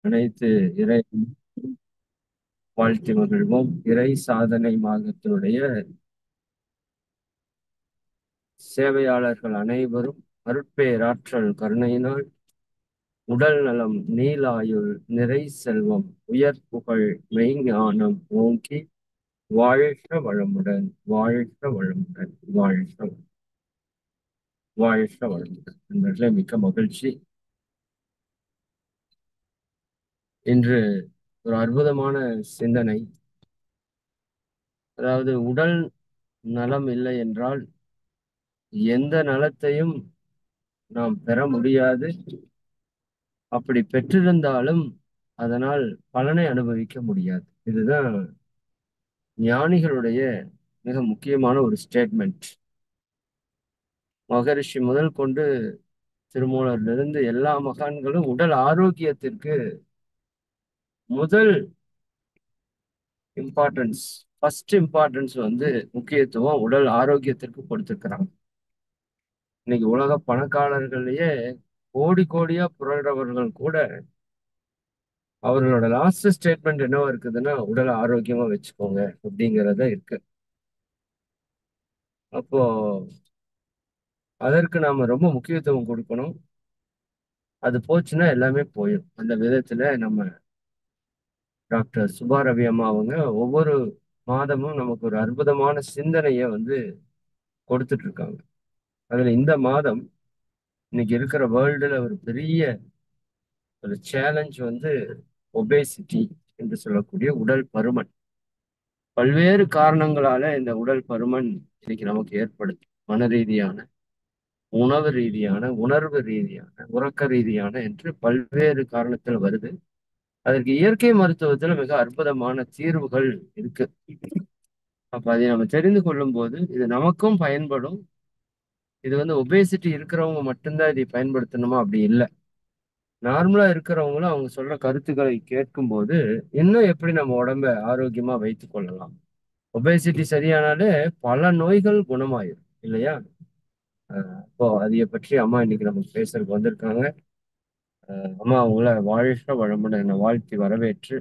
அனைத்து இறை வாழ்த்தி மகிழ்வோம். இறை சாதனை மார்க்கத்தினுடைய சேவையாளர்கள் அனைவரும் அருட்பேராற்றல் கருணையினால் உடல் நலம், நீலாயுள், நிறை செல்வம், உயர் புகழ், மெய்ஞானம் ஓங்கி வாழ்க வளமுடன், வாழ்க வளமுடன், வாழ்க வளமுடன். என்பதில் மிக்க மகிழ்ச்சி. இன்று ஒரு அற்புதமான சிந்தனை. அதாவது உடல் நலம் இல்லை என்றால் எந்த நலத்தையும் நாம் பெற முடியாது. அப்படி பெற்றிருந்தாலும் அதனால் பலனை அனுபவிக்க முடியாது. இதுதான் ஞானிகளுடைய மிக முக்கியமான ஒரு ஸ்டேட்மெண்ட். மகரிஷி முதல் கொண்டு திருமூலரிலிருந்து எல்லா மகான்களும் உடல் ஆரோக்கியத்திற்கு முதல் இம்பார்ட்டன்ஸ், ஃபர்ஸ்ட் இம்பார்ட்டன்ஸ் முக்கியத்துவம் உடல் ஆரோக்கியத்திற்கு கொடுத்திருக்கிறாங்க. இன்னைக்கு உலக பணக்காரர்களையே கோடி கோடியா புரள்றவர்கள் கூட அவர்களோட லாஸ்ட் ஸ்டேட்மெண்ட் என்னவா இருக்குதுன்னா, உடலை ஆரோக்கியமா வச்சுக்கோங்க அப்படிங்கிறத இருக்கு. அப்போ அதற்கு நாம ரொம்ப முக்கியத்துவம் கொடுக்கணும். அது போச்சுன்னா எல்லாமே போயிடும். அந்த விதத்துல நம்ம டாக்டர் சுபா ரவி அம்மா அவங்க ஒவ்வொரு மாதமும் நமக்கு ஒரு அற்புதமான சிந்தனைய கொடுத்துட்டு இருக்காங்க. அதுல இந்த மாதம் இன்னைக்கு இருக்கிற வேர்ல்டுல ஒரு பெரிய ஒரு சேலஞ்ச் ஒபேசிட்டி என்று சொல்லக்கூடிய உடல் பருமன். பல்வேறு காரணங்களால இந்த உடல் பருமன் இன்னைக்கு நமக்கு ஏற்படுது. மன ரீதியான, உணவு ரீதியான, உணர்வு ரீதியான, உறக்க ரீதியான என்று பல்வேறு காரணத்தில் வருது. அதற்கு இயற்கை மருத்துவத்துல மிக அற்புதமான தீர்வுகள் இருக்கு. அப்ப அதை நம்ம தெரிந்து கொள்ளும் போது இது நமக்கும் பயன்படும். இது ஒபேசிட்டி இருக்கிறவங்க மட்டும்தான் இதை பயன்படுத்தணுமா? அப்படி இல்லை. நார்மலா இருக்கிறவங்களும் அவங்க சொல்ற கருத்துக்களை கேட்கும் போது இன்னும் எப்படி நம்ம உடம்ப ஆரோக்கியமா வைத்துக் கொள்ளலாம். ஒபேசிட்டி சரியானாலே பல நோய்கள் குணமாயிரும் இல்லையா? இப்போ அதைய பற்றி அம்மா இன்னைக்கு நமக்கு பேசுறதுக்கு வந்திருக்காங்க. அம்மா அவங்கள வாழ்க வளமுடன் என்னை வாழ்த்தி வரவேற்று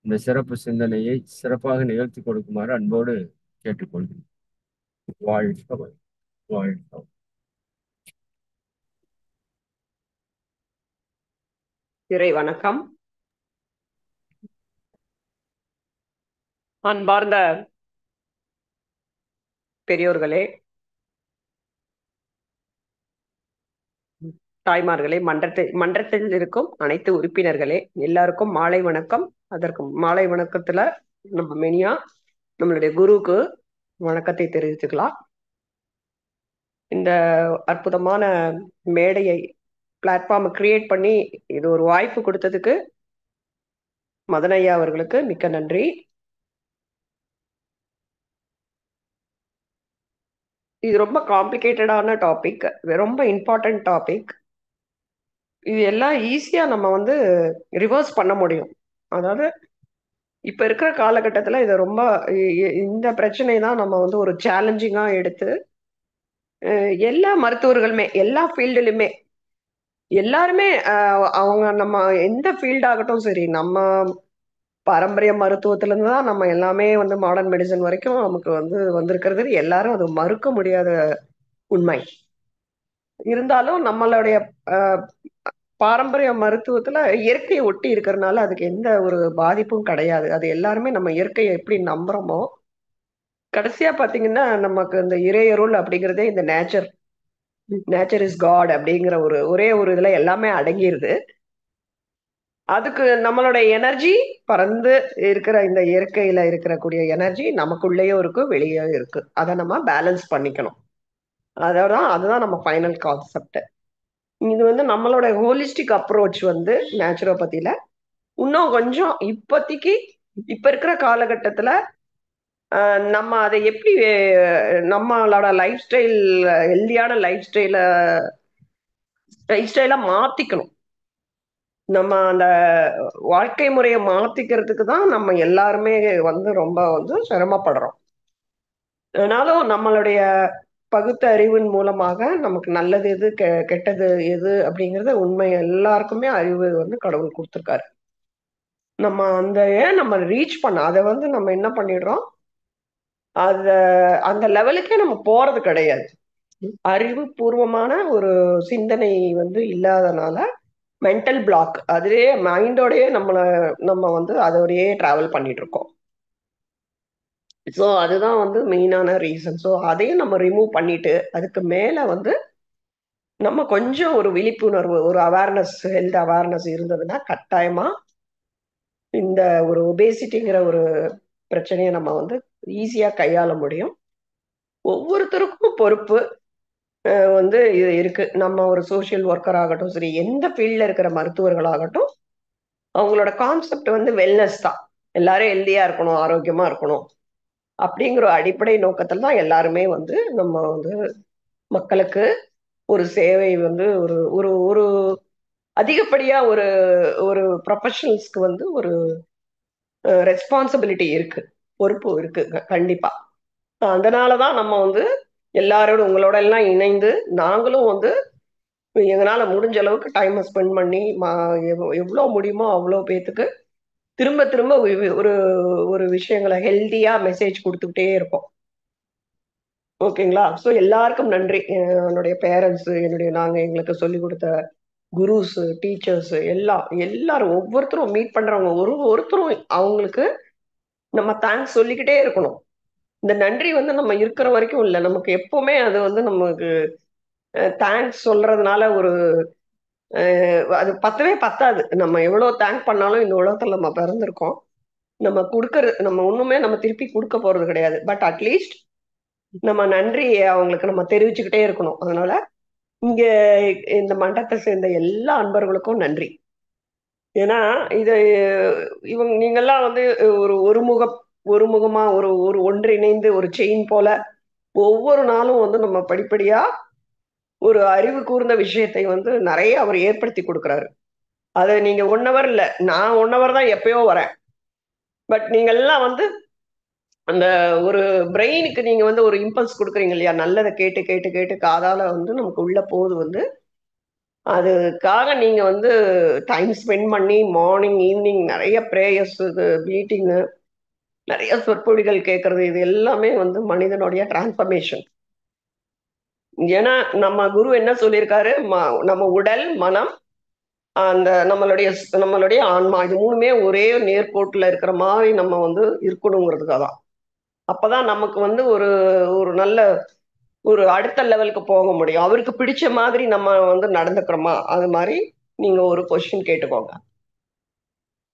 இந்த சிறப்பு சிந்தனையை சிறப்பாக நிகழ்த்தி கொடுக்குமாறு அன்போடு கேட்டுக்கொள்கிறேன். வாழ்க வளம், வாழ்க வளம். இறை வணக்கம். அன்பார்ந்த பெரியோர்களே, தாய்மார்களே, மன்றத்தில் இருக்கும் அனைத்து உறுப்பினர்களே, எல்லாருக்கும் மாலை வணக்கம். அதற்கு மாலை வணக்கத்துல நம்ம மெனியா நம்மளுடைய குருவுக்கு வணக்கத்தை தெரிவித்துக்கலாம். இந்த அற்புதமான மேடையை, பிளாட்ஃபார்மை கிரியேட் பண்ணி இது ஒரு வாய்ப்பு கொடுத்ததுக்கு மதனையா அவர்களுக்கு மிக்க நன்றி. இது ரொம்ப காம்ப்ளிகேட்டடான டாபிக், ரொம்ப இம்பார்ட்டன்ட் டாபிக். இது எல்லாம் ஈஸியா நம்ம ரிவர்ஸ் பண்ண முடியும். அதாவது இப்ப இருக்கிற காலகட்டத்துல இதை ரொம்ப இந்த பிரச்சனை தான் நம்ம ஒரு சேலஞ்சிங்கா எடுத்து எல்லா மருத்துவர்களுமே, எல்லா ஃபீல்டுலுமே எல்லாருமே அவங்க நம்ம எந்த ஃபீல்ட் ஆகட்டும் சரி, நம்ம பாரம்பரிய மருத்துவத்துல இருந்து தான் நம்ம எல்லாமே மாடர்ன் மெடிசன் வரைக்கும் நமக்கு வந்திருக்கிறது. எல்லாரும் அது மறுக்க முடியாத உண்மை. இருந்தாலும் நம்மளுடைய பாரம்பரிய மருத்துவத்துல இயற்கையை ஒட்டி இருக்கிறதுனால அதுக்கு எந்த ஒரு பாதிப்பும் கிடையாது. அது எல்லாருமே நம்ம இயற்கையை எப்படி நம்புறோமோ, கடைசியா பாத்தீங்கன்னா நமக்கு இந்த இறையருள் அப்படிங்கிறதே இந்த நேச்சர் இஸ் காட் அப்படிங்கிற ஒரே ஒரு இதுல எல்லாமே அடங்கிருது. அதுக்கு நம்மளோட எனர்ஜி பறந்து இருக்கிற இந்த இயற்கையில இருக்கக்கூடிய எனர்ஜி நமக்குள்ளேயும் இருக்கு, வெளியே இருக்கு. அதை நம்ம பேலன்ஸ் பண்ணிக்கணும். அதுதான் நம்ம ஃபைனல் கான்செப்ட். இது நம்மளோட ஹோலிஸ்டிக் அப்ரோச் நேச்சுரோபதியில இன்னும் கொஞ்சம் இப்போதைக்கு இப்ப இருக்கிற காலகட்டத்துல நம்ம அதை எப்படி நம்மளோட லைஃப் ஸ்டைல், ஹெல்தியான லைஃப் ஸ்டைல மாத்திக்கணும். நம்ம அந்த வாழ்க்கை முறையை மாத்திக்கிறதுக்கு தான் நம்ம எல்லாருமே ரொம்ப சிரமப்படுறோம். ஆனாலும் நம்மளுடைய பகுத்தறிவின் மூலமாக நமக்கு நல்லது எது, கெட்டது எது அப்படிங்கறது உண்மை எல்லாருக்குமே அறிவு கடவுள் கொடுத்திருக்காரு. நம்ம ரீச் பண்ண அதை வந்து நம்ம என்ன பண்ணிடுறோம், அத அந்த லெவலுக்கே நம்ம போறது கிடையாது. அறிவுபூர்வமான ஒரு சிந்தனை வந்து இல்லாதனால மென்டல் பிளாக், அதுவே மைண்டோடயே நம்ம வந்து அதோடயே டிராவல் பண்ணிட்டு இருக்கோம். ஸோ அதுதான் வந்து மெயினான ரீசன். ஸோ அதையும் நம்ம ரிமூவ் பண்ணிட்டு அதுக்கு மேல வந்து நம்ம கொஞ்சம் ஒரு விழிப்புணர்வு, ஒரு அவேர்னஸ், ஹெல்த் அவேர்னஸ் இருந்ததுன்னா கட்டாயமா இந்த ஒரு ஒபேசிட்டிங்கிற ஒரு பிரச்சனையை நம்ம வந்து ஈஸியா கையாள முடியும். ஒவ்வொருத்தருக்கும் பொறுப்பு வந்து இது இருக்கு. நம்ம ஒரு சோஷியல் ஒர்க்கர் ஆகட்டும் சரி, எந்த ஃபீல்ட்ல இருக்கிற மருத்துவர்களாகட்டும், அவங்களோட கான்செப்ட் வந்து வெல்னஸ் தான். எல்லாரும் ஹெல்தியா இருக்கணும், ஆரோக்கியமா இருக்கணும் அப்படிங்கிற அடிப்படை நோக்கத்துல தான் எல்லாருமே வந்து நம்ம வந்து மக்களுக்கு ஒரு சேவை வந்து ஒரு ஒரு ஒரு அதிகப்படியா ஒரு ஒரு ப்ரொஃபஷனல்ஸ்க்கு வந்து ஒரு ரெஸ்பான்சிபிலிட்டி இருக்கு, பொறுப்பு இருக்கு கண்டிப்பா. அதனாலதான் நம்ம வந்து எல்லாரோட உங்களோட எல்லாம் இணைந்து நாங்களும் வந்து எங்களால முடிஞ்ச அளவுக்கு டைம் ஸ்பெண்ட் பண்ணி எவ்வளவு முடியுமோ அவ்வளவு பேத்துக்கு திரும்ப திரும்ப ஒரு ஒரு விஷயங்களை ஹெல்தியா மெசேஜ் கொடுத்துக்கிட்டே இருப்போம். ஓகேங்களா? ஸோ எல்லாருக்கும் நன்றி. என்னுடைய பேரண்ட்ஸ், நாங்க எங்களுக்கு சொல்லிக் கொடுத்த குருஸ், டீச்சர்ஸ் எல்லாம் எல்லாரும் ஒவ்வொருத்தரும் மீட் பண்றவங்க ஒருத்தரும் அவங்களுக்கு நம்ம தேங்க்ஸ் சொல்லிக்கிட்டே இருக்கணும். இந்த நன்றி வந்து நம்ம இருக்கிற வரைக்கும் இல்லை, நமக்கு எப்பவுமே அது வந்து நமக்கு தேங்க்ஸ் சொல்றதுனால ஒரு அது பத்தவே பத்தாது. நம்ம எவ்வளவு தேங்க் பண்ணாலும் இந்த உலகத்துல நம்ம பிறந்திருக்கோம். நம்ம கொடுக்கறது நம்ம ஒண்ணுமே நம்ம திருப்பி கொடுக்க போறது கிடையாது. பட் அட்லீஸ்ட் நம்ம நன்றி அவங்களுக்கு நம்ம தெரிவிச்சுக்கிட்டே இருக்கணும். அதனால இங்க இந்த மண்டபத்தை சேர்ந்த எல்லா அன்பர்களுக்கும் நன்றி. ஏன்னா இது நீங்கெல்லாம் வந்து ஒருமுகமா ஒரு ஒரு ஒன்றிணைந்து ஒரு செயின் போல ஒவ்வொரு நாளும் வந்து நம்ம படிப்படியா ஒரு அறிவு கூர்ந்த விஷயத்தை வந்து நிறைய அவர் ஏற்படுத்தி கொடுக்குறாரு. அதை நீங்க 1 hour இல்ல, நான் 1 hour தான் எப்பயோ வரேன். பட் நீங்க எல்லாம் வந்து அந்த ஒரு பிரெயினுக்கு நீங்க வந்து ஒரு இம்பல்ஸ் கொடுக்குறீங்க இல்லையா, நல்லதை கேட்டு கேட்டு கேட்டு காதால வந்து நமக்கு உள்ள போகுது வந்து, அதுக்காக நீங்க வந்து டைம் ஸ்பெண்ட் பண்ணி மார்னிங் ஈவினிங் நிறைய ப்ரேயர்ஸ், மீட்டிங், நிறைய சொற்பொழிகள் கேட்கறது, இது எல்லாமே வந்து மனிதனுடைய டிரான்ஸ்பர்மேஷன். ஏன்னா நம்ம குரு என்ன சொல்லியிருக்காரு, நம்ம உடல் மனம் அந்த நம்மளுடைய ஆன்மா இது மூணுமே ஒரே நேர்கோட்டுல இருக்கிற மாதிரி நம்ம வந்து இருக்கணுங்கிறதுக்காக தான். அப்பதான் நமக்கு வந்து ஒரு ஒரு நல்ல ஒரு அடுத்த லெவலுக்கு போக முடியும். அவருக்கு பிடிச்ச மாதிரி நம்ம வந்து நடந்துக்கிறோமா, அது மாதிரி நீங்க ஒரு கொஸ்டின் கேட்டுக்கோங்க.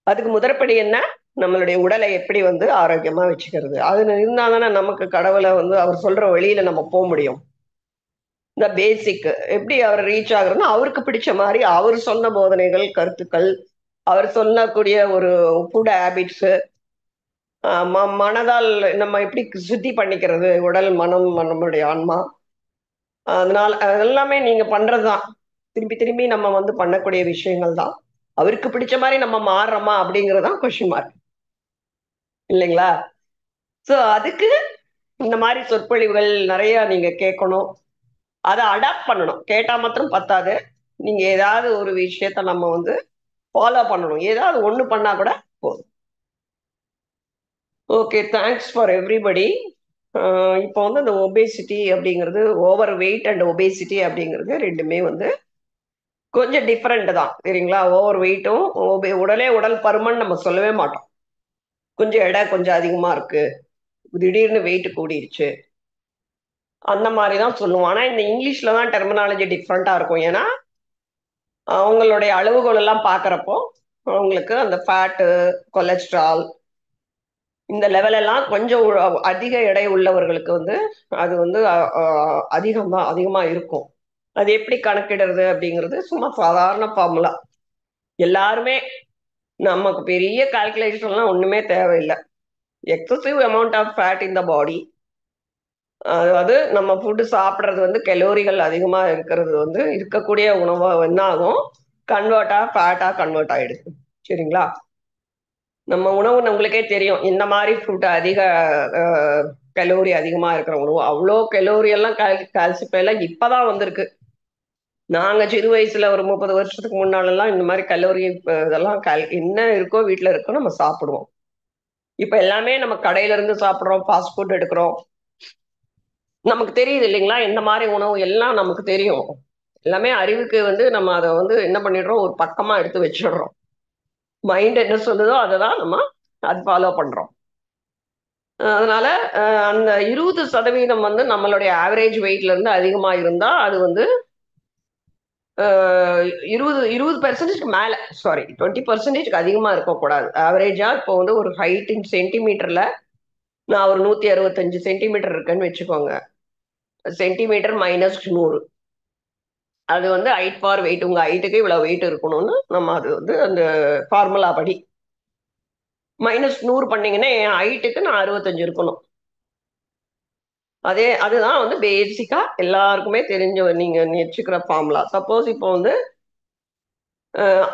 அதுக்கு முதற்படி என்ன, நம்மளுடைய உடலை எப்படி வந்து ஆரோக்கியமா வச்சுக்கிறது, அது இருந்தாதானே நமக்கு கடவுளை வந்து அவர் சொல்ற வழியில நம்ம போக முடியும். இந்த பேசிக் எப்படி அவர் ரீச் ஆகுறதுன்னா, அவருக்கு பிடிச்ச மாதிரி அவர் சொன்ன போதனைகள், கருத்துக்கள், அவர் சொல்லக்கூடிய ஒரு ஃபுட் ஹேபிட்ஸ், மனதால் நம்ம எப்படி சுத்தி பண்ணிக்கிறது உடல் மனம் நம்மளுடைய ஆன்மா, அதனால அதெல்லாமே நீங்க பண்றதுதான். திரும்பி திரும்பி நம்ம வந்து பண்ணக்கூடிய விஷயங்கள் தான். அவருக்கு பிடிச்ச மாதிரி நம்ம மாறுறோமா அப்படிங்கறதுதான் கொஸ்டின் மார்க், இல்லைங்களா? சோ அதுக்கு இந்த மாதிரி சொற்பொழிவுகள் நிறைய நீங்க கேட்கணும், அதை அடாப்ட் பண்ணணும். கேட்டா மாத்திரம் பத்தாது, நீங்க ஏதாவது ஒரு விஷயத்த நம்ம வந்து ஃபாலோ பண்ணணும். ஏதாவது ஒண்ணு பண்ணா கூட போதும். Okay, thanks for everybody. இப்போ வந்து இந்த ஒபேசிட்டி அப்படிங்கிறது, ஓவர் வெயிட் அண்ட் ஒபேசிட்டி அப்படிங்கிறது ரெண்டுமே வந்து கொஞ்சம் டிஃப்ரெண்ட் தான், சரிங்களா? ஓவர் வெயிட்டும் உடல் பருமன் நம்ம சொல்லவே மாட்டோம். கொஞ்சம் எடை கொஞ்சம் அதிகமா இருக்கு, திடீர்னு வெயிட் கூடிருச்சு, அந்த மாதிரி தான் சொல்லுவோம். ஆனா இந்த இங்கிலீஷ்ல தான் டெர்மினாலஜி டிஃப்ரெண்டா இருக்கும். ஏன்னா அவங்களுடைய அளவுகோல் எல்லாம் பாக்குறப்போ அவங்களுக்கு அந்த ஃபேட்டு, கொலஸ்ட்ரால் இந்த லெவல் எல்லாம் கொஞ்சம் அதிக எடை உள்ளவர்களுக்கு வந்து அது வந்து அதிகமா இருக்கும். அது எப்படி கணக்கிடுறது அப்படிங்கிறது சும்மா சாதாரண ஃபார்முலா. எல்லாருமே நமக்கு பெரிய கால்குலேஷன்லாம் ஒண்ணுமே தேவையில்லை. எக்ஸசிவ் அமௌண்ட் ஆஃப் ஃபேட் இன் த பாடி, அதாவது நம்ம ஃபுட்டு சாப்பிட்றது வந்து கலோரிகள் அதிகமா இருக்கிறது வந்து இருக்கக்கூடிய உணவா என்ன ஆகும், ஃபேட்டா கன்வெர்ட் ஆயிடுது, சரிங்களா? நம்ம உணவு உங்களுக்கே தெரியும், இந்த மாதிரி ஃபுட் அதிக கலோரி அதிகமா இருக்கிற உணவு, அவ்வளோ கலோரி எல்லாம் கால்சிஃபை எல்லாம் இப்பதான் வந்திருக்கு. நாங்க சிறு வயசுல ஒரு 30 வருஷத்துக்கு முன்னாலெல்லாம் இந்த மாதிரி கல்லூரி இதெல்லாம் என்ன இருக்கோ வீட்டுல இருக்கோ நம்ம சாப்பிடுவோம். இப்ப எல்லாமே நம்ம கடையில இருந்து சாப்பிடுறோம், ஃபாஸ்ட் ஃபுட் எடுக்கிறோம். நமக்கு தெரியுது இல்லைங்களா? எந்த மாதிரி உணவு எல்லாம் நமக்கு தெரியும். எல்லாமே அறிவுக்கு வந்து நம்ம அதை வந்து என்ன பண்ணிடுறோம், ஒரு பக்கமா எடுத்து வச்சிடுறோம். மைண்ட் என்ன சொல்லுதோ அதை தான் நம்ம அது ஃபாலோ பண்றோம். அதனால அந்த 20% வந்து நம்மளுடைய ஆவரேஜ் வெயிட்ல இருந்து அதிகமா இருந்தா அது வந்து 20% மேல, சாரி 20% அதிகமா இருக்கக்கூடாது. ஆவரேஜா இப்போ வந்து ஒரு ஹைட் இன் சென்டிமீட்டர்ல நான் ஒரு 165 சென்டிமீட்டர் இருக்கேன்னு வச்சுக்கோங்க. Centimetre minus 100. அது வந்து ஹைட் ஃபார் வெயிட். உங்க ஹைட்டுக்கு இவ்வளவு வெயிட் இருக்கணும்னு நம்ம அது வந்து அந்த ஃபார்முலா படி மைனஸ் 100 பண்ணீங்கன்னா என் ஹைட்டுக்கு நான் 65 இருக்கணும். அதுதான் வந்து பேசிக்கா எல்லாருக்குமே தெரிஞ்ச நீங்க வச்சுக்கிற ஃபார்முலா. சப்போஸ் இப்போ வந்து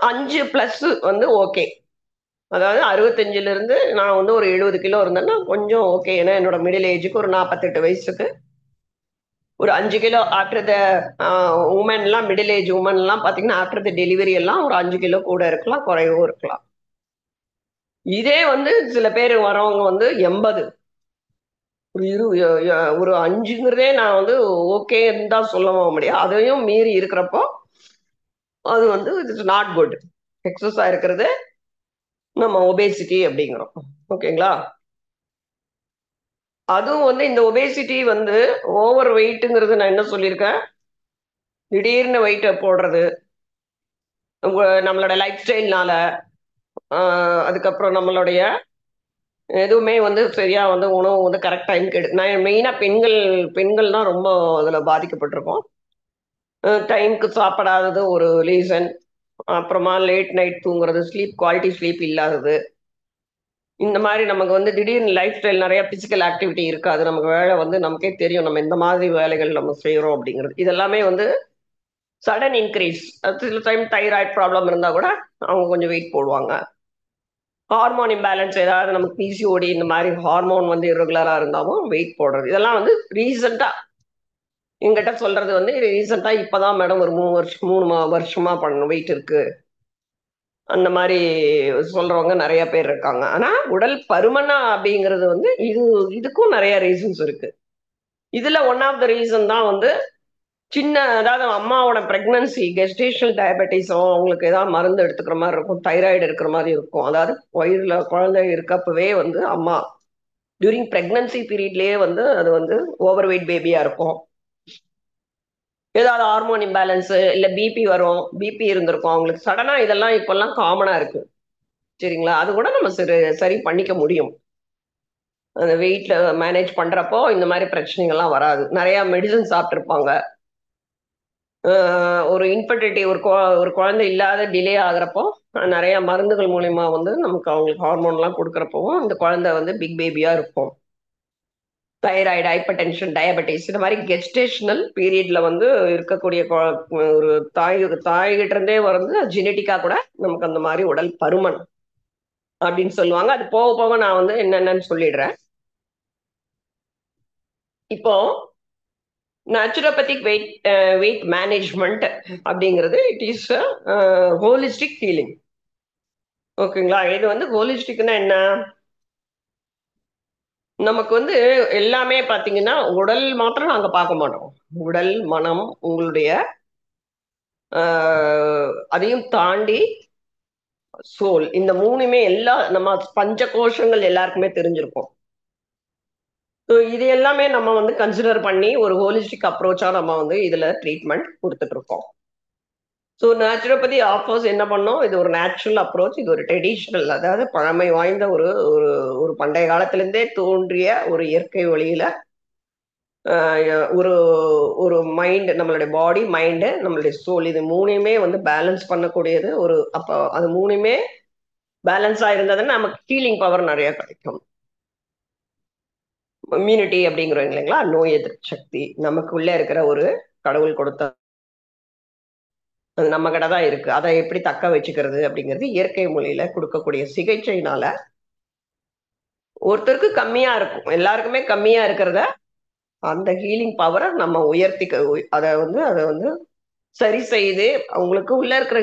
5 பிளஸ் வந்து ஓகே. அதாவது 65ல இருந்து நான் வந்து ஒரு 70 கிலோ இருந்தேன்னா கொஞ்சம் ஓகே. ஏன்னா என்னோட மிடில் ஏஜுக்கு ஒரு 48 வயசுக்கு ஒரு 5 கிலோ ஆஃப்டர் த உமன்லாம், மிடில் ஏஜ் உமன்லாம் பார்த்தீங்கன்னா ஆஃப்டர் த டெலிவரி எல்லாம் ஒரு 5 கிலோ கூட இருக்கலாம், குறையவும் இருக்கலாம். இதே வந்து சில பேர் வரவங்க வந்து 80, ஒரு ஒரு 5ங்கிறதே நான் வந்து ஓகேன்னு தான் சொல்ல முடியும். அதையும் மீறி இருக்கிறப்போ அது வந்து இட்ஸ் நாட் குட். எக்ஸஸா இருக்கிறது நம்ம ஒபேசிட்டி அப்படிங்கிறோம். ஓகேங்களா? அதுவும் வந்து இந்த ஒபேசிட்டி வந்து ஓவர் வெயிட்ங்கிறது நான் என்ன சொல்லியிருக்கேன், திடீர்னு வெயிட் போடுறது, நம்மளோட லைஃப் ஸ்டைல்னால, அதுக்கப்புறம் நம்மளுடைய எதுவுமே வந்து சரியா வந்து உணவு வந்து கரெக்ட் டைம்க்கு நான் மெயினா பெண்கள் பெண்கள் தான் ரொம்ப அதுல பாதிக்கப்பட்டிருக்கோம். டைம்க்கு சாப்பிடாதது ஒரு ரீசன். அப்புறமா லேட் நைட் தூங்குறது, குவாலிட்டி ஸ்லீப் இல்லாதது. இந்த மாதிரி நமக்கு வந்து திடீர்னு லைஃப் ஸ்டைல் நிறைய பிசிக்கல் ஆக்டிவிட்டி இருக்காது. நமக்கு வேலை வந்து நமக்கே தெரியும் நம்ம எந்த மாதிரி வேலைகள் நம்ம செய்யறோம் அப்படிங்கிறது. இதெல்லாமே வந்து சடன் இன்க்ரீஸ். சில டைம் தைராய்டு ப்ராப்ளம் இருந்தா கூட அவங்க கொஞ்சம் வெயிட் போடுவாங்க. ஹார்மோன் இம்பேலன்ஸ், ஏதாவது நமக்கு பிசிஓடி இந்த மாதிரி ஹார்மோன் வந்து இரெகுலரா இருந்தாலும் வெயிட் போடுறது. இதெல்லாம் வந்து ரீசெண்டா எங்கிட்ட சொல்றது வந்து ரீசெண்டா இப்பதான் மேடம் ஒரு 3 வருஷமா பண்ணணும் வெயிட் இருக்கு அந்த மாதிரி சொல்றவங்க நிறைய பேர் இருக்காங்க. ஆனா உடல் பருமனா அப்படிங்கிறது வந்து இதுக்கும் நிறைய ரீசன்ஸ் இருக்கு. இதுல ஒன் ஆஃப் த ரீசன் தான் வந்து அதாவது அம்மாவோட பிரெக்னன்சி கெஸ்டேஷனல் டயபெட்டிஸோ அவங்களுக்கு ஏதாவது மருந்து எடுத்துக்கிற மாதிரி இருக்கும், தைராய்டு இருக்கிற மாதிரி இருக்கும். அதாவது வயிறுல குழந்தை இருக்கப்பவே வந்து அம்மா டியூரிங் பிரெக்னன்சி பீரியட்லயே வந்து அது வந்து ஓவர் வெயிட் பேபியா இருக்கும். ஏதாவது ஹார்மோன் இம்பேலன்ஸ் இல்ல பிபி வரும், பிபி இருந்திருக்கும் அவங்களுக்கு. சடனா இதெல்லாம் இப்பெல்லாம் காமனா இருக்கு. சரிங்களா? அது கூட நம்ம சரி பண்ணிக்க முடியும். அந்த வெயிட்ல மேனேஜ் பண்றப்போ இந்த மாதிரி பிரச்சனைகள்லாம் வராது. நிறைய மெடிசன் சாப்பிட்டுருப்பாங்க. ஒரு இன்ஃபர்டிலிட்டி, ஒரு குழந்தை இல்லாத டிலே ஆகுறப்போ நிறைய மருந்துகள் மூலியமா வந்து நமக்கு அவங்களுக்கு ஹார்மோன்லாம் கொடுக்குறப்பவும் இந்த குழந்தை வந்து பிக் பேபியா இருக்கும். தைராய்டு, ஹைப்பர் டென்ஷன், டயபெட்டிஸ் இந்த மாதிரி கெஸ்டேஷனல் பீரியட்ல வந்து இருக்கக்கூடிய ஒரு தாய்கிட்ட இருந்தே வந்து ஜெனட்டிக்கா கூட நமக்கு அந்த மாதிரி உடல் பருமன் அப்படின்னு சொல்லுவாங்க. அது போக போக நான் வந்து என்னென்னு சொல்லிடுறேன். இப்போ நேச்சுரோபதிக் வெயிட் மேனேஜ்மெண்ட் அப்படிங்கிறது இட் இஸ் ஹோலிஸ்டிக் ஹீலிங். ஓகேங்களா? இது வந்து ஹோலிஸ்டிக்னா என்ன? நமக்கு வந்து எல்லாமே பாத்தீங்கன்னா உடல் மாத்திரம் நாங்க பார்க்க மாட்டோம். உடல், மனம், உங்களுடைய அதையும் தாண்டி சோல், இந்த மூணுமே நம்ம பஞ்ச கோஷங்கள் எல்லாருக்குமே தெரிஞ்சிருக்கும். இது எல்லாமே நம்ம வந்து கன்சிடர் பண்ணி ஒரு ஹோலிஸ்டிக் அப்ரோச்சா நம்ம வந்து இதுல ட்ரீட்மெண்ட் கொடுத்துட்டு இருக்கோம். ஸோ நேச்சுரோபதி ஆஃபர்ஸ் என்ன பண்ணோம், இது ஒரு நேச்சுரல் அப்ரோச், இது ஒரு ட்ரெடிஷ்னல், அதாவது பழமை வாய்ந்த ஒரு ஒரு ஒரு பண்டைய காலத்திலிருந்தே தோன்றிய ஒரு இயற்கை வழியில ஒரு ஒரு மைண்ட், நம்மளுடைய பாடி, மைண்டு, நம்மளுடைய சோல், இது மூணையுமே வந்து பேலன்ஸ் பண்ணக்கூடியது. அப்போ அது மூணுமே பேலன்ஸா இருந்ததுன்னா நமக்கு ஹீலிங் பவர் நிறைய கிடைக்கும். இம்யூனிட்டி அப்படிங்கிறோம் இல்லைங்களா, நோய் எதிர்ப்பு சக்தி நமக்குள்ள இருக்கிற ஒரு கடவுள் கொடுத்த அது நம்ம கிட்ட தான் இருக்கு. அதை எப்படி தக்க வச்சுக்கிறது அப்படிங்கிறது இயற்கை மொழியில கொடுக்கக்கூடிய சிகிச்சையினால ஒருத்தருக்கு கம்மியா இருக்கும், எல்லாருக்குமே கம்மியா இருக்கிறத அந்த ஹீலிங் பவரை நம்ம உயர்த்திக்க அதை வந்து சரி செய்து அவங்களுக்கு உள்ள இருக்கிற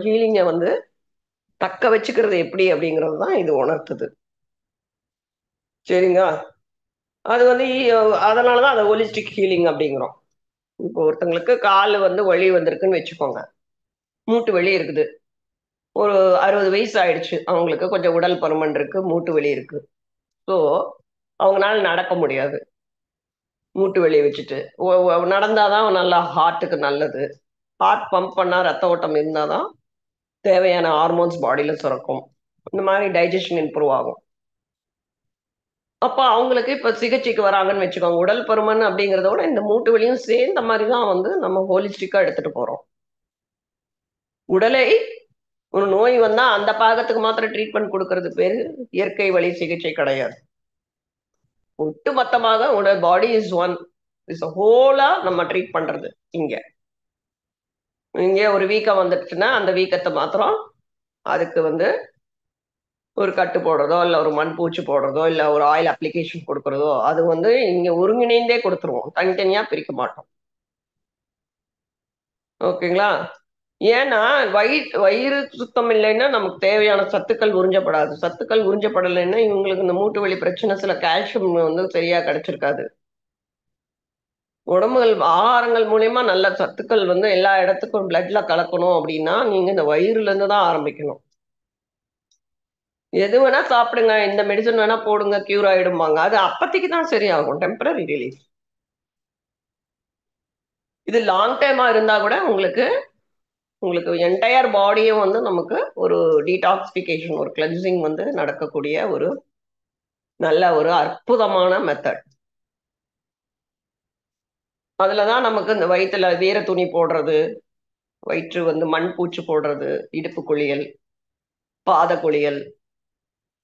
ஹீலிங்கை வந்து தக்க வச்சுக்கிறது எப்படி அப்படிங்கிறது தான் இது உணர்த்துது. சரிங்களா? அது வந்து அதனாலதான் அதை ஹோலிஸ்டிக் ஹீலிங் அப்படிங்கிறோம். இப்போ ஒருத்தங்களுக்கு கால் வந்து வலி வந்திருக்குன்னு வச்சுக்கோங்க. மூட்டு வலி இருக்குது. ஒரு 60 வயசு ஆயிடுச்சு. அவங்களுக்கு கொஞ்சம் உடல் பருமன் இருக்கு, மூட்டு வலி இருக்கு. ஸோ அவங்கனால நடக்க முடியாது. மூட்டு வலியை வச்சுட்டு நடந்தாதான் நல்லா ஹார்ட்டுக்கு நல்லது. ஹார்ட் பம்ப் பண்ணா ரத்த ஓட்டம் இருந்தாதான் தேவையான ஹார்மோன்ஸ் பாடியில சுரக்கும். இந்த மாதிரி டைஜஷன் இம்ப்ரூவ் ஆகும். அப்ப அவங்களுக்கு இப்ப சிகிச்சைக்கு வராங்கன்னு வச்சுக்கோங்க. உடல் பருமன் அப்படிங்கிறத விட இந்த மூட்டு வலியும் சேர்ந்த மாதிரி தான் வந்து நம்ம ஹோலிஸ்டிக்கா எடுத்துட்டு போறோம். உடலை ஒரு நோய் வந்தா அந்த பாகத்துக்கு மாத்திரம் ட்ரீட்மெண்ட் கொடுக்கறது பேரு இயற்கை வழி சிகிச்சை கிடையாது. ஒட்டுமொத்தமாக உடல் பாடி இஸ் ஒன், இஸ் ஹோலா நம்ம ட்ரீட் பண்றது. இங்க இங்க ஒரு வீக்கம் வந்துடுச்சுன்னா அந்த வீக்கத்தை மாத்திரம் அதுக்கு வந்து ஒரு கட்டு போடுறதோ இல்ல ஒரு மண் பூச்சி போடுறதோ இல்ல ஒரு ஆயில் அப்ளிகேஷன் கொடுக்கறதோ அது வந்து இங்க ஒருங்கிணைந்தே கொடுத்துருவோம். தனித்தனியா பிரிக்க மாட்டோம். ஓகேங்களா? ஏன்னா வயிறு சுத்தம் இல்லைன்னா நமக்கு தேவையான சத்துக்கள் உறிஞ்சப்படாது. சத்துக்கள் உறிஞ்சப்படலைன்னா இவங்களுக்கு இந்த மூட்டு வலி பிரச்சனை, சில கால்சியம் வந்து சரியா கிடைச்சிருக்காது. உடம்புகள் ஆகாரங்கள் மூலியமா நல்ல சத்துக்கள் வந்து எல்லா இடத்துக்கும் பிளட்ல கலக்கணும் அப்படின்னா நீங்க இந்த வயிறுல இருந்து தான் ஆரம்பிக்கணும். எது வேணா சாப்பிடுங்க, இந்த மெடிசன் வேணா போடுங்க, கியூர் ஆயிடும்பாங்க. அது அப்பத்திக்கு தான் சரியாகும், டெம்பரரி ரிலீஃப். இது லாங் டைமா இருந்தா கூட உங்களுக்கு உங்களுக்கு என்டையர் பாடியும் வந்து நமக்கு ஒரு டீடாக்சிபிகேஷன், ஒரு கிளென்சிங் வந்து நடக்கக்கூடிய ஒரு நல்ல ஒரு அற்புதமான மெத்தட். அதுலதான் நமக்கு இந்த வயிற்றுல வீர துணி போடுறது, வயிற்று வந்து மண் பூச்சு போடுறது, இடுப்பு குளியல், பாத குளியல்,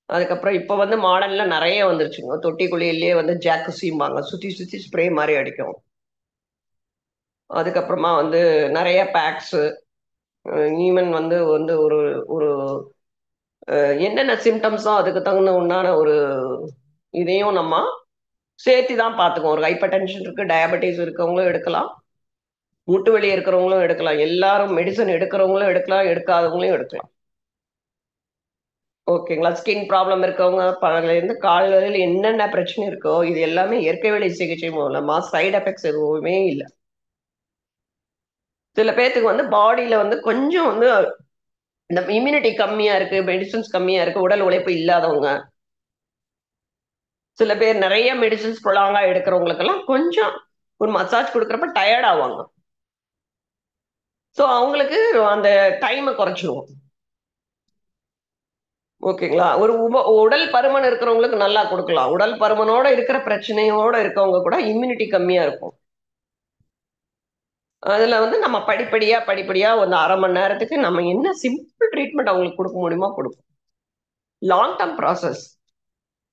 அதுக்கப்புறம் இப்ப வந்து மாடர்ன்ல நிறைய வந்துருச்சுங்க. தொட்டி குளியல்லையே வந்து ஜாக்குசிம்பாங்க, சுத்தி சுத்தி ஸ்ப்ரே மாதிரி அடிக்கும். அதுக்கப்புறமா வந்து நிறைய பேக்ஸ், ஈவன் வந்து வந்து ஒரு ஒரு என்னென்ன சிம்டம்ஸோ அதுக்கு தகுந்த உண்டான ஒரு இதையும் நம்ம சேர்த்து தான் பார்த்துக்குவோம். ஒரு ஹைப்பர் டென்ஷன் இருக்கு, டயபெட்டிஸ் இருக்கவங்களும் எடுக்கலாம், மூட்டு வலி இருக்கிறவங்களும் எடுக்கலாம், எல்லாரும் மெடிசன் எடுக்கிறவங்களும் எடுக்கலாம், எடுக்காதவங்களையும் எடுக்கலாம். ஓகேங்களா? ஸ்கின் ப்ராப்ளம் இருக்கவங்க பழகிலேருந்து கால் வரையில் என்னென்ன பிரச்சனை இருக்கோ இது எல்லாமே இயற்கை வழி சிகிச்சை மூலமா சைடு எஃபெக்ட்ஸ் எதுவுமே இல்லை. சில பேர்த்துக்கு வந்து பாடியில வந்து கொஞ்சம் வந்து இந்த இம்யூனிட்டி கம்மியா இருக்கு, மெடிசன்ஸ் கம்மியா இருக்கு, உடல் உழைப்பு இல்லாதவங்க, சில பேர் நிறைய மெடிசன்ஸ் ப்ரொலாங்கா எடுக்கிறவங்களுக்கெல்லாம் கொஞ்சம் ஒரு மசாஜ் கொடுக்குறப்ப டயர்ட் ஆவாங்க. ஸோ அவங்களுக்கு அந்த டைமை குறைச்சிருவோம். ஓகேங்களா? ஒரு உடல் பருமன் இருக்கிறவங்களுக்கு நல்லா கொடுக்கலாம். உடல் பருமனோட இருக்கிற பிரச்சனையோட இருக்கவங்க கூட இம்யூனிட்டி கம்மியா இருக்கும். அதுல வந்து நம்ம படிப்படியா படிப்படியா ஒரு 1/2 மணி நேரத்துக்கு நம்ம என்ன சிம்பிள் ட்ரீட்மெண்ட் அவங்களுக்கு கொடுக்க முடியுமோ கொடுக்கும். Long term process.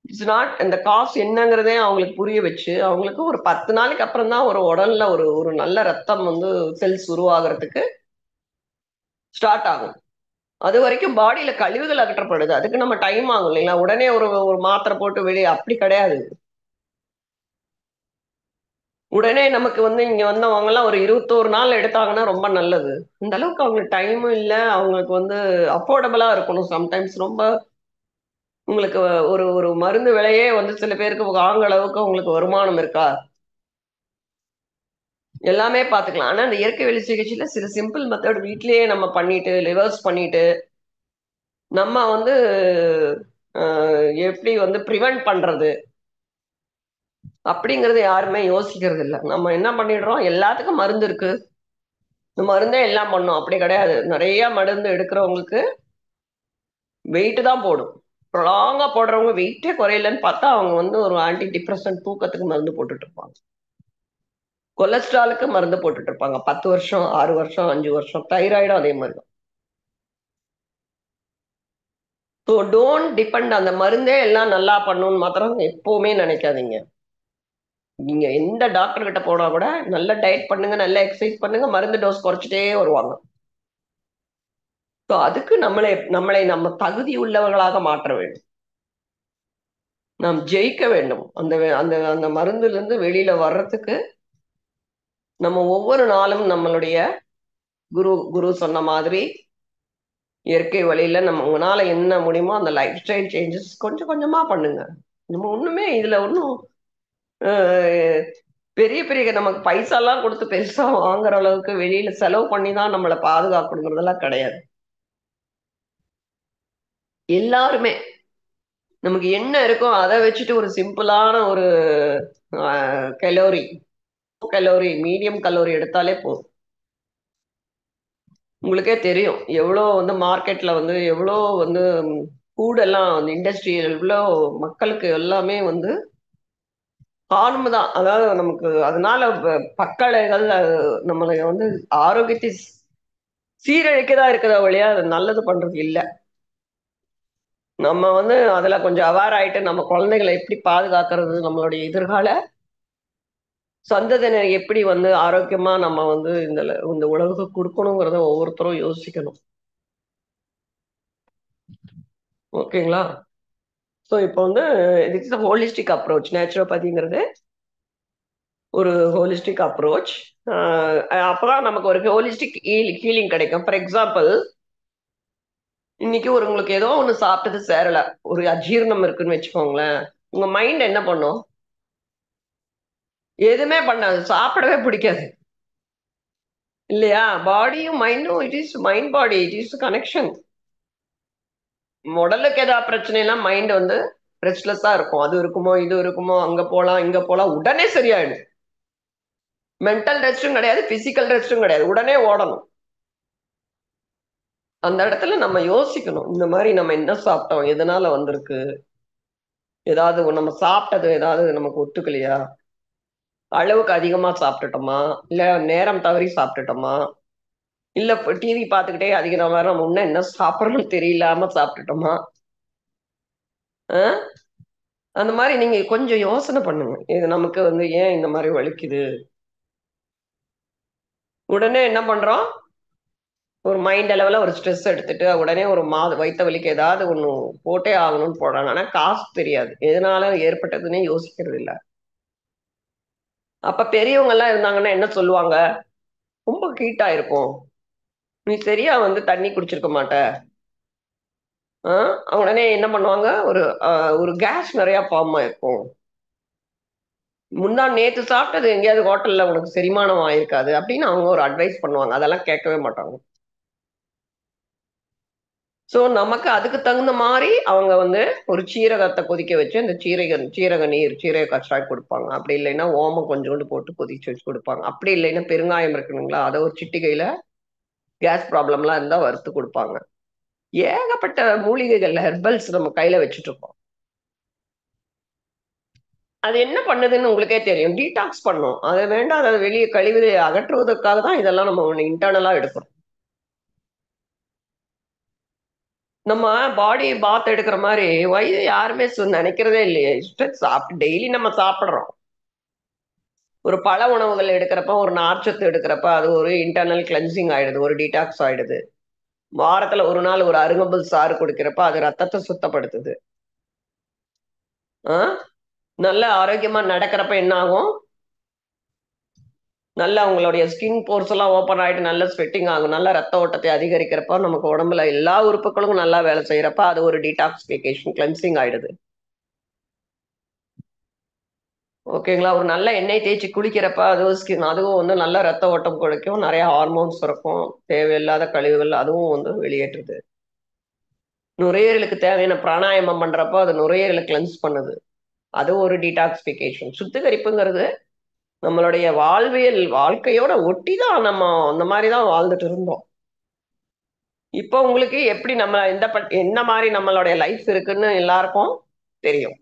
It's not இந்த காசு என்னங்கிறதே அவங்களுக்கு புரிய வச்சு அவங்களுக்கு ஒரு 10 நாளைக்கு அப்புறம் தான் ஒரு உடல்ல ஒரு ஒரு நல்ல ரத்தம் வந்து செல்ஸ் உருவாகிறதுக்கு ஸ்டார்ட் ஆகும். அது வரைக்கும் பாடியில கழிவுகள் அகற்றப்படுது. அதுக்கு நம்ம டைம் ஆகும் இல்லைங்களா? உடனே ஒரு ஒரு மாத்திரை போட்டு வெளியே அப்படி கிடையாது. உடனே நமக்கு வந்து இங்க வந்தவங்க எல்லாம் ஒரு 21 நாள் எடுத்தாங்கன்னா ரொம்ப நல்லது. இந்த அளவுக்கு அவங்களுக்கு டைமும் இல்ல, அவங்களுக்கு வந்து அஃபோர்டபுளா இருக்கணும். சம்டைம்ஸ் ரொம்ப உங்களுக்கு ஒரு ஒரு மருந்து விலையே வந்து சில பேருக்கு வாங்குற அளவுக்கு உங்களுக்கு வருமானம் இருக்கா? எல்லாமே பார்த்துக்கலாம். ஆனா, அந்த இயற்கை வழி சிகிச்சையில சில சிம்பிள் மெத்தட் வீட்லயே நம்ம பண்ணிட்டு, ரிவர்ஸ் பண்ணிட்டு, நம்ம வந்து எப்படி வந்து பிரிவென்ட் பண்றது? அப்படிங்கிறது யாருமே யோசிக்கிறது இல்ல. நம்ம என்ன பண்ணிடுறோம், எல்லாத்துக்கும் மருந்து இருக்கு. இந்த மருந்தே எல்லாம் பண்ணும். அப்படி கிடையாது. நெறைய மருந்து எடுக்கிறவங்களுக்கு வெயிட் தான் போடும். லாங்கா போடுறவங்க வெயிட்டே குறையலன்னு பார்த்தா, அவங்க வந்து ஒரு ஆன்டி டிப்ரசன்ட் தூக்கத்துக்கு மருந்து போட்டுட்டு இருப்பாங்க. கொலஸ்ட்ராலுக்கு மருந்து போட்டுட்டு இருப்பாங்க. 10 வருஷம், 6 வருஷம், 5 வருஷம். தைராய்டும் அதே மாரி தான். ஸோ டோன்ட் டிபெண்ட் அந்த மருந்தே எல்லாம் நல்லா பண்ணும்னு மாத்திரம் எப்பவுமே நினைக்காதீங்க. நீங்க எந்த டாக்டர் கிட்ட போனா கூட நல்ல டயட் பண்ணுங்க, நல்ல எக்சர்சைஸ் பண்ணுங்க, மருந்து டோஸ் குறைச்சிட்டே வருவாங்க. ஸோ அதுக்கு நம்மளை நம்ம தகுதி உள்ளவர்களாக மாற்ற வேண்டும். நாம் ஜெயிக்க வேண்டும். அந்த அந்த அந்த மருந்துல இருந்து வெளியில வர்றதுக்கு நம்ம ஒவ்வொரு நாளும் நம்மளுடைய குரு குரு சொன்ன மாதிரி இயற்கை வழியில நம்ம உங்களால என்ன முடியுமோ அந்த லைஃப் ஸ்டைல் சேஞ்சஸ் கொஞ்சம் கொஞ்சமா பண்ணுங்க. நம்ம ஒண்ணுமே இதுல ஒன்றும் பெரிய பெரிய நமக்கு பைசாலாம் கொடுத்து பெருசா வாங்குற அளவுக்கு வெளியில செலவு பண்ணி தான் நம்மளை பாதுகாக்கணுங்கிறதெல்லாம் கிடையாது. எல்லாருமே நமக்கு என்ன இருக்கோ அதை வச்சுட்டு ஒரு சிம்பிளான ஒரு கலோரி கலோரி மீடியம் கலோரி எடுத்தாலே போதும். உங்களுக்கே தெரியும் எவ்வளோ வந்து மார்க்கெட்ல வந்து எவ்வளோ வந்து ஃபுட் எல்லாம் வந்து இண்டஸ்ட்ரியல் எவ்வளோ மக்களுக்கு எல்லாமே வந்து ஹார்ம் தான். அதாவது நமக்கு அதனால பக்கலைகள் நம்மளை வந்து ஆரோக்கியத்தை சீரழிக்கதான் இருக்குதா வழியா அது நல்லது பண்றது இல்ல. நம்ம வந்து அதுல கொஞ்சம் அவேர் ஆயிட்டு நம்ம குழந்தைகளை எப்படி பாதுகாக்கிறது, நம்மளுடைய எதிர்கால சந்ததியினர் எப்படி வந்து ஆரோக்கியமா நம்ம வந்து இந்த உலகுக்கு கொடுக்கணுங்கிறத ஒவ்வொருத்தரும் யோசிக்கணும். ஓகேங்களா? ஸோ இப்போ வந்து இட்ஸ் அ ஹோலிஸ்டிக் அப்ரோச். நேச்சுரோபதிங்கிறது ஒரு ஹோலிஸ்டிக் அப்ரோச். அப்பதான் நமக்கு ஒரு ஹோலிஸ்டிக் ஹீலிங் கிடைக்கும். ஃபார் எக்ஸாம்பிள், இன்னைக்கு ஒரு உங்களுக்கு ஏதோ ஒண்ணு சாப்பிட்டது சேரல, ஒரு அஜீரணம் இருக்குன்னு வச்சுக்கோங்களேன். உங்க மைண்ட் என்ன பண்ணும்? எதுவுமே பண்ணாது, சாப்பிடவே பிடிக்காது இல்லையா? பாடியும் மைண்டும், it is mind body, it is connection. உடலுக்கு ஏதாவது பிரச்சனைனா மைண்ட் வந்து ரெஸ்ட்லெஸ்ஸா இருக்கும். அது இருக்குமோ இது இருக்குமோ, அங்க போலாம் இங்க போலாம், உடனே சரியாயிடும். மென்டல் ரெஸ்டும் கிடையாது, பிசிக்கல் ரெஸ்டும் கிடையாது, உடனே ஓடணும். அந்த இடத்துல நம்ம யோசிக்கணும், இந்த மாதிரி நம்ம என்ன சாப்பிட்டோம், எதனால வந்திருக்கு, ஏதாவது நம்ம சாப்பிட்டது ஏதாவது நமக்கு ஒத்துக்கலையா, அளவுக்கு அதிகமா சாப்பிட்டுட்டோமா, இல்ல நேரம் தவறி சாப்பிட்டுட்டோமா, இல்ல டிவி பார்த்துக்கிட்டே அதிக நேரம் முன்ன என்ன சாப்பிடணும்னு தெரியலாம சாப்பிட்டுட்டோமா. அந்த மாதிரி நீங்க கொஞ்சம் யோசனை பண்ணுங்க. இது நமக்கு வந்து ஏன் இந்த மாதிரி வலிக்குது. உடனே என்ன பண்றோம், ஒரு மைண்ட் அளவுல ஒரு ஸ்ட்ரெஸ் எடுத்துட்டு உடனே ஒரு வயித்த வலிக்கு ஏதாவது ஒண்ணு போட்டே ஆகணும்னு போடுறாங்க. ஆனா காசு தெரியாது, எதனால ஏற்பட்டதுன்னே யோசிக்கிறது இல்ல. அப்ப பெரியவங்க எல்லாம் இருந்தாங்கன்னா என்ன சொல்லுவாங்க, ரொம்ப ஹீட் ஆயிருக்கும், நீ சரியா வந்து தண்ணி குடிச்சிருக்க மாட்ட. உடனே என்ன பண்ணுவாங்க, ஒரு கேஸ் நிறைய ஃபார்ம் ஆயிருக்கும், நேத்து சாப்பிட்டது எங்கேயாவது ஹோட்டல்ல உனக்கு செரிமானம் ஆயிருக்காது அப்படின்னு அவங்க ஒரு அட்வைஸ் பண்ணுவாங்க. அதெல்லாம் கேட்கவே மாட்டாங்க. சோ நமக்கு அதுக்கு தகுந்த மாதிரி அவங்க வந்து ஒரு சீரகத்தை கொதிக்க வச்சு அந்த சீரக நீர், சீரக கஷாயம் கொடுப்பாங்க. அப்படி இல்லைன்னா ஓமம் கொஞ்சோண்டு போட்டு கொதிச்சு வச்சு கொடுப்பாங்க. அப்படி இல்லைன்னா பெருங்காயம் இருக்குங்களா, அதை ஒரு சிட்டிகையில கேஸ் ப்ராப்ளம்லாம் இருந்தா வறுத்து கொடுப்பாங்க. ஏகப்பட்ட மூலிகைகள், ஹெர்பல்ஸ் நம்ம கையில வச்சுட்டு இருக்கோம். அது என்ன பண்ணுதுன்னு உங்களுக்கே தெரியும், டீடாக்ஸ் பண்ணும். அதை வேண்டாம், அதை வெளியே கழிவுகளை அகற்றுவதற்காக தான் இதெல்லாம் நம்ம இன்டர்னலா எடுக்கிறோம். நம்ம பாடி பாத் எடுக்கிற மாதிரி வயிறு யாருமே நினைக்கிறதே இல்லையே. சாப்பிட்டு டெய்லி நம்ம சாப்பிடுறோம். ஒரு பழ உணவுகள் எடுக்கிறப்ப, ஒரு நார்ச்சத்து எடுக்கிறப்ப அது ஒரு இன்டர்னல் கிளென்சிங் ஆயிடுது, ஒரு டீடாக்ஸ் ஆயிடுது. வாரத்துல ஒரு நாள் ஒரு அருகம்புல் சாறு குடிக்கிறப்ப அது ரத்தத்தை சுத்தப்படுத்துது. நல்ல ஆரோக்கியமா நடக்கிறப்ப என்ன ஆகும், நல்ல உங்களுடைய ஸ்கின் போர்ஸ் எல்லாம் ஓப்பன் ஆயிட்டு நல்ல ஸ்வெட்டிங் ஆகும், நல்ல ரத்த ஓட்டத்தை அதிகரிக்கிறப்ப நமக்கு உடம்புல எல்லா உறுப்புகளும் நல்லா வேலை செய்யறப்ப அது ஒரு டீடாக்சிபிகேஷன் கிளென்சிங் ஆயிடுது. ஓகேங்களா? ஒரு நல்ல எண்ணெய் தேய்ச்சி குளிக்கிறப்ப அதுவும் வந்து நல்ல ரத்த ஓட்டம் குறைக்கும், நிறைய ஹார்மோன்ஸ் இருக்கும், தேவையில்லாத கழிவுகள் அதுவும் வந்து வெளியேற்றுது. நுரையீரலுக்கு தேவையான பிராணாயாமம் பண்றப்போ அது நுரையீரலை கிளென்ஸ் பண்ணுது, அது ஒரு டீடாக்சிபிகேஷன். சுத்திகரிப்புங்கிறது நம்மளுடைய வாழ்க்கையோட ஒட்டிதான் நம்ம அந்த மாதிரிதான் வாழ்ந்துட்டு இருந்தோம். இப்போ உங்களுக்கு எப்படி நம்ம என்ன மாதிரி நம்மளுடைய லைஃப் இருக்குன்னு எல்லாருக்கும் தெரியும்.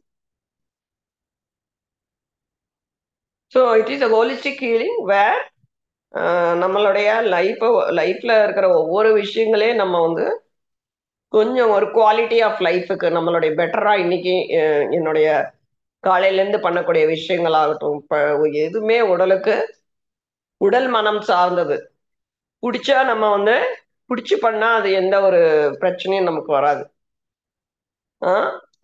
So it is a holistic healing where நம்மளுடைய லைஃப்ல இருக்கிற ஒவ்வொரு விஷயங்களையும் நம்ம வந்து கொஞ்சம் ஒரு குவாலிட்டி ஆஃப் லைஃபுக்கு நம்மளுடைய பெட்டரா இன்னைக்கு என்னுடைய காலையில இருந்து பண்ணக்கூடிய விஷயங்களாகட்டும், எதுவுமே உடல் மனம் சார்ந்தது. பிடிச்சா நம்ம வந்து பிடிச்சு பண்ணா அது எந்த ஒரு பிரச்சனையும் நமக்கு வராது.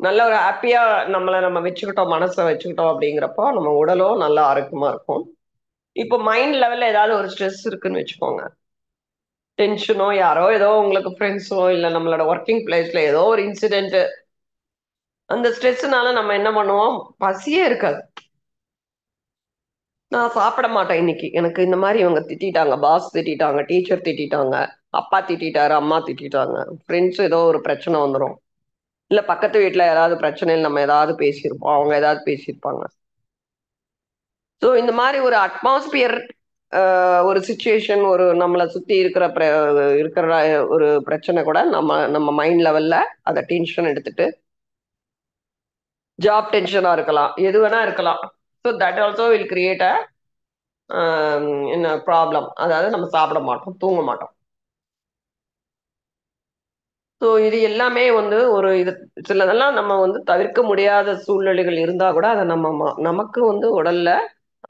நல்ல ஒரு ஹாப்பியா நம்ம வச்சுக்கிட்டோம், மனசை வச்சுக்கிட்டோம் அப்படிங்கிறப்போ நம்ம உடலும் நல்ல ஆரோக்கியமா இருக்கும். இப்போ மைண்ட் லெவல்ல ஏதாவது ஒரு ஸ்ட்ரெஸ் இருக்குன்னு வச்சுக்கோங்க. டென்ஷனோ, யாரோ ஏதோ உங்களுக்கு ஃப்ரெண்ட்ஸோ, இல்ல நம்மளோட ஒர்க்கிங் பிளேஸ்ல ஏதோ ஒரு இன்சிடென்ட். அந்த ஸ்ட்ரெஸ்னால நம்ம என்ன பண்ணுவோம்? பசியே இருக்காது. நான் சாப்பிட மாட்டேன் இன்னைக்கு. எனக்கு இந்த மாரி இவங்க திட்டிட்டாங்க. பாஸ் திட்டிட்டாங்க, டீச்சர் திட்டிட்டாங்க, அப்பா திட்டிட்டாரு, அம்மா திட்டிட்டாங்க. ஃப்ரெண்ட்ஸ் ஏதோ ஒரு பிரச்சனை வந்துரும். இல்ல பக்கத்து வீட்ல யாராவது பிரச்சனையில நம்ம ஏதாவது பேசியிருப்போம். அவங்க ஏதாவது பேசியிருப்பாங்க. ஸோ இந்த மாரி ஒரு அட்மாஸ்பியர், ஒரு சிச்சுவேஷன், ஒரு நம்மள சுத்தி இருக்கிற ஒரு பிரச்சனை கூட நம்ம நம்ம மைண்ட் லெவல்ல அத டென்ஷன் எடுத்துட்டு, ஜாப் டென்ஷனா இருக்கலாம். எது வேணா இருக்கலாம். So that also will create என்ன ப்ராப்ளம். அதாவது நம்ம சாப்பிட மாட்டோம், தூங்க மாட்டோம். ஸோ இது எல்லாமே வந்து ஒரு இது சிலதெல்லாம் நம்ம வந்து தவிர்க்க முடியாத சூழ்நிலைகள் இருந்தா கூட அத நம்ம நமக்கு வந்து உடல்ல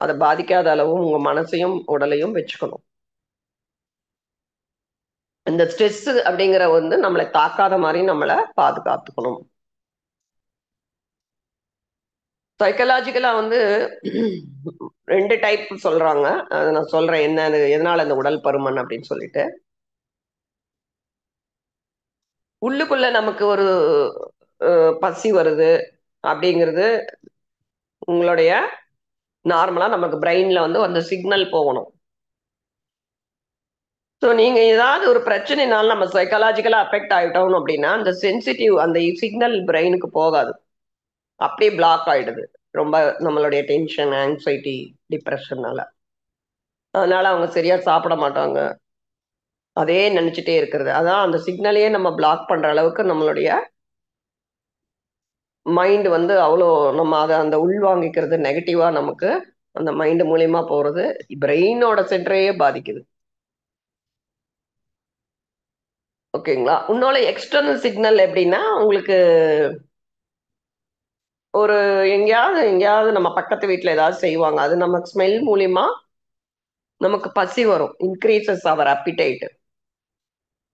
அத பாதிக்காத அளவு உங்க மனசையும், உடலையும் வச்சுக்கணும். இந்த ஸ்ட்ரெஸ் அப்படிங்கிற வந்து நம்மளை தாக்காத மாரி நம்மள பாதுகாத்துக்கணும். சைக்காலஜிக்கலா வந்து 2 டைப் சொல்றாங்க. அத நான் சொல்றேன் என்னன்னு, எதனால இந்த உடல் பருமன் அப்படின்னு சொல்லிட்டு. உள்ளுக்குள்ள நமக்கு ஒரு பசி வருது அப்படிங்கிறது உங்களுடைய நார்மலா நமக்கு பிரெயின்ல வந்து அந்த சிக்னல் போகணும். ஸோ நீங்க ஏதாவது ஒரு பிரச்சனைனால நம்ம சைக்காலஜிக்கலா அஃபெக்ட் ஆயிட்டோம் அப்படின்னா, அந்த சென்சிட்டிவ் அந்த சிக்னல் பிரெயினுக்கு போகாது. அப்படியே பிளாக் ஆயிடுது. ரொம்ப நம்மளுடைய டென்ஷன், ஆங்ஸைட்டி, டிப்ரஷன்னால. அதனால அவங்க சரியா சாப்பிட மாட்டாங்க. அதே நினைச்சுட்டே இருக்கிறது. அதான் அந்த சிக்னலையே நம்ம பிளாக் பண்ற அளவுக்கு நம்மளுடைய மைண்ட் வந்து அவ்வளோ நம்ம அத அந்த உள்வாங்கிக்கிறது நெகட்டிவா நமக்கு அந்த மைண்ட் மூலியமா போறது பிரெயினோட சென்டரையே பாதிக்குது. ஓகேங்களா? இன்னொன்னு எக்ஸ்டர்னல் சிக்னல் எப்படின்னா, உங்களுக்கு ஒரு எங்கேயாவது எங்கேயாவது நம்ம பக்கத்து வீட்ல ஏதாவது செய்வாங்க. அது நமக்கு ஸ்மெல் மூலியமா நமக்கு பசி வரும். இன்கிரீசஸ் அவர் அப்பிடைட்.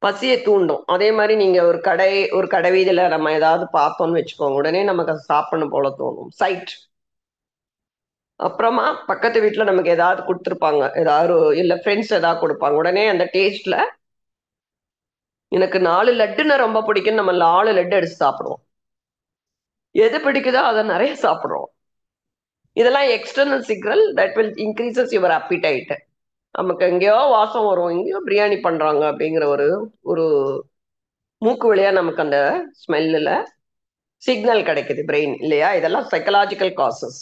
பசிய தூண்டும். அதே மாரி நீங்க ஒரு கடை வீதியில நம்ம ஏதாவது பார்த்தோம்னு வச்சுக்கோங்க. உடனே நமக்கு அத சாப்பிடணும் போல தோணும். சைட். அப்புறமா பக்கத்து வீட்ல நமக்கு ஏதாவது குடுத்துருப்பாங்க. ஏதாவது இல்ல ஃப்ரெண்ட்ஸ் ஏதாவது குடுப்பாங்க. உடனே அந்த டேஸ்ட்ல எனக்கு 4 லட்டுன்னா ரொம்ப பிடிக்கும்னு நம்ம 4 லட்டு எடுத்து சாப்பிடுவோம். எது பிடிக்குதோ அத நெறைய சாப்பிடுறோம். இதெல்லாம் external signal that will increases your appetite. நமக்கு எங்கேயோ வாசம் வரும். எங்கேயோ பிரியாணி பண்றாங்க அப்படிங்கிற ஒரு ஒரு மூக்கு வழியா நமக்கு அந்த ஸ்மெல்லுல சிக்னல் கிடைக்குது பிரெயின் இல்லையா? இதெல்லாம் psychological causes.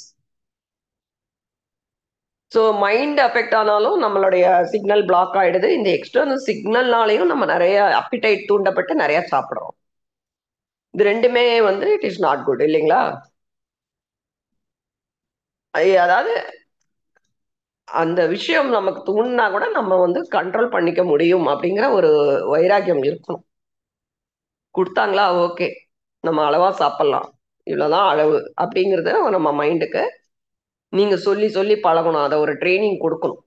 So mind affect ஆனாலும் நம்மளுடைய சிக்னல் பிளாக் ஆயிடுது. இந்த எக்ஸ்டர்னல் சிக்னல்னாலையும் நம்ம நெறைய அப்பிடைட் தூண்டப்பட்டு நெறைய சாப்பிடுறோம். இது 2மே வந்து இட் இஸ் நாட் குட் இல்லைங்களா? அதாவது அந்த விஷயம் நமக்கு தூண்டுனா கூட நம்ம வந்து கண்ட்ரோல் பண்ணிக்க முடியும் அப்படிங்கிற ஒரு வைராக்கியம் இருக்கணும். குடுத்தாங்களா ஓகே. நம்ம அளவா சாப்பிடலாம். இவ்வளவுதான் அளவு அப்படிங்கிறத நம்ம மைண்டுக்கு நீங்க சொல்லி சொல்லி பழகணும். அத ஒரு ட்ரெய்னிங் குடுக்கணும்.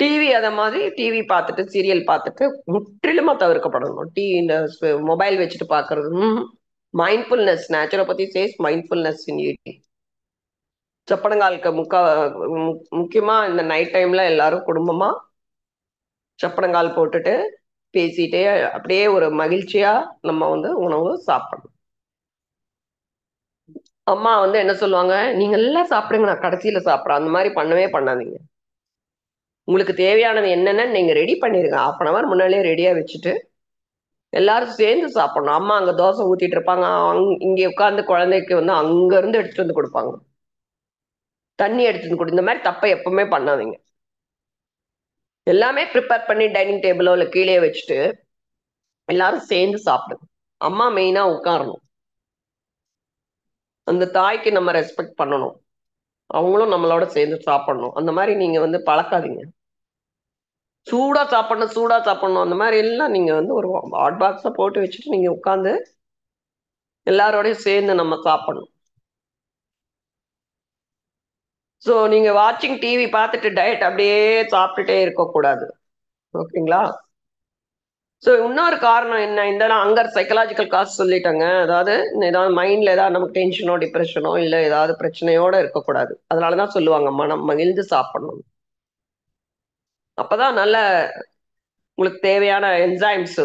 டிவி அத மாதிரி டிவி பார்த்துட்டு, சீரியல் பார்த்துட்டு முற்றிலுமா தவிர்க்கப்படணும். இந்த மொபைல் வச்சுட்டு பார்க்கறது. மைண்ட்ஃபுல்னஸ் நேச்சுரோபதி சேஸ் மைண்ட்ஃபுல்னஸ் இன் ஈட்டிங். சப்பனங்காலுக்கு முக்கியமா இந்த நைட் டைம்ல எல்லாரும் குடும்பமா சப்பனங்கால் போட்டுட்டு பேசிட்டே அப்படியே ஒரு மகிழ்ச்சியா நம்ம வந்து உணவு சாப்பிடணும். அம்மா வந்து என்ன சொல்லுவாங்க, நீங்க எல்லாம் சாப்பிடுங்க நான் கடைசியில சாப்பிடுறேன். அந்த மாதிரி பண்ணவே பண்ணாதீங்க. உங்களுக்கு தேவையானது என்னன்னு நீங்க ரெடி பண்ணிருங்க. 1/2 அன் அவர் முன்னாடியே ரெடியா வச்சுட்டு எல்லாரும் சேர்ந்து சாப்பிடணும். அம்மா அங்க தோசை ஊத்திட்டு இருப்பாங்க. இங்க உட்கார்ந்து குழந்தைக்கு வந்து அங்க இருந்து எடுத்துட்டு வந்து கொடுப்பாங்க. தண்ணி எடுத்துட்டு வந்து இந்த மாதிரி தப்பை எப்பவுமே பண்ணாதீங்க. எல்லாமே ப்ரிப்பேர் பண்ணி டைனிங் டேபிளோ இல்ல கீழே வச்சுட்டு எல்லாரும் சேர்ந்து சாப்பிடுங்க. அம்மா மெயினா உட்காரணும். அந்த தாய்க்கு நம்ம ரெஸ்பெக்ட் பண்ணணும். அவங்களும் நம்மளோட சேர்ந்து சாப்பிடணும். அந்த மாதிரி நீங்க வந்து பழக்காதீங்க. சூடா சாப்பிடணும், சூடா சாப்பிடணும். அந்த மாதிரி எல்லாம் நீங்க வந்து ஒரு ஹாட் பாக்ஸ போட்டு வச்சுட்டு நீங்க உட்கார்ந்து எல்லாரோடையும் சேர்ந்து நம்ம சாப்பிடணும். ஸோ நீங்க வாட்சிங் டிவி பார்த்துட்டு டயட் அப்படியே சாப்பிட்டுட்டே இருக்கக்கூடாது. ஓகேங்களா? ஸோ இன்னொரு காரணம் என்ன, இந்த அங்க சைக்கலாஜிக்கல் காசு சொல்லிட்டாங்க. அதாவது ஏதாவது மைண்ட்ல ஏதாவது நமக்கு டென்ஷனோ டிப்ரெஷனோ இல்லை ஏதாவது பிரச்சனையோட இருக்கக்கூடாது. அதனாலதான் சொல்லுவாங்க மனம் மகிழ்ந்து சாப்பிடணும். அப்பதான் நல்ல உங்களுக்கு தேவையான என்சைம்ஸ்,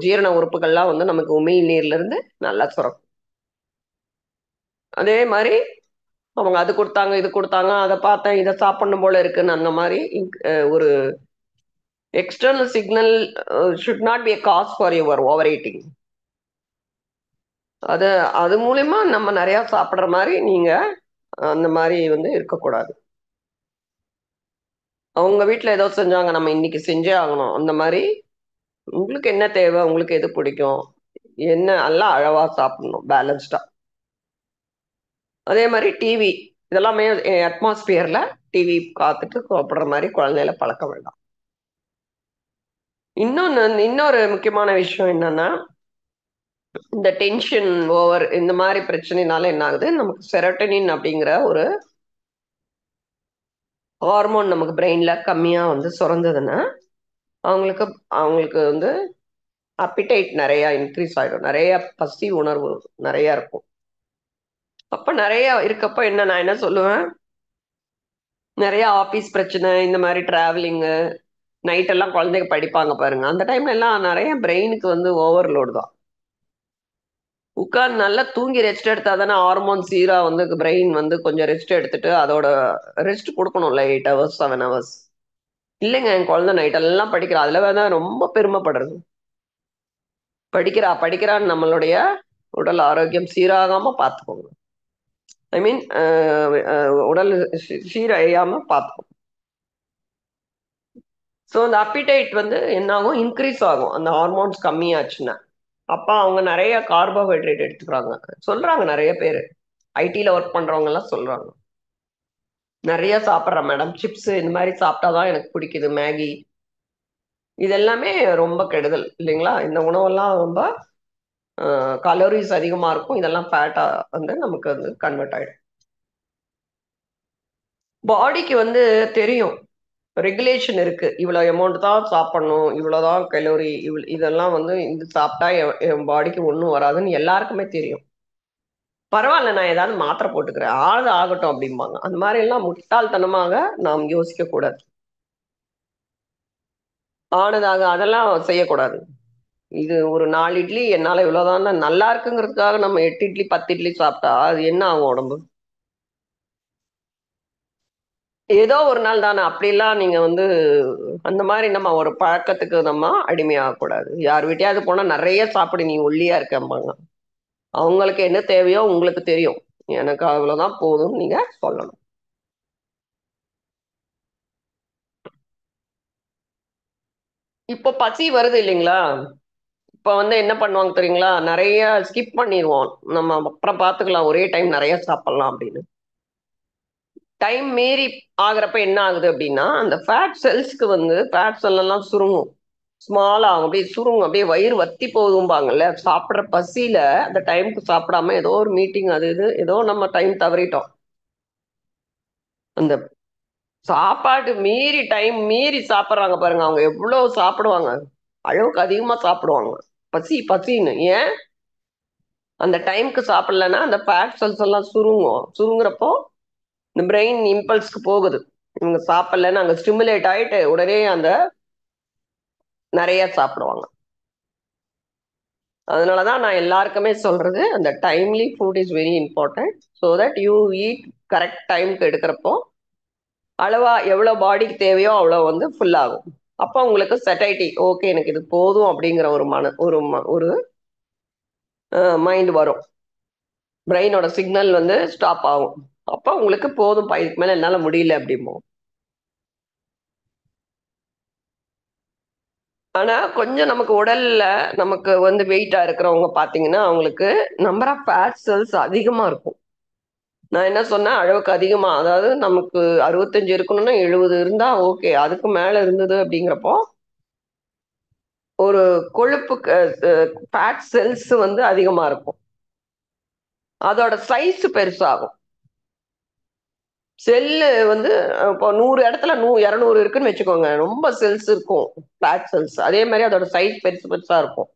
ஜீரண உறுப்புகள்லாம் வந்து நமக்கு உமிழ் நீர்ல இருந்து நல்லா சுரக்கும். அதே மாதிரி அவங்க அது கொடுத்தாங்க இது கொடுத்தாங்க அதை பார்த்தேன் இதை சாப்பிடணும் போல இருக்குன்னு அந்த மாதிரி ஒரு external signal should not be a cause for your over eating. அது அது மூலியமா நம்ம நிறைய சாப்பிடுற மாதிரி நீங்க அந்த மாதிரி வந்து இருக்கக்கூடாது. அவங்க வீட்டுல ஏதோ செஞ்சாங்க நம்ம இன்னைக்கு செஞ்சே ஆகணும் அந்த மாதிரி. உங்களுக்கு என்ன தேவை, உங்களுக்கு எது பிடிக்கும், என்ன எல்லாம் அளவா சாப்பிடணும், பேலன்ஸ்டா. அதே மாதிரி டிவி இதெல்லாமே அட்மாஸ்பியர்ல டிவி பார்த்துட்டு சாப்பிடுற மாதிரி குழந்தைகளை பழக்க வேண்டாம். இன்னொரு முக்கியமான விஷயம் என்னன்னா, இந்த டென்ஷன் ஓவர் இந்த மாதிரி பிரச்சனைனால என்ன ஆகுது, நமக்கு செரோட்டனின் அப்படிங்கிற ஒரு ஹார்மோன் நமக்கு பிரெயின்ல கம்மியா வந்து சுரந்ததுன்னா அவங்களுக்கு அவங்களுக்கு வந்து அப்பிடைட் நிறைய இன்க்ரீஸ் ஆயிடும், நிறைய பசி உணர்வு நிறைய இருக்கும். அப்ப நிறைய இருக்கப்ப என்ன நான் என்ன சொல்லுவேன், நிறைய ஆபீஸ் பிரச்சனை இந்த மாதிரி டிராவலிங்கு நைட் எல்லாம் குழந்தைங்க படிப்பாங்க பாருங்க, அந்த டைம்ல எல்லாம் நிறைய பிரெயினுக்கு வந்து ஓவர்லோடு தான். உட்கார்ந்து நல்லா தூங்கி ரெஸ்ட் எடுத்தா தானே ஹார்மோன் சீரா வந்து பிரெயின் வந்து கொஞ்சம் ரெஸ்ட் எடுத்துட்டு அதோட ரெஸ்ட் கொடுக்கணும்ல, 8 hours 7 hours. இல்லைங்க என் குழந்தை நைட் எல்லாம் படிக்கிறா, அதுல தான் ரொம்ப பெருமைப்படுறது. படிக்கிறான்னு நம்மளுடைய உடல் ஆரோக்கியம் சீராகாம பார்த்துக்கோங்க. ஐ மீன் உடல் சீரழியாம பார்த்துக்கோங்க. ஸோ அந்த அப்பிடைட் வந்து என்ன ஆகும், இன்க்ரீஸ் ஆகும் அந்த ஹார்மோன்ஸ் கம்மியாச்சுன்னா. அப்ப அவங்க நிறைய கார்போஹைட்ரேட் எடுத்துக்கிறாங்க சொல்றாங்க நிறைய பேர், ஐடில ஒர்க் பண்றவங்க எல்லாம் சொல்றாங்க. நிறைய சாப்பிட்றேன் மேடம், சிப்ஸ் இந்த மாதிரி சாப்பிட்டாதான் எனக்கு பிடிக்குது, மேகி இதெல்லாமே ரொம்ப கெடுதல் இல்லைங்களா. இந்த உணவெல்லாம் ரொம்ப கலோரிஸ் அதிகமா இருக்கும், இதெல்லாம் ஃபேட்டா வந்து நமக்கு வந்து கன்வெர்ட் ஆயிடும். பாடிக்கு வந்து தெரியும், ரெகுலேஷன் இருக்கு, இவ்வளவு அமௌண்ட் தான் சாப்பிடணும், இவ்வளவுதான் கலோரி, இதெல்லாம் வந்து இது சாப்பிட்டா என் பாடிக்கு ஒன்றும் வராதுன்னு எல்லாருக்குமே தெரியும். பரவாயில்ல நான் ஏதாவது மாத்திரை போட்டுக்கிறேன், ஆகுது ஆகட்டும் அப்படிம்பாங்க. அந்த மாதிரி எல்லாம் முட்டாள்தனமாக நாம் யோசிக்க கூடாது. ஆனதாக அதெல்லாம் செய்யக்கூடாது. இது ஒரு 4 இட்லி என்னால இவ்வளவுதான் நல்லா இருக்குங்கிறதுக்காக நம்ம 8 இட்லி 10 இட்லி சாப்பிட்டா அது என்ன ஆகும் உடம்பு. ஏதோ ஒரு நாள் தானே, அப்படிலாம் நீங்க வந்து அந்த மாதிரி நம்ம ஒரு பழக்கத்துக்கு நம்ம அடிமையாகக்கூடாது. யார் வீட்டையாவது போனா நிறைய சாப்பிடு நீ ஒல்லியா இருக்கம்பாங்க. அவங்களுக்கு என்ன தேவையோ உங்களுக்கு தெரியும், எனக்கு அவ்வளவுதான் போதும் நீங்க சொல்லணும். இப்போ பசி வருது இல்லைங்களா, இப்ப வந்து என்ன பண்ணுவாங்க தெரியுங்களா, நிறைய ஸ்கிப் பண்ணிடுவோம், நம்ம அப்புறம் பார்த்துக்கலாம் ஒரே டைம் நிறைய சாப்பிடலாம் அப்படின்னு. டைம் மீறி ஆகுறப்ப என்ன ஆகுது அப்படின்னா, அந்த ஃபேட் செல்ஸ்க்கு வந்து ஃபேட் செல் எல்லாம் சுருங்கும், ஸ்மால் ஆகும், அப்படியே சுருங்கும், அப்படியே வயிறு வத்தி போகும்பாங்கல்ல. சாப்பிட்ற பசியில அந்த டைமுக்கு சாப்பிடாம ஏதோ ஒரு மீட்டிங் அது இது ஏதோ நம்ம டைம் தவறிட்டோம், அந்த சாப்பாடு மீறி டைம் மீறி சாப்பிட்றாங்க பாருங்க, அவங்க எவ்வளவு சாப்பிடுவாங்க, அளவுக்கு அதிகமா சாப்பிடுவாங்க. பசி பசின்னு ஏன் அந்த டைமுக்கு சாப்பிடலன்னா அந்த ஃபேட் செல்ஸ் எல்லாம் சுருங்குறப்போ இந்த பிரெயின் இம்பல்ஸ்க்கு போகுது, இவங்க சாப்பிடலன்னு அங்க ஸ்டிமுலேட் ஆயிட்டு உடனே அந்த நிறைய சாப்பிடுவாங்க. அதனாலதான் நான் எல்லாருக்குமே சொல்றது, அந்த timely food is very important. So that you eat correct டைமுக்கு எடுக்கிறப்போ அளவா எவ்வளவு பாடிக்கு தேவையோ அவ்வளவு வந்து ஃபுல் ஆகும். அப்போ உங்களுக்கு செட்டைட்டி, ஓகே எனக்கு இது போதும் அப்படிங்கிற ஒரு ஒரு மைண்ட் வரும், பிரெயினோட சிக்னல் வந்து ஸ்டாப் ஆகும். அப்போ உங்களுக்கு போதும் இதுக்கு மேல என்னால முடியல அப்படிமோ. ஆனா கொஞ்சம் நமக்கு உடல்ல நமக்கு வந்து வெயிட்டா இருக்கிறவங்க பாத்தீங்கன்னா அவங்களுக்கு நம்பர் ஆஃப் ஃபேட் செல்ஸ் அதிகமா இருக்கும். நான் என்ன சொன்னேன், அளவுக்கு அதிகமா, அதாவது நமக்கு 65 இருக்கணும்னா 70 இருந்தா ஓகே, அதுக்கு மேல இருந்தது அப்படிங்கிறப்போ ஒரு கொழுப்பு ஃபேட் செல்ஸ் வந்து அதிகமா இருக்கும், அதோட சைஸ் பெருசாகும். செல்லு வந்து இப்போ 100 இடத்துல 200 இருக்குன்னு வச்சுக்கோங்க. ரொம்ப செல்ஸ் இருக்கும். Fat cells. அதே மாதிரி அதோட சைஸ் பெருசு பெருசா இருக்கும்.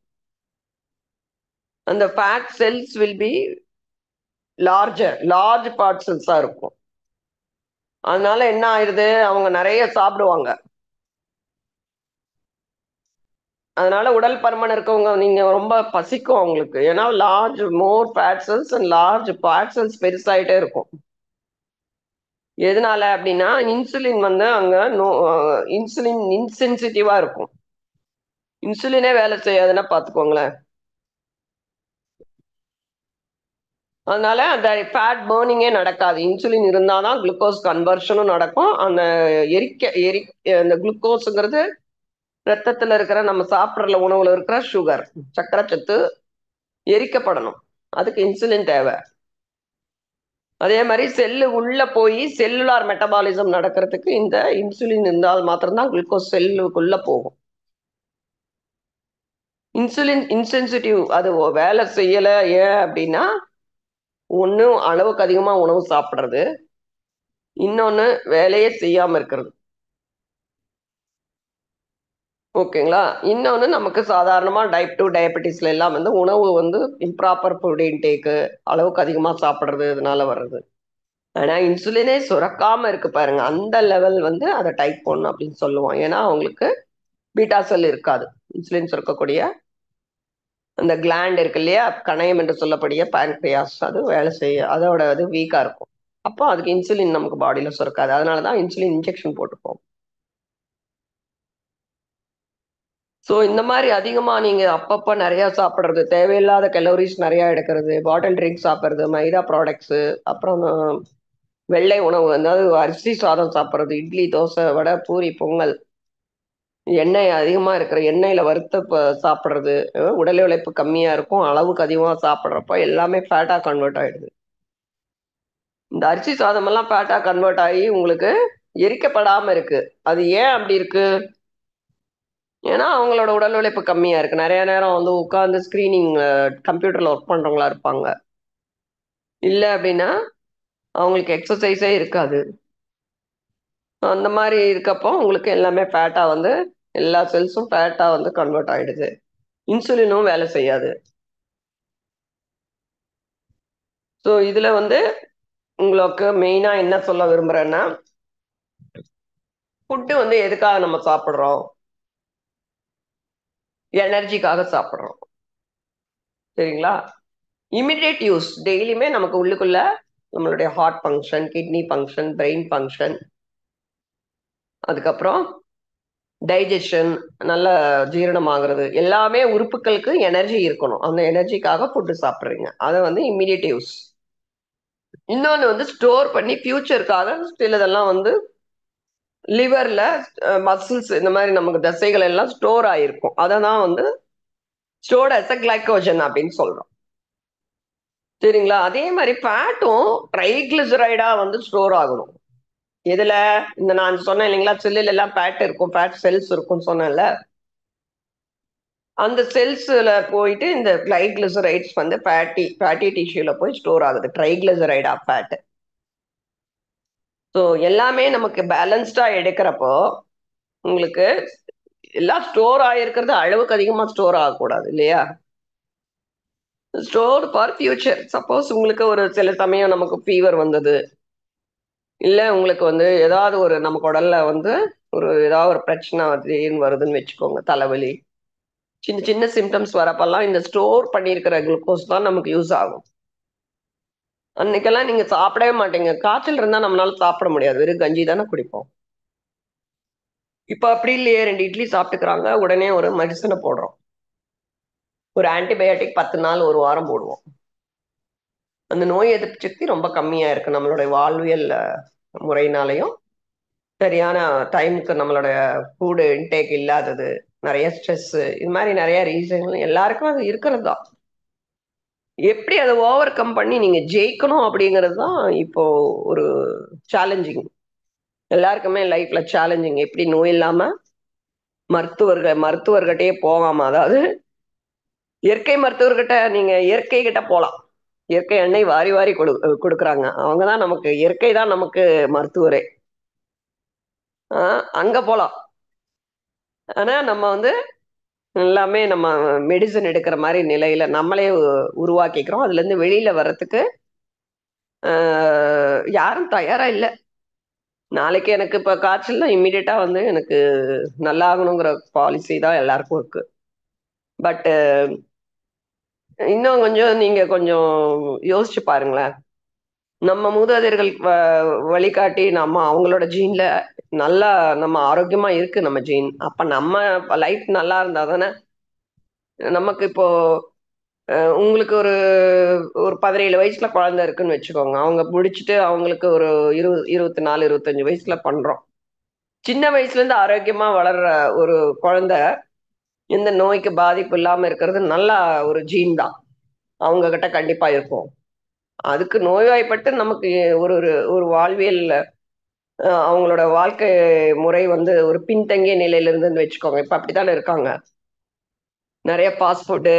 அந்த fat cells will be large fat செல்ஸா இருக்கும். அதனால என்ன ஆயிருது, அவங்க நிறைய சாப்பிடுவாங்க. அதனால உடல் பருமன் இருக்கவங்க நீங்க ரொம்ப பசிக்கும் அவங்களுக்கு. ஏன்னா more fat cells and large fat cells பெருசாயிட்டே இருக்கும். எதனால அப்படின்னா இன்சுலின் வந்து அங்க இன்சுலின் இன்சென்சிட்டிவா இருக்கும். இன்சுலினே வேலை செய்யாதுன்னா பாத்துக்கோங்களேன். அதனால அந்த ஃபேட் பேர்னிங்கே நடக்காது. இன்சுலின் இருந்தாதான் குளுக்கோஸ் கன்வர்ஷனும் நடக்கும். அந்த அந்த குளுக்கோஸுங்கிறது ரத்தத்துல இருக்கிற நம்ம சாப்பிட்ற உணவுல இருக்கிற சுகர், சக்கரை சத்து எரிக்கப்படணும். அதுக்கு இன்சுலின் தேவை. அதே மாதிரி செல்லு உள்ள போய் செல்லுலார் மெட்டபாலிசம் நடக்கிறதுக்கு இந்த இன்சுலின் இருந்தால் மாத்திரம்தான் குளுக்கோஸ் செல்லுக்குள்ள போகும். இன்சுலின் இன்சென்சிட்டிவ் அது வேலை செய்யல. ஏன் அப்படின்னா ஒன்னும் அளவுக்கு அதிகமா உணவு சாப்பிடுறது, இன்னொன்னு வேலையே செய்யாம இருக்கிறது. ஓகேங்களா? இன்னொன்னு நமக்கு சாதாரணமா டைப் 2 டயபெட்டிஸ்ல எல்லாம் வந்து உணவு வந்து இம்ப்ராப்பர் ஃபுட் இன்டேக்கு, அளவுக்கு அதிகமா சாப்பிடுறது இதனால வர்றது. ஆனா இன்சுலினே சுரக்காம இருக்கு பாருங்க. அந்த லெவல் வந்து அதை டைப் 1 அப்படின்னு சொல்லுவோம். ஏன்னா அவங்களுக்கு பீட்டா செல் இருக்காது. இன்சுலின் சுரக்கக்கூடிய அந்த கிளாண்ட் இருக்கு இல்லையா, கணையம் என்று சொல்லக்கூடிய pancreas, அது வேலை செய்ய அதோட இது வீக்கா இருக்கும். அப்போ அதுக்கு இன்சுலின் நமக்கு பாடியில சுரக்காது. அதனாலதான் இன்சுலின் இன்ஜெக்ஷன் போட்டுப்போம். ஸோ இந்த மாதிரி அதிகமா நீங்க அப்பப்ப நிறைய சாப்பிடுறது, தேவையில்லாத கலோரிஸ் நிறைய எடுக்கிறது, பாட்டில் ட்ரிங்க் சாப்பிடுறது, மைதா ப்ராடக்ட்ஸ், அப்புறம் வெள்ளை உணவு, அதாவது அரிசி சாதம் சாப்பிடுறது, இட்லி, தோசை, வடை, பூரி, பொங்கல், எண்ணெய் அதிகமா இருக்கிற எண்ணெயில வறுத்த சாப்பிடுறது, உடல் உழைப்பு கம்மியா இருக்கும், அளவுக்கு அதிகமா சாப்பிடுறப்ப எல்லாமே ஃபேட்டா கன்வெர்ட் ஆயிடுது. இந்த அரிசி சாதம் எல்லாம் ஃபேட்டா கன்வெர்ட் ஆகி உங்களுக்கு எரிக்கப்படாம இருக்கு. அது ஏன் அப்படி இருக்கு? ஏன்னா அவங்களோட உடல் உழைப்பு கம்மியா இருக்கு. நிறைய நேரம் வந்து உட்கார்ந்து ஸ்கிரீனிங் கம்ப்யூட்டர்ல ஒர்க் பண்றவங்களா இருப்பாங்க. இல்ல அப்படின்னா அவங்களுக்கு எக்ஸசைஸே இருக்காது. அந்த மாதிரி இருக்கப்போ உங்களுக்கு எல்லாமே ஃபேட்டா வந்து எல்லா செல்ஸும் ஃபேட்டா வந்து கன்வெர்ட் ஆயிடுது. இன்சுலினும் வேலை செய்யாது. ஸோ இதுல வந்து உங்களுக்கு மெயினா என்ன சொல்ல விரும்புறேன்னா, ஃபுட்டு வந்து எதுக்காக நம்ம சாப்பிடுறோம்? எனர்ஜிக்காக சாப்பிடுறோம். சரிங்களா? இமிடியேட் யூஸ் டெய்லியுமே நமக்கு உள்ளுக்குள்ள நம்மளுடைய heart function, kidney function, brain function, அதுக்கப்புறம் டைஜஷன், நல்ல ஜீரணம் ஆகுறது, எல்லாமே உறுப்புகளுக்கு எனர்ஜி இருக்கணும். அந்த எனர்ஜிக்காக ஃபுட்டு சாப்பிட்றீங்க. அதை வந்து இம்மிடியேட் யூஸ். இன்னொன்று வந்து ஸ்டோர் பண்ணி ஃபியூச்சருக்காக சிலதெல்லாம் வந்து லிவர்ல மசில்ஸ் இந்த மாதிரி நமக்கு தசைகள் எல்லாம் ஸ்டோர் ஆயிருக்கும். அதை தான் வந்து ஸ்டோர்ட் அஸ் அ கிளைக்கோஜன் அப்படின்னு சொல்றோம். சரிங்களா? அதே மாதிரி ஃபேட்டும் ட்ரைகிளிசரைடா வந்து ஸ்டோர் ஆகணும். எதுல? இந்த நான் சொன்னேன் இல்லைங்களா, செல்லுல எல்லாம் ஃபேட் இருக்கும், ஃபேட் செல்ஸ் இருக்கும்னு சொன்னேன்ல, அந்த செல்ஸ்ல போயிட்டு இந்த கிளைகிளிசரைட்ஸ் வந்து ஃபேட்டி டிஷ்யூல போய் ஸ்டோர் ஆகுது. ட்ரைகிளிசரைடா ஃபேட். ஸோ எல்லாமே நமக்கு பேலன்ஸ்டா எடுக்கிறப்போ உங்களுக்கு எல்லாம் ஸ்டோர் ஆகிருக்கிறது அளவுக்கு அதிகமா ஸ்டோர் ஆகக்கூடாது இல்லையா? Store for future. சப்போஸ் உங்களுக்கு ஒரு சில சமயம் நமக்கு ஃபீவர் வந்தது, இல்ல உங்களுக்கு வந்து ஏதாவது ஒரு நமக்கு உடல்ல வந்து ஏதாவது ஒரு பிரச்சனை திடீர்னு வருதுன்னு வச்சுக்கோங்க, தலைவலி, சின்ன சின்ன சிம்டம்ஸ் வரப்பெல்லாம் இந்த ஸ்டோர் பண்ணியிருக்கிற குளுக்கோஸ் தான் நமக்கு யூஸ் ஆகும். அன்னைக்கெல்லாம் நீங்க சாப்பிடவே மாட்டீங்க. காய்ச்சல் இருந்தா நம்மளால சாப்பிட முடியாது. வெறும் கஞ்சி தானே குடிப்போம். இப்ப அப்படி இல்லையே, 2 இட்லி சாப்பிட்டுக்கிறாங்க, உடனே ஒரு மெடிசனை போடுறோம். ஒரு ஆன்டிபயோட்டிக் 10 நாள், 1 வாரம் போடுவோம். அந்த நோய் எதிர்ப்பு சக்தி ரொம்ப கம்மியா இருக்கு நம்மளுடைய வாழ்வியல் முறையினாலையும், சரியான டைமுக்கு நம்மளுடைய ஃபுட் இன்டேக் இல்லாதது, நிறைய ஸ்ட்ரெஸ், இது மாதிரி நிறைய ரீசன் எல்லாருக்கும் அது இருக்கிறது தான். எப்படி அதை ஓவர் கம் பண்ணி நீங்க ஜெயிக்கணும் அப்படிங்கிறது தான் இப்போ ஒரு சேலஞ்சிங். எல்லாருக்குமே லைஃப்ல சேலஞ்சிங். எப்படி நோய் இல்லாம மருத்துவர்கிட்டயே போகாம, அதாவது இயற்கை மருத்துவர்கிட்ட நீங்க இயற்கை கிட்ட போலாம். இயற்கை எண்ணெய் வாரி வாரி கொடுக்குறாங்க. அவங்கதான் நமக்கு, இயற்கை தான் நமக்கு மருத்துவரே. அங்க போலாம். ஆனா நம்ம வந்து எல்லாமே நம்ம மெடிசன் எடுக்கிற மாதிரி நிலையில நம்மளே உருவாக்கிக்கிறோம். அதுல இருந்து வெளியில வர்றதுக்கு யாரும் தயாரா இல்ல. நாளைக்கு எனக்கு இப்ப காய்ச்சல்னா இம்மிடியட்டா வந்து எனக்கு நல்லாகணுங்கிற பாலிசி தான் எல்லாருக்கும் இருக்கு. பட் இன்னும் கொஞ்சம் நீங்க கொஞ்சம் யோசிச்சு பாருங்களேன். நம்ம மூதாதையர்கள் வழிகாட்டி நம்ம அவங்களோட ஜீன்ல நல்லா நம்ம ஆரோக்கியமா இருக்கு நம்ம ஜீன். அப்ப நம்ம லைஃப் நல்லா இருந்தா தானே நமக்கு இப்போ உங்களுக்கு ஒரு ஒரு 17 வயசுல குழந்தை இருக்குன்னு வச்சுக்கோங்க. அவங்க முடிச்சுட்டு அவங்களுக்கு ஒரு 24, 25 வயசுல பண்றோம். சின்ன வயசுல இருந்து ஆரோக்கியமா வளர்ற ஒரு குழந்தை எந்த நோய்க்கு பாதிப்பு இல்லாம இருக்கிறது நல்லா ஒரு ஜீன் தான். அவங்க கிட்ட கண்டிப்பா இருக்கும். அதுக்கு நோய்வாய்ப்பட்டு நமக்கு ஒரு ஒரு ஒரு வாழ்வியல் அவங்களோட வாழ்க்கை முறை வந்து ஒரு பின்தங்கிய நிலையில இருந்துன்னு வச்சுக்கோங்க. இப்ப அப்படித்தானே இருக்காங்க. நிறைய ஃபாஸ்ட் ஃபுட்டு,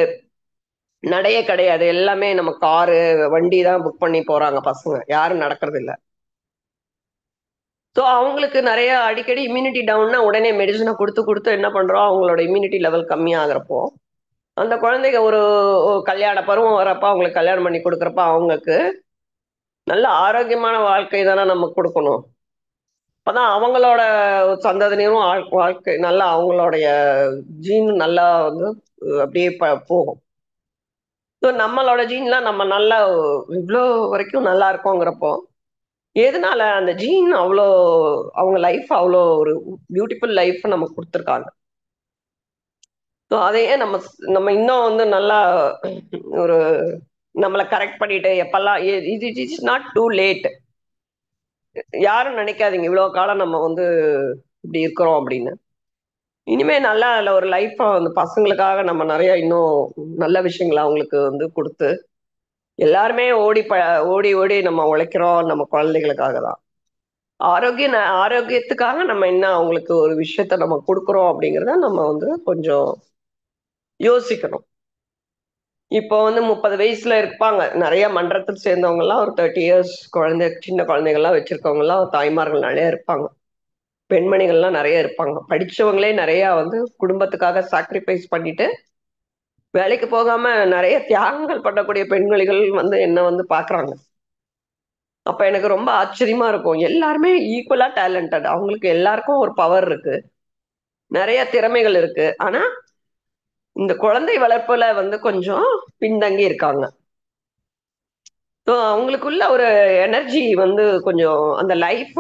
நடையே கிடையாது. எல்லாமே நம்ம காரு, வண்டி தான் புக் பண்ணி போறாங்க பசங்க. யாரும் நடக்கிறது இல்ல. ஸோ அவங்களுக்கு நிறைய அடிக்கடி இம்யூனிட்டி டவுன்னா உடனே மெடிசனை குடுத்து குடுத்து என்ன பண்றோம், அவங்களோட இம்யூனிட்டி லெவல் கம்மியாகுறப்போ, அந்த குழந்தைங்க ஒரு கல்யாண பருவம் வரப்ப அவங்களுக்கு கல்யாணம் பண்ணி குடுக்குறப்ப அவங்களுக்கு நல்ல ஆரோக்கியமான வாழ்க்கை தானே நம்ம குடுக்கணும். அப்பதான் அவங்களோட சந்ததியினரும் வாழ்க்கை நல்லா அவங்களுடைய ஜீன் நல்லா வந்து அப்படியே போகும். ஸோ நம்மளோட ஜீன்லாம் நம்ம நல்லா இவ்வளோ வரைக்கும் நல்லா இருக்கோங்கிறப்போ, எதனால அந்த ஜீன் அவ்வளோ அவங்க லைஃப் அவ்வளோ ஒரு பியூட்டிஃபுல் லைஃப் நமக்கு குடுத்துருக்காங்க. ஸோ அதையே நம்ம நம்ம இன்னும் வந்து நல்லா ஒரு நம்மள கரெக்ட் பண்ணிட்டு எப்பல்லாம் இது it is not too late. யாரும் நினைக்காதீங்க இவ்வளவு காலம் நம்ம வந்து இப்படி இருக்கிறோம் அப்படின்னு. இனிமே நல்லா அதுல ஒரு லைஃப் அந்த பசங்களுக்காக நம்ம நிறைய இன்னும் நல்ல விஷயங்களை அவங்களுக்கு வந்து கொடுத்து எல்லாருமே ஓடி ஓடி நம்ம உழைக்கிறோம் நம்ம குழந்தைகளுக்காக தான். ஆரோக்கியத்துக்காக நம்ம என்ன அவங்களுக்கு ஒரு விஷயத்த நம்ம கொடுக்குறோம் அப்படிங்கிறத நம்ம வந்து கொஞ்சம் யோசிக்கணும். இப்போ வந்து 30 வயசுல இருப்பாங்க நிறைய மன்றத்தில் சேர்ந்தவங்க எல்லாம் ஒரு 30 இயர்ஸ் குழந்தை, சின்ன குழந்தைகள்லாம் வச்சிருக்கவங்க எல்லாம் தாய்மார்கள் நிறைய இருப்பாங்க. பெண்மணிகள்லாம் நிறைய இருப்பாங்க. படிச்சவங்களே நிறைய வந்து குடும்பத்துக்காக சாக்ரிஃபைஸ் பண்ணிட்டு வேலைக்கு போகாம நிறைய தியாகங்கள் பண்ணக்கூடிய பெண்மணிகள் வந்து என்ன வந்து பாக்குறாங்க. அப்ப எனக்கு ரொம்ப ஆச்சரியமா இருக்கும். எல்லாருமே ஈக்குவலா டேலண்டட். அவங்களுக்கு எல்லாருக்கும் ஒரு பவர் இருக்கு. நிறைய திறமைகள் இருக்கு. ஆனா இந்த குழந்தை வளர்ப்புல வந்து கொஞ்சம் பின்தங்கி இருக்காங்க. ஸோ அவங்களுக்குள்ள ஒரு எனர்ஜி வந்து கொஞ்சம் அந்த லைஃப்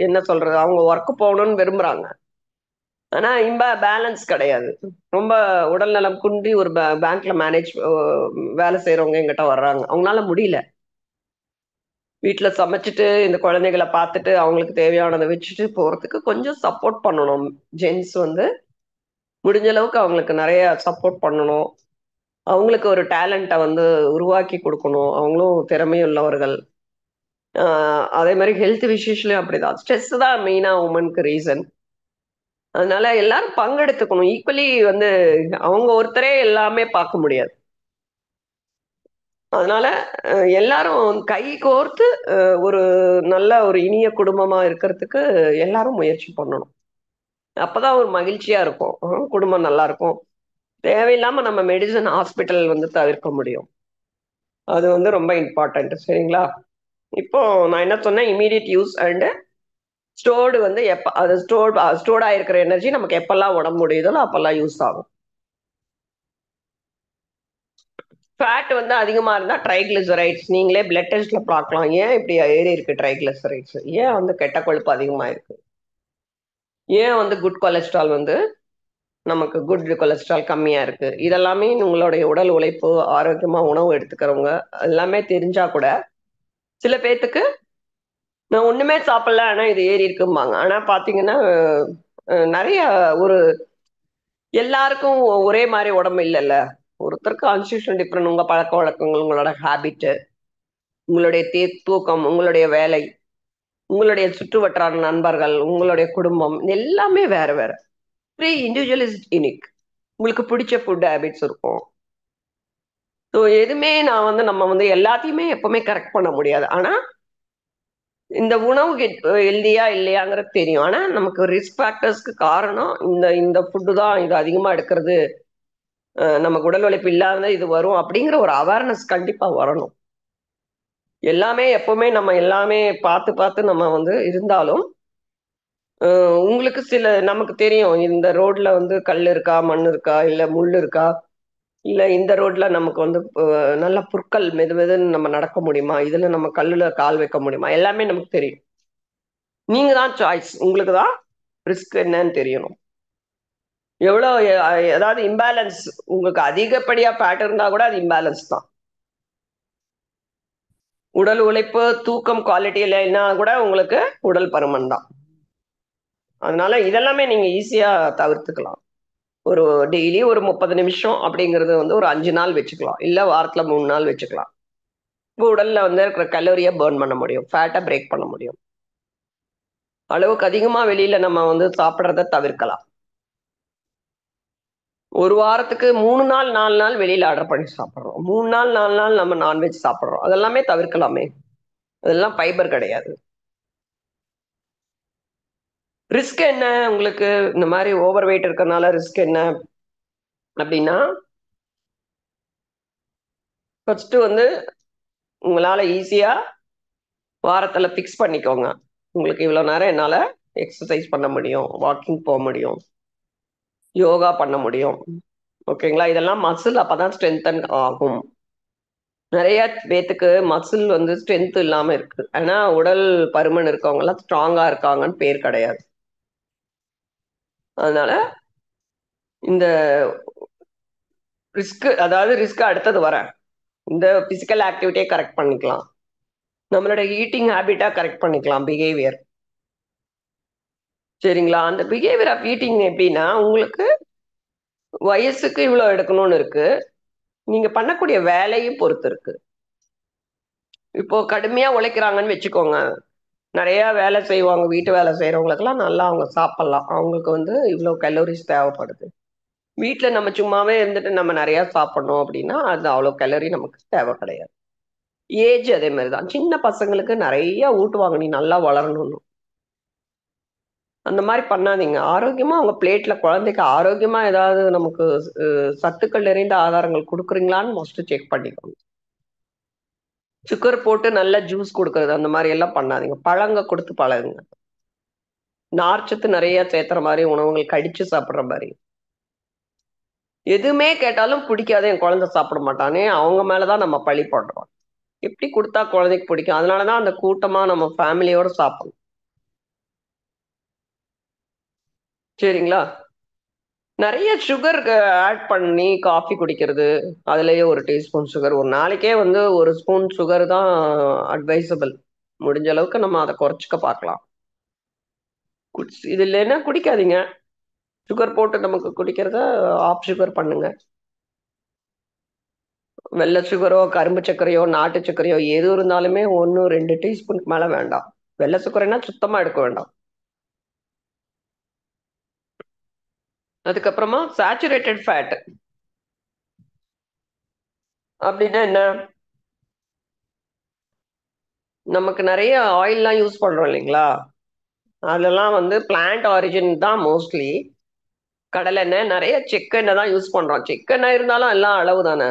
என்ன சொல்றது, அவங்க ஒர்க் போகணும்னு விரும்புறாங்க. ஆனா பேலன்ஸ் கிடையாது. ரொம்ப உடல்நலம் குன்றி ஒரு பேங்க்ல வேலை செய்யறவங்க எங்கிட்ட வர்றாங்க. அவங்களால முடியல. வீட்டுல சமைச்சிட்டு இந்த குழந்தைகளை பார்த்துட்டு அவங்களுக்கு தேவையானதை வச்சுட்டு போறதுக்கு கொஞ்சம் சப்போர்ட் பண்ணணும். ஜென்ஸ் வந்து முடிஞ்ச அளவுக்கு அவங்களுக்கு நிறைய சப்போர்ட் பண்ணணும். அவங்களுக்கு ஒரு டேலண்ட்டை வந்து உருவாக்கி கொடுக்கணும். அவங்களும் திறமையுள்ளவர்கள். அதே மாதிரி ஹெல்த் விஷயத்துலயும் அப்படிதான். ஸ்ட்ரெஸ் தான் மெயினா உமனுக்கு ரீசன். அதனால எல்லாரும் பங்கெடுத்துக்கணும். ஈக்குவலி வந்து அவங்க ஒருத்தரே எல்லாமே பார்க்க முடியாது. அதனால எல்லாரும் கை கோர்த்து ஒரு நல்ல ஒரு இனிய குடும்பமா இருக்கிறதுக்கு எல்லாரும் முயற்சி பண்ணணும். அப்பதான் ஒரு மகிழ்ச்சியா இருக்கும். குடும்பம் நல்லா இருக்கும். தேவையில்லாம நம்ம மெடிசன் ஹாஸ்பிட்டல் வந்து தவிர்க்க முடியும். அது வந்து ரொம்ப இம்பார்ட்டன்ட். சரிங்களா? இப்போ நான் என்ன சொன்னேன், இமீடியட் யூஸ் அண்ட் ஸ்டோர்டு வந்து எப்ப அது ஸ்டோர்ட் ஆயிருக்கிற எனர்ஜி நமக்கு எப்பெல்லாம் உடம்பு முடியுதோ அப்பெல்லாம் யூஸ் ஆகும். ஃபேட் வந்து அதிகமா இருந்தா ட்ரைகிளிசரைட்ஸ் நீங்களே பிளட் டெஸ்ட்ல பார்க்கலாம். ஏன் இப்படி ஏறி இருக்கு ட்ரைகிளிசரைட்ஸ்? ஏன் வந்து கெட்ட கொழுப்பு அதிகமா இருக்கு? ஏன் வந்து குட் கொலஸ்ட்ரால் வந்து நமக்கு குட் கொலஸ்ட்ரால் கம்மியா இருக்கு? இதெல்லாமே உங்களுடைய உடல் உழைப்பு, ஆரோக்கியமா உணவு எடுத்துக்கிறவங்க எல்லாமே தெரிஞ்சா கூட சில பேர்த்துக்கு நான் ஒண்ணுமே சாப்பிடல ஆனா இது ஏறி இருக்கும்பாங்க. ஆனா பாத்தீங்கன்னா நிறைய ஒரு எல்லாருக்கும் ஒரே மாதிரி உடம்பு இல்லைல்ல. ஒருத்தருக்கு கான்ஸ்டியூஷன் டிஃப்ரெண்ட். உங்க பழக்க வழக்கங்கள், உங்களோட ஹேபிட், உங்களுடைய தூக்கம், உங்களுடைய வேலை, உங்களுடைய சுற்று வட்டார நண்பர்கள், உங்களுடைய குடும்பம் எல்லாமே வேற வேற. Individual is unique. உங்களுக்கு பிடிச்ச ஃபுட் ஹேபிட்ஸ் இருக்கும். ஸோ எதுவுமே நான் வந்து நம்ம வந்து எல்லாத்தையுமே எப்பவுமே கரெக்ட் பண்ண முடியாது. ஆனா இந்த உணவு ஹெல்தியா இல்லையாங்கிறது தெரியும். ஆனா நமக்கு ரிஸ்க் ஃபேக்டர்ஸ்க்கு காரணம் இந்த இந்த ஃபுட்டு தான், இது அதிகமா எடுக்கிறது நமக்கு உடல் உழைப்பு இல்லாத இது வரும் அப்படிங்கிற ஒரு அவேர்னஸ் கண்டிப்பா வரணும். எல்லாமே எப்பவுமே நம்ம எல்லாமே பார்த்து பார்த்து நம்ம வந்து இருந்தாலும் உங்களுக்கு சில நமக்கு தெரியும் இந்த ரோட்ல வந்து கல் இருக்கா, மண் இருக்கா, இல்ல முள் இருக்கா, இல்ல இந்த ரோட்ல நமக்கு வந்து நல்ல புற்கள் மெது மெதுன்னு நம்ம நடக்க முடியுமா, இதுல நம்ம கல்லுல கால் வைக்க முடியுமா, எல்லாமே நமக்கு தெரியும். நீங்க தான் சாய்ஸ். உங்களுக்கு தான் ரிஸ்க் என்னன்னு தெரியணும். எவ்வளோ ஏதாவது இம்பேலன்ஸ் உங்களுக்கு அதிகப்படியா ஃபேட் இருந்தா கூட அது இம்பேலன்ஸ் தான். உடல் உழைப்பு, தூக்கம் குவாலிட்டி இல்லைன்னா கூட உங்களுக்கு உடல் பருமன் தான். அதனால இதெல்லாமே நீங்க ஈஸியா தவிர்த்துக்கலாம். ஒரு டெய்லி ஒரு 30 நிமிஷம் அப்படிங்கிறது வந்து ஒரு 5 நாள் வச்சுக்கலாம். இல்ல வாரத்துல 3 நாள் வச்சுக்கலாம். உங்க உடல்ல வந்து இருக்கிற கலோரிய பர்ன் பண்ண முடியும். ஃபேட்ட பிரேக் பண்ண முடியும். அளவுக்கு அதிகமா வெளியில நம்ம வந்து சாப்பிடுறத தவிர்க்கலாம். ஒரு வாரத்துக்கு 3 நாள், 4 நாள் வெளியில ஆர்டர் பண்ணி சாப்பிடுறோம். 3 நாள், 4 நாள் நம்ம நான்வெஜ் சாப்பிடுறோம். அதெல்லாமே தவிர்க்கலாமே. அதெல்லாம் ஃபைபர் கிடையாது. ரிஸ்க் என்ன உங்களுக்கு? இந்த மாரி ஓவர் வெயிட் இருக்கறனால ரிஸ்க் என்ன அப்படின்னா, ஃபர்ஸ்ட் வந்து உங்களால ஈஸியா வாரத்துல ஃபிக்ஸ் பண்ணிக்கோங்க. உங்களுக்கு இவ்வளோ நேரம் என்னால எக்ஸர்சைஸ் பண்ண முடியும், வாக்கிங் போ முடியும், யோகா பண்ண முடியும். ஓகேங்களா? இதெல்லாம் மசில் அப்பதான் ஸ்ட்ரென்தன் ஆகும். நெறைய பேத்துக்கு மசில் வந்து ஸ்ட்ரென்த் இல்லாம இருக்கு. ஆனா உடல் பருமன் இருக்கவங்கலாம் ஸ்ட்ராங்கா இருக்காங்கன்னு பேர் கிடையாது. அதனால இந்த ரிஸ்க் அடுத்தது வரேன். இந்த பிசிக்கல் ஆக்டிவிட்டிய கரெக்ட் பண்ணிக்கலாம். நம்மளோட ஈட்டிங் ஹேபிட்டா கரெக்ட் பண்ணிக்கலாம் பிஹேவியர். சரிங்களா? அந்த பிஹேவியர் ஆஃப் ஈட்டிங் எப்படின்னா, உங்களுக்கு வயசுக்கு இவ்வளோ எடுக்கணும்னு இருக்கு. நீங்க பண்ணக்கூடிய வேலையும் பொறுத்து இருக்கு. இப்போ கடுமையா உழைக்கிறாங்கன்னு வச்சுக்கோங்க. நெறைய வேலை செய்வாங்க. வீட்டு வேலை செய்றவங்களுக்கெல்லாம் நல்லா அவங்க சாப்பிடலாம். அவங்களுக்கு வந்து இவ்வளோ கலோரிஸ் தேவைப்படுது. வீட்ல நம்ம சும்மாவே இருந்துட்டு நம்ம நெறைய சாப்பிடணும் அப்படின்னா, அது அவ்வளோ கலோரி நமக்கு தேவை கிடையாது. ஏஜ் அதே மாரி தான். சின்ன பசங்களுக்கு நெறைய ஊட்டுவாங்க. நீ நல்லா வளரணும்னு. அந்த மாரி பண்ணாதீங்க. ஆரோக்கியமா உங்க பிளேட்ல குழந்தைக்கு ஆரோக்கியமா ஏதாவது நமக்கு அ சத்துக்கள் நிறைந்த ஆதாரங்கள் குடுக்குறீங்களான்னு மோஸ்ட் செக் பண்ணிக்கோங்க. சுகர் போட்டு நல்லா ஜூஸ் குடுக்குறது, அந்த மாரி எல்லாம் பண்ணாதீங்க. பழங்க குடுத்து பழகுங்க. நார்ச்சத்து நெறைய சேர்த்துற மாரி உணவுகள் கடிச்சு சாப்பிடுற மாரி. எதுவுமே கேட்டாலும் பிடிக்காது, என் குழந்தை சாப்பிட மாட்டான்னு அவங்க மேல தான் நம்ம பழி போடுறோம். எப்படி குடுத்தா குழந்தைக்கு பிடிக்கும்? அதனால தான் அந்த கூட்டமா நம்ம ஃபேமிலியோட சாப்பிடணும். சரிங்களா? நெறைய சுகர் ஆட் பண்ணி காஃபி குடிக்கிறது, அதிலேயே 1 டீஸ்பூன் சுகர். ஒரு நாளைக்கே வந்து 1 ஸ்பூன் சுகர் தான் அட்வைசபிள். முடிஞ்ச அளவுக்கு நம்ம அத குறைச்சுக்க பார்க்கலாம். இது இல்லைன்னா குடிக்காதீங்க. சுகர் போட்டு நமக்கு குடிக்கிறத ஆஃப் சுகர் பண்ணுங்க. வெள்ள சுகரோ, கரும்பு சர்க்கரையோ, நாட்டு சர்க்கரையோ எது இருந்தாலுமே 1, 2 டீஸ்பூனுக்கு மேல வேண்டாம். வெள்ள சுகர்னா சுத்தமா எடுக்க வேண்டாம். அதுக்கப்புறமா சேச்சுரேட்டட் ஃபேட் அப்டின்னா என்ன? நமக்கு நெறைய ஆயில்லாம் யூஸ் பண்றோம் இல்லைங்களா? அதெல்லாம் வந்து பிளான்ட் ஆரிஜின் தான் மோஸ்ட்லி. கடலெண்ணெய், நெறைய செக்கெண்ணெய் தான் யூஸ் பண்றோம். செக்கெண்ணெய் இருந்தாலும் எல்லாம் அளவு தானே.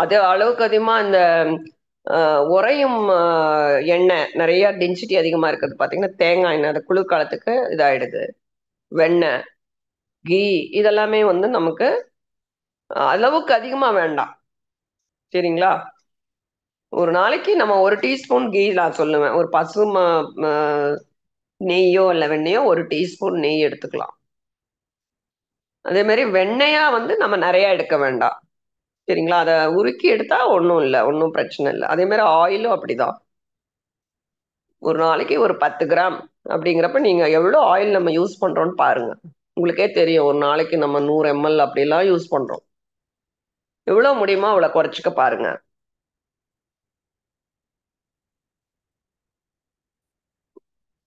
அது அளவுக்கு அதிகமா இந்த உறையும் எண்ணெய் நெறைய டென்சிட்டி அதிகமா இருக்கிறது பார்த்தீங்கன்னா, தேங்காய் எண்ணெய். அது குளிர்காலத்துக்கு இதாயிடுது. வெண்ணெய், கீ இதெல்லாமே வந்து நமக்கு அளவுக்கு அதிகமா வேண்டாம். சரிங்களா? ஒரு நாளைக்கு நம்ம 1 டீஸ்பூன் கீ நான் சொல்லுவேன். ஒரு பசு ம நெய்யோ, இல்ல வெண்ணெயோ 1 டீஸ்பூன் நெய் எடுத்துக்கலாம். அதே மாரி வெண்ணெயா வந்து நம்ம நெறைய எடுக்க வேண்டாம். சரிங்களா? அத உருக்கி எடுத்தா ஒண்ணும் இல்ல. ஒண்ணும் பிரச்சனை இல்ல. அதே மாரி ஆயிலும் அப்படிதான். ஒரு நாளைக்கு ஒரு 10 கிராம் அப்படிங்கிறப்ப, நீங்க எவ்வளோ ஆயில் நம்ம யூஸ் பண்றோம்ன்னு பாருங்க. உங்களுக்கே தெரியும். ஒரு நாளைக்கு நம்ம 100 எம்எல் அப்படிலாம் யூஸ் பண்றோம். எவ்வளோ முடியுமோ அவ்வளோ குறைச்சுக்க பாருங்க.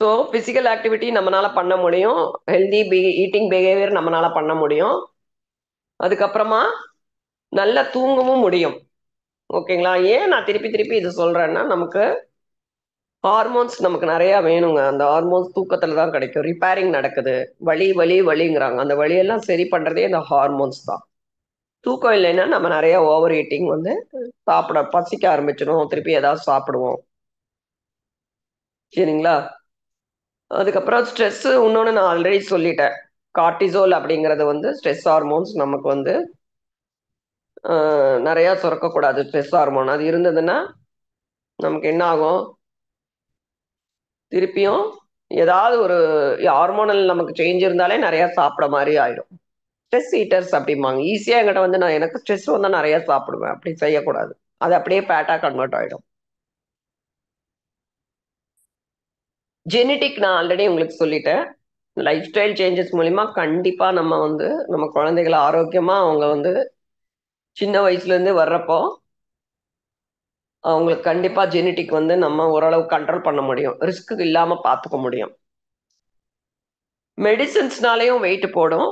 ஸோ பிசிக்கல் ஆக்டிவிட்டி நம்மனால பண்ண முடியும். ஹெல்தி ஈட்டிங் பிஹேவியர் நம்மனால பண்ண முடியும். அதுக்கப்புறமா நல்லா தூங்கவும் முடியும். ஓகேங்களா? ஏன் நான் திருப்பி திருப்பி இது சொல்றேன்னா, நமக்கு ஹார்மோன்ஸ் நமக்கு நெறையா வேணுங்க. அந்த ஹார்மோன்ஸ் தூக்கத்துல தான் கிடைக்கும். ரிப்பேரிங் நடக்குது. வலி, வலி, வலிங்கிறாங்க. அந்த வலியெல்லாம் சரி பண்றதே இந்த ஹார்மோன்ஸ் தான். தூக்கம் இல்லைன்னா நம்ம நெறைய ஓவர் ஈட்டிங் வந்து சாப்பிட பசிக்க ஆரம்பிச்சுரும். திருப்பி ஏதாவது சாப்பிடுவோம். சரிங்களா? அதுக்கப்புறம் ஸ்ட்ரெஸ்ஸு இன்னொன்னு நான் ஆல்ரெடி சொல்லிட்டேன். கார்ட்டிசோல் அப்படிங்கிறது வந்து ஸ்ட்ரெஸ் ஹார்மோன்ஸ் நமக்கு வந்து நெறையா சுரக்கக்கூடாது ஸ்ட்ரெஸ் ஹார்மோன். அது இருந்ததுன்னா, நமக்கு என்ன ஆகும்? திருப்பியும் ஏதாவது ஒரு ஹார்மோனல் நமக்கு சேஞ்ச் இருந்தாலே நெறையா சாப்பிட மாரி ஆயிடும். ஸ்ட்ரெஸ் ஈட்டர்ஸ் அப்படிம்பாங்க. ஈஸியா என்கிட்ட வந்து நான் எனக்கு ஸ்ட்ரெஸ் வந்தா நெறையா சாப்பிடுவேன். அப்படி செய்யக்கூடாது. அது அப்படியே ஃபேட்டா கன்வெர்ட் ஆயிடும். ஜெனடிக் நான் ஆல்ரெடி உங்களுக்கு சொல்லிட்டேன். லைஃப் ஸ்டைல் சேஞ்சஸ் மூலியமா கண்டிப்பா நம்ம வந்து நம்ம குழந்தைகள ஆரோக்கியமா அவங்க வந்து சின்ன வயசுலேருந்தே வர்றப்போ, அவங்களுக்கு கண்டிப்பா ஜெனடிக் வந்து நம்ம ஓரளவு கண்ட்ரோல் பண்ண முடியும். ரிஸ்க் இல்லாம பார்த்துக்க முடியும். மெடிசின்ஸ்னாலயும் வெயிட் போடும்.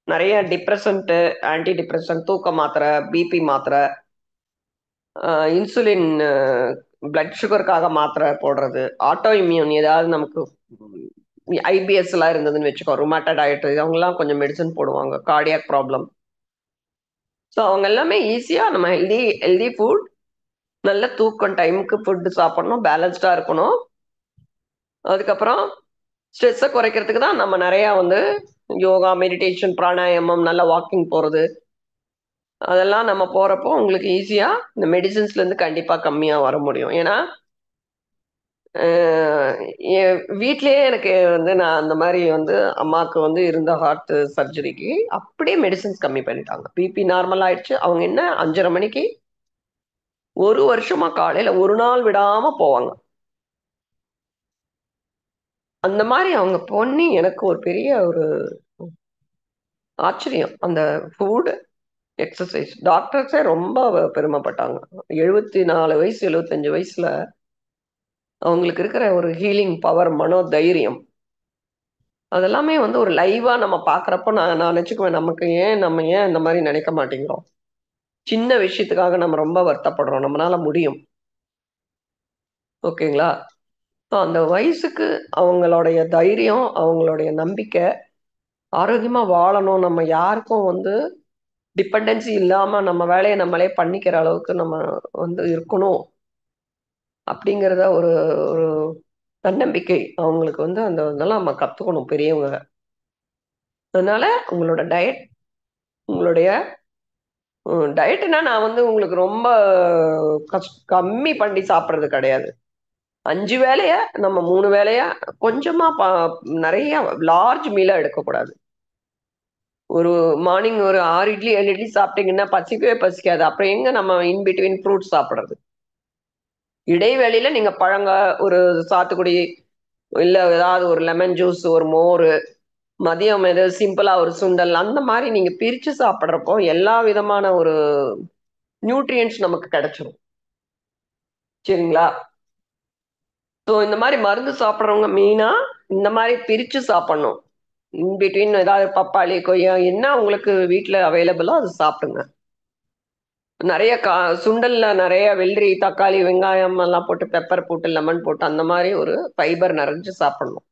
நெறைய டிப்ரசன்ட், ஆன்டி டிப்ரசன்ட், தூக்க மாத்திரை, பிபி மாத்திரை, இன்சுலின் பிளட் சுகருக்காக மாத்திரை போடுறது, ஆட்டோ இம்யூன் ஏதாவது நமக்கு ஐபிஎஸ்லாம் இருந்ததுன்னு வச்சுக்கோ, ருமேட்டட் ஆர்த்ரைட்டிஸ் அவங்கலாம் கொஞ்சம் மெடிசின் போடுவாங்க. Cardiac problem. ஸோ அவங்க எல்லாமே ஈஸியா நம்ம ஹெல்தி ஹெல்தி ஃபுட், நல்ல தூக்கம், டைமுக்கு ஃபுட் சாப்பிடணும், பேலன்ஸ்டா இருக்கணும். அதுக்கப்புறம் ஸ்ட்ரெஸ்ஸ குறைக்கிறதுக்கு தான் நம்ம நெறையா வந்து யோகா, மெடிடேஷன், பிராணாயாமம், நல்லா வாக்கிங் போறது, அதெல்லாம் நம்ம போறப்போ உங்களுக்கு ஈஸியா இந்த மெடிசின்ஸ்லேருந்து கண்டிப்பா கம்மியா வர முடியும். ஏன்னா, அ என் வீட்லயே எனக்கு வந்து நான் அந்த மாரி வந்து அம்மாக்கு வந்து இருந்த ஹார்ட் சர்ஜரிக்கு அப்படியே மெடிசின்ஸ் கம்மி பண்ணிட்டாங்க. பிபி நார்மல் ஆயிடுச்சு. அவங்க என்ன 5:30 மணிக்கு 1 வருஷமா காலையில ஒரு நாள் விடாம போவாங்க. அந்த மாரி அவங்க பண்ணி எனக்கு ஒரு பெரிய ஒரு ஆச்சரியம். அந்த ஃபுட், எக்ஸர்சைஸ். டாக்டர்ஸே ரொம்ப பெருமைப்பட்டாங்க. 74 வயசு, 75 வயசுல அவங்களுக்கு இருக்கிற ஒரு ஹீலிங் பவர், மனோதைரியம். அதெல்லாமே வந்து ஒரு லைவா நம்ம பார்க்குறப்போ நான் நான் நெனச்சுக்குவேன், நம்ம ஏன் இந்த மாரி நெனைக்க மாட்டேங்கிறோம்? சின்ன விஷயத்துக்காக நம்ம ரொம்ப வருத்தப்படுறோம். நம்மனால முடியும். ஓகேங்களா? ஸோ அந்த வயசுக்கு அவங்களுடைய தைரியம், அவங்களுடைய நம்பிக்கை, ஆரோக்கியமா வாழணும். நம்ம யாருக்கும் வந்து டிபெண்டன்சி இல்லாம நம்ம வேலைய நம்மளே பண்ணிக்கிற அளவுக்கு நம்ம வந்து இருக்கணும். அப்படிங்கிறத ஒரு ஒரு தன்னம்பிக்கை அவங்களுக்கு வந்து அந்த இதெல்லாம் நம்ம கத்துக்கணும் பெரியவங்க. அதனால உங்களோட டயட், உங்களுடைய டயட்னா நான் வந்து உங்களுக்கு ரொம்ப கம்மி பண்ணி சாப்பிடுறது கிடையாது. 5 வேளைய நம்ம 3 வேளையா கொஞ்சமா நெறைய லார்ஜ் மீலா எடுக்கக்கூடாது. ஒரு மார்னிங் ஒரு 6 இட்லி, 7 இட்லி சாப்பிட்டீங்கன்னா பசிக்கவே பசிக்காது. அப்புறம் எங்க நம்ம இன் பிட்வீன் ஃப்ரூட்ஸ் சாப்பிடுறது? இடைவேளையில நீங்க ஒரு சாத்துக்குடி, இல்ல ஏதாவது ஒரு லெமன் ஜூஸ், ஒரு மோரு, மதியம் ஏதோ சிம்பிளா ஒரு சுண்டல், அந்த மாரி நீங்க பிரிச்சு சாப்பிடுறப்போ எல்லா விதமான ஒரு நியூட்ரியன்ட்ஸ் நமக்கு கிடைச்சிரும். சரிங்களா? ஸோ இந்த மாரி மருந்து சாப்பிடுறவங்க மெயினா இந்த மாரி பிரிச்சு சாப்பிடணும். இன் பிட்வீன் ஏதாவது பப்பாளி, கொய்யா என்ன உங்களுக்கு வீட்ல அவைலபிளோ அது சாப்பிடுங்க. நெறைய சுண்டல்ல நெறைய வெள்ளரி, தக்காளி, வெங்காயம் எல்லாம் போட்டு பெப்பர் போட்டு, லெமன் போட்டு அந்த மாரி ஒரு ஃபைபர் நெறஞ்சு சாப்பிடணும்.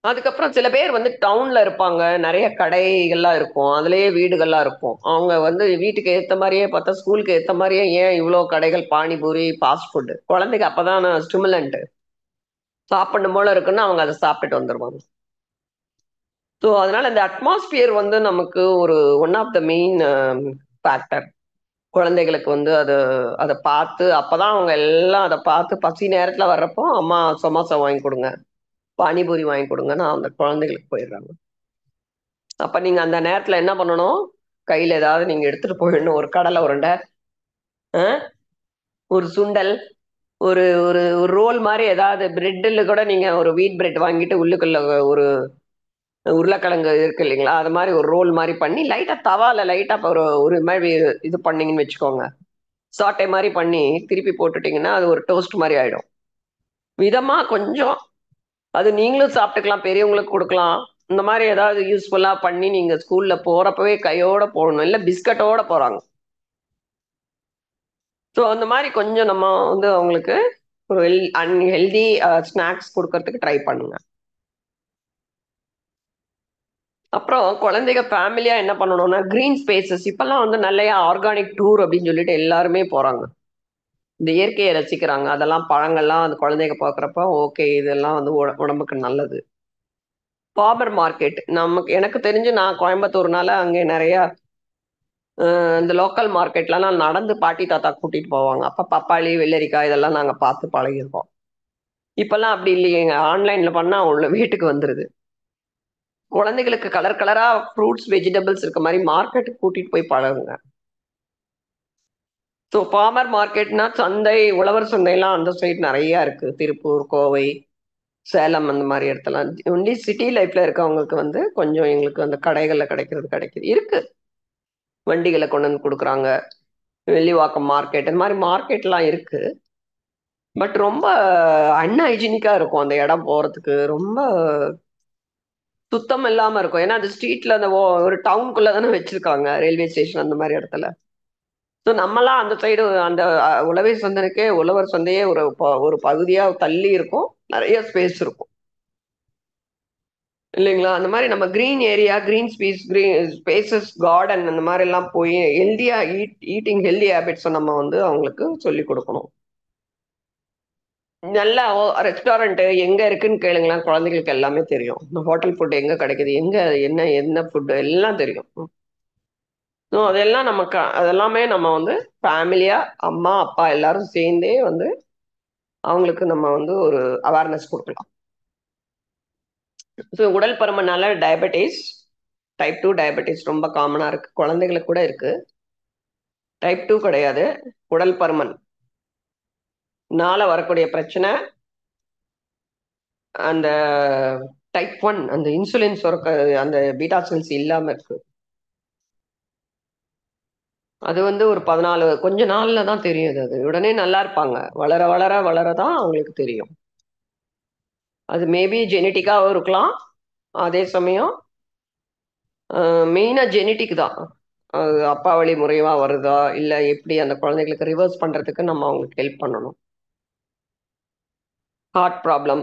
அதுக்கப்புறம் சில பேர் வந்து டவுன்ல இருப்பாங்க. நெறைய கடைகள்லாம் இருக்கும். அதிலேயே வீடுகள்லாம் இருக்கும். அவங்க வந்து வீட்டுக்கு ஏத்த மாரியே பார்த்தா, ஸ்கூலுக்கு ஏத்த மாரியே ஏன் இவ்ளோ கடைகள் பானிபூரி, ஃபாஸ்ட் ஃபுட். குழந்தைக்கு அப்பதான ஸ்டிமுலன்ட். சாப்பிடணும் போல இருக்குன்னு அவங்க அத சாப்பிட்டுட்டு வந்துருவாங்க. ஸோ அதனால இந்த அட்மாஸ்பியர் வந்து நமக்கு ஒரு one of the main factor. குழந்தைகளுக்கு வந்து அத பார்த்து அப்பதான் அவங்க எல்லாம் அத பார்த்து பசி நேரத்துல வர்றப்போ, அம்மா சமோசா வாங்கி குடுங்க, பானிபூரி வாங்கி குடுங்கன்னு அந்த குழந்தைகளுக்கு போயிடுறாங்க. அப்ப நீங்க அந்த நேரத்துல என்ன பண்ணணும்? கையில ஏதாவது நீங்க எடுத்துட்டு போயிடணும். ஒரு கடலை உருண்டை, அ ஒரு சுண்டல், ஒரு ஒரு ஒரு ரோல் மாரி ஏதாவது பிரெட்டுல கூட நீங்க ஒரு வீட் பிரெட் வாங்கிட்டு உள்ளுக்குள்ள ஒரு உருளைக்கிழங்கு இருக்கு இல்லைங்களா? அது மாரி ஒரு ரோல் மாரி பண்ணி லைட்டா தவால லைட்டா ஒரு ஒரு மாரி இது பண்ணீங்கன்னு வச்சுக்கோங்க. சாட்டே மாரி பண்ணி திருப்பி போட்டுட்டீங்கன்னா, அது ஒரு டோஸ்ட் மாரி ஆயிடும். மிதமா கொஞ்சம் அது நீங்களும் சாப்பிட்டுக்கலாம். பெரியவங்களுக்கு குடுக்கலாம். இந்த மாதிரி ஏதாவது யூஸ்ஃபுல்லா பண்ணி நீங்க ஸ்கூல்ல போறப்பவே கையோட போகணும், இல்ல பிஸ்கட்டோட போறாங்க. ஸோ அந்த மாதிரி கொஞ்சம் நம்ம வந்து அவங்களுக்கு ஒரு அன்ஹெல்தி ஸ்நாக்ஸ் கொடுக்கறதுக்கு ட்ரை பண்ணுங்க. அப்புறம் குழந்தைங்க ஃபேமிலியா என்ன பண்ணணும்னா கிரீன் ஸ்பேசஸ், இப்பெல்லாம் வந்து நிறைய ஆர்கானிக் டூர் அப்படின்னு சொல்லிட்டு எல்லாருமே போறாங்க. இந்த இயற்கையை ரசிக்கிறாங்க. அதெல்லாம் பழங்கள்லாம் அந்த குழந்தைங்க பார்க்குறப்ப ஓகே இதெல்லாம் வந்து உடம்புக்கு நல்லது. ஃபார்மர் மார்க்கெட் நமக்கு எனக்கு தெரிஞ்சு நான் கோயம்புத்தூர்னால அங்கே நிறைய இந்த லோக்கல் மார்க்கெட்லாம் நான் நடந்து பாட்டி தாத்தா கூட்டிட்டு போவாங்க. அப்ப பப்பாளி வெள்ளரிக்காய் இதெல்லாம் நாங்க பார்த்து பழகிருக்கோம். இப்பெல்லாம் அப்படி இல்லையேங்க, ஆன்லைன்ல பண்ணா உள்ள வீட்டுக்கு வந்துருது. குழந்தைகளுக்கு கலர் கலரா ஃப்ரூட்ஸ் வெஜிடபிள்ஸ் இருக்க மாதிரி மார்க்கெட்டுக்கு கூட்டிட்டு போய் பழகுங்க. ஸோ ஃபார்மர் மார்க்கெட்னா சந்தை, உழவர் சந்தைலாம் அந்த சைடு நிறைய இருக்கு. திருப்பூர், கோவை, சேலம் அந்த மாதிரி இடத்துல. ஒன்லி சிட்டி லைஃப்ல இருக்கவங்களுக்கு வந்து கொஞ்சம் எங்களுக்கு அந்த கடைகள்ல கிடைக்குது இருக்கு. வண்டிகளை கொண்டு வந்து கொடுக்குறாங்க. வெள்ளிவாக்கம் மார்க்கெட் இந்த மாதிரி மார்க்கெட்லாம் இருக்கு. பட் ரொம்ப அன்ஹைஜீனிக்கா இருக்கும் அந்த இடம் போறதுக்கு. ரொம்ப சுத்தம் இல்லாம இருக்கும். ஏன்னா அது ஸ்ட்ரீட்ல அந்த ஒரு டவுனுக்குள்ள தானே வச்சிருக்காங்க, ரயில்வே ஸ்டேஷன் அந்த மாதிரி இடத்துல. ஸோ நம்மலாம் அந்த சைடு அந்த உழவர் சந்தையே ஒரு பகுதியா தள்ளி இருக்கும். நிறைய ஸ்பேஸ் இருக்கும் இல்லைங்களா? அந்த மாதிரி நம்ம green area, green space, green spaces, garden அந்த மாதிரி எல்லாம் போய் ஹெல்தியா ஈட்டிங் ஹெல்தி ஹேபிட்ஸை நம்ம வந்து அவங்களுக்கு சொல்லி கொடுக்கணும். நல்லா ரெஸ்டாரண்ட் எங்க இருக்குன்னு கேளுங்களேன், குழந்தைகளுக்கு எல்லாமே தெரியும். இந்த ஹோட்டல் ஃபுட் எங்க கிடைக்குது, எங்க என்ன என்ன ஃபுட் எல்லாம் தெரியும். ஸோ அதெல்லாம் அதெல்லாமே நம்ம வந்து ஃபேமிலியா அம்மா அப்பா எல்லாரும் சேர்ந்தே வந்து அவங்களுக்கு நம்ம வந்து ஒரு அவேர்னஸ் கொடுக்கலாம். ஸோ உடல் பருமனால டயபெட்டிஸ், டைப் 2 டயபெட்டிஸ் ரொம்ப காமனா இருக்கு. குழந்தைகளுக்கு கூட இருக்கு. டைப் 2 கிடையாது. உடல் பருமன் வரக்கூடிய பிரச்சனை. அந்த டைப் 1 அந்த இன்சுலின் சுரக்க அந்த பீட்டா செல்ஸ் இல்லாம இருக்கு. அது வந்து ஒரு 14 கொஞ்ச நாள்ல தான் தெரியுது. அது உடனே நல்லா இருப்பாங்க. வளர வளர வளரதான் அவங்களுக்கு தெரியும். அது மேபி ஜெனட்டிக்காவும் இருக்கலாம். அதே சமயம் மெயினா ஜெனட்டிக் தான். அப்பா வழி முறைவா வருதா இல்ல எப்படி அந்த குழந்தைகளுக்கு ரிவர்ஸ் பண்றதுக்கு நம்ம அவங்களுக்கு ஹெல்ப் பண்ணணும். Heart problem,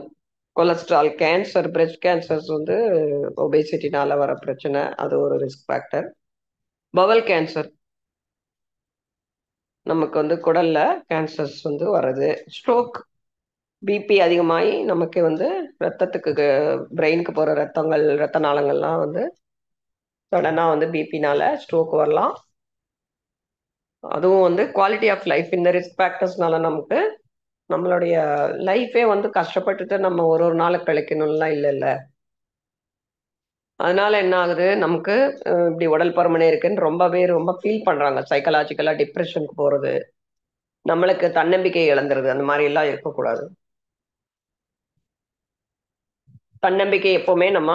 cholesterol, cancer, breast cancers வந்து ஒபேசிட்டினால வர பிரச்சனை. அது ஒரு ரிஸ்க் ஃபேக்டர். பவல் கேன்சர், நமக்கு வந்து குடல்ல கேன்சர்ஸ் வந்து வர்றது. ஸ்ட்ரோக், பிபி அதிகமாகி நமக்கு வந்து ரத்தத்துக்கு பிரெயினுக்கு போற ரத்த நாளங்கள்லாம் வந்து சடனா வந்து பிபினால ஸ்ட்ரோக் வரலாம். அதுவும் வந்து குவாலிட்டி ஆஃப் லைஃப் இந்த ரிஸ்க் ஃபேக்டர்ஸ்னால நமக்கு நம்மளுடைய லைஃபே வந்து கஷ்டப்பட்டுட்டு நம்ம ஒரு ஒரு நாள் கழிக்கணும்லாம் இல்லைல்ல. அதனால என்ன ஆகுது நமக்கு இப்படி உடல் பருமனே இருக்குன்னு ரொம்ப ஃபீல் பண்றாங்க. சைக்கலாஜிக்கலா டிப்ரெஷனுக்கு போறது, நம்மளுக்கு தன்னம்பிக்கை இழந்துருது. அந்த மாதிரி எல்லாம் இருக்கக்கூடாது. தன்னம்பிக்கை எப்பவுமே நம்ம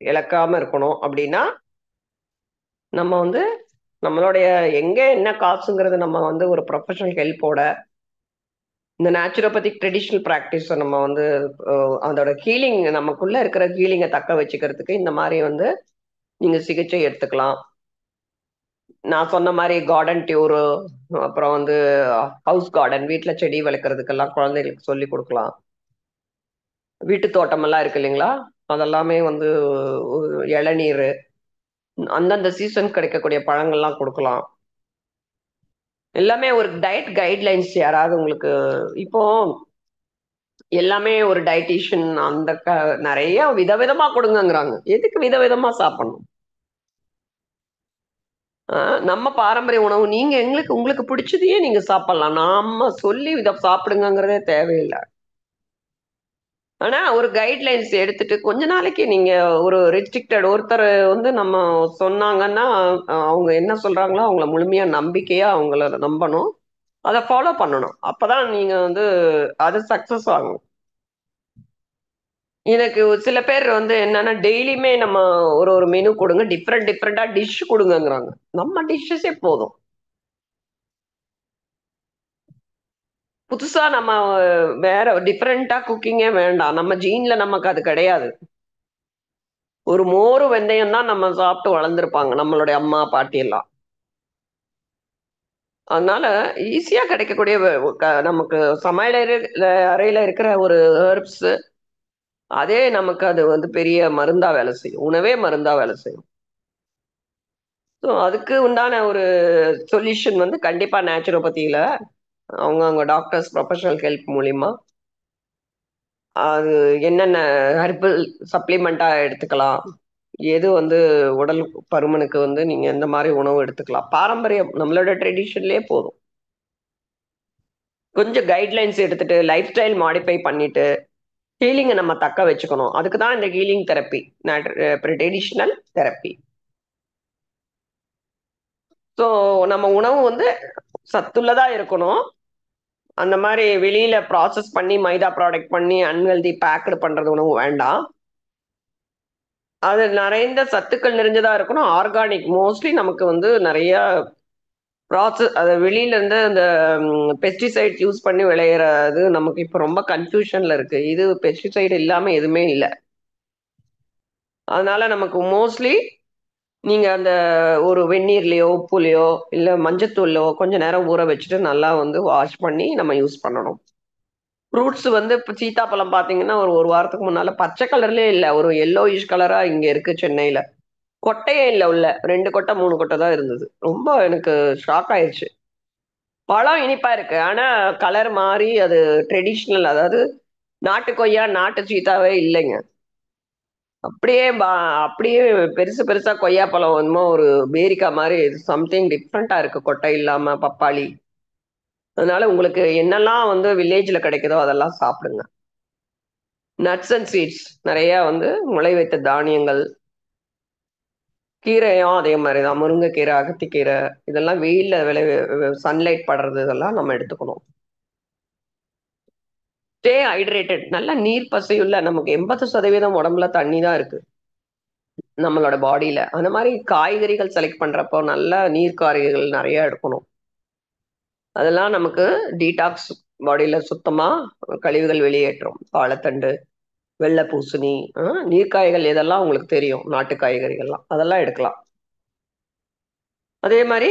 இழக்காம இருக்கணும் அப்படின்னா நம்ம வந்து நம்மளுடைய எங்க என்ன காசுங்கிறது நம்ம வந்து ஒரு ப்ரொஃபஷனல் ஹெல்ப்போட இந்த நேச்சுரோபதிக் ட்ரெடிஷ்னல் ப்ராக்டிஸை நம்ம வந்து அதோட ஹீலிங், நமக்குள்ள இருக்கிற ஹீலிங்கை தக்க வச்சுக்கிறதுக்கு இந்த மாதிரி வந்து நீங்க சிகிச்சை எடுத்துக்கலாம். நான் சொன்ன மாதிரி கார்டன் டியூரு, அப்புறம் வந்து ஹவுஸ் கார்டன், வீட்டுல செடி வளர்க்கறதுக்கெல்லாம் குழந்தைகளுக்கு சொல்லி கொடுக்கலாம். வீட்டு தோட்டம் எல்லாம் இருக்கு இல்லைங்களா, அதெல்லாமே வந்து இளநீர், அந்தந்த சீசன் கிடைக்கக்கூடிய பழங்கள்லாம் கொடுக்கலாம். எல்லாமே ஒரு டயட் கைட்லைன்ஸ் யாராவது உங்களுக்கு இப்போ எல்லாமே ஒரு டயட்டீஷியன் அந்த நிறைய விதவிதமா கொடுங்கங்கிறாங்க. எதுக்கு விதவிதமா சாப்பிடணும்? நம்ம பாரம்பரிய உணவு நீங்க உங்களுக்கு பிடிச்சதையே நீங்க சாப்பிடலாம். நாம சொல்லி இதை சாப்பிடுங்கிறதே தேவையில்லை. ஆனா ஒரு கைட்லைன்ஸ் எடுத்துட்டு கொஞ்ச நாளைக்கு நீங்க ஒரு ரெஸ்ட்ரிக்டட் ஒருத்தர் வந்து நம்ம சொன்னாங்கன்னா அவங்க என்ன சொல்றாங்களோ அவங்கள முழுமையா நம்பிக்கையா அவங்கள நம்பணும், அதை ஃபாலோ பண்ணணும். அப்பதான் நீங்க வந்து அது சக்சஸ் ஆகும். எனக்கு சில பேர் வந்து என்னன்னா டெய்லியுமே நம்ம ஒரு ஒரு மெனு கொடுங்க, டிஃப்ரெண்டா டிஷ் கொடுங்கங்கிறாங்க. நம்ம டிஷ்ஷஸே போதும். புதுசா நம்ம வேற டிஃப்ரெண்டா குக்கிங்கே வேண்டாம். நம்ம ஜீன்ல நமக்கு அது கிடையாது. ஒரு மோரு வெந்தயம் தான் நம்ம சாப்பிட்டு வளர்ந்துருப்பாங்க நம்மளுடைய அம்மா பாட்டி எல்லாம். அதனால ஈஸியா கிடைக்கக்கூடிய நமக்கு சமையல் அறையில இருக்கிற ஒரு ஹெர்ப்ஸ், அதே நமக்கு அது வந்து பெரிய மருந்தா வேலை செய்யும். உணவே மருந்தா வேலை செய்யும். ஸோ அதுக்கு உண்டான ஒரு சொல்யூஷன் வந்து கண்டிப்பா நேச்சுரோபதியில அவங்க டாக்டர்ஸ் ப்ரொஃபஷனல் ஹெல்ப் மூலியமா அது என்னென்ன ஹெர்பல் சப்ளிமெண்டா எடுத்துக்கலாம், எது வந்து உடல் பருமனுக்கு வந்து நீங்க எந்த மாதிரி உணவு எடுத்துக்கலாம், பாரம்பரியம் நம்மளோட ட்ரெடிஷன்லயே போதும். கொஞ்சம் கைட்லைன்ஸ் எடுத்துட்டு லைஃப் ஸ்டைல் மாடிஃபை பண்ணிட்டு ஹீலிங்கை நம்ம தக்க வச்சுக்கணும். அதுக்கு தான் இந்த healing therapy, traditional therapy. So நம்ம உணவு வந்து சத்துள்ளதா இருக்கணும். அந்த மாதிரி வெளியில ப்ராசஸ் பண்ணி மைதா ப்ராடக்ட் பண்ணி அன்ஹெல்தி பேக்கடு பண்றது உணவு வேண்டாம். அது நிறைந்த சத்துக்கள் நிறைஞ்சதா இருக்கணும். ஆர்கானிக் மோஸ்ட்லி நமக்கு வந்து நிறைய ப்ராசஸ், அது வெளியில இருந்து அந்த பெஸ்டிசைட் யூஸ் பண்ணி விளையிறது நமக்கு இப்போ ரொம்ப கன்ஃபியூஷன்ல இருக்கு. இது பெஸ்டிசைடு இல்லாம எதுவுமே இல்லை. அதனால நமக்கு மோஸ்ட்லி நீங்க அந்த ஒரு வெந்நீர்லயோ உப்புலயோ இல்ல மஞ்சத்தூள்லோ கொஞ்ச நேரம் ஊற வச்சுட்டு நல்லா வந்து வாஷ் பண்ணி நம்ம யூஸ் பண்ணணும். ஃப்ரூட்ஸ் வந்து இப்போ சீத்தாப்பழம் பார்த்தீங்கன்னா ஒரு வாரத்துக்கு முன்னால பச்சை கலர்லயே இல்லை, ஒரு எல்லோயிஷ் கலரா இங்க இருக்கு சென்னையில. கொட்டையே இல்லை, உள்ள 2 கொட்டை 3 கொட்டை தான் இருந்தது. ரொம்ப எனக்கு ஷாக் ஆயிடுச்சு. பழம் இனிப்பா இருக்கு, ஆனா கலர் மாறி அது ட்ரெடிஷ்னல், அதாவது நாட்டு கொய்யா நாட்டு சீத்தாவே இல்லைங்க. அப்படியே அப்படியே பெருசு பெருசா கொய்யாப்பழம் என்னமோ ஒரு பேரிக்கா மாதிரி சம்திங் டிஃப்ரெண்டா இருக்கு, கொட்டை இல்லாம பப்பாளி. அதனால உங்களுக்கு என்னெல்லாம் வந்து வில்லேஜ்ல கிடைக்குதோ அதெல்லாம் சாப்பிடுங்க. நட்ஸ் அண்ட் சீட்ஸ் நிறைய வந்து முளை வைத்த தானியங்கள், கீரையும் அதே மாதிரி தான். முருங்கைக்கீரை, அகத்திக்கீரை, இதெல்லாம் வெயில்ல சன்லைட் படுறது, இதெல்லாம் நம்ம எடுத்துக்கணும். ஸ்டே ஹைட்ரேட்டட், நல்ல நீர் பசையுள்ள, நமக்கு 80% உடம்புல தண்ணி தான் இருக்கு நம்மளோட பாடியில. அந்த மாதிரி காய்கறிகள் செலக்ட் பண்றப்போ நல்ல நீர் காய்கறிகள் நிறைய எடுக்கணும். அதெல்லாம் நமக்கு டீடாக்ஸ், பாடியில சுத்தமா கழிவுகள் வெளியேற்றும். வாழைத்தண்டு, வெள்ளை பூசணி, நீர்க்காய்கள் எதெல்லாம் உங்களுக்கு தெரியும், நாட்டு காய்கறிகள்லாம் அதெல்லாம் எடுக்கலாம். அதே மாதிரி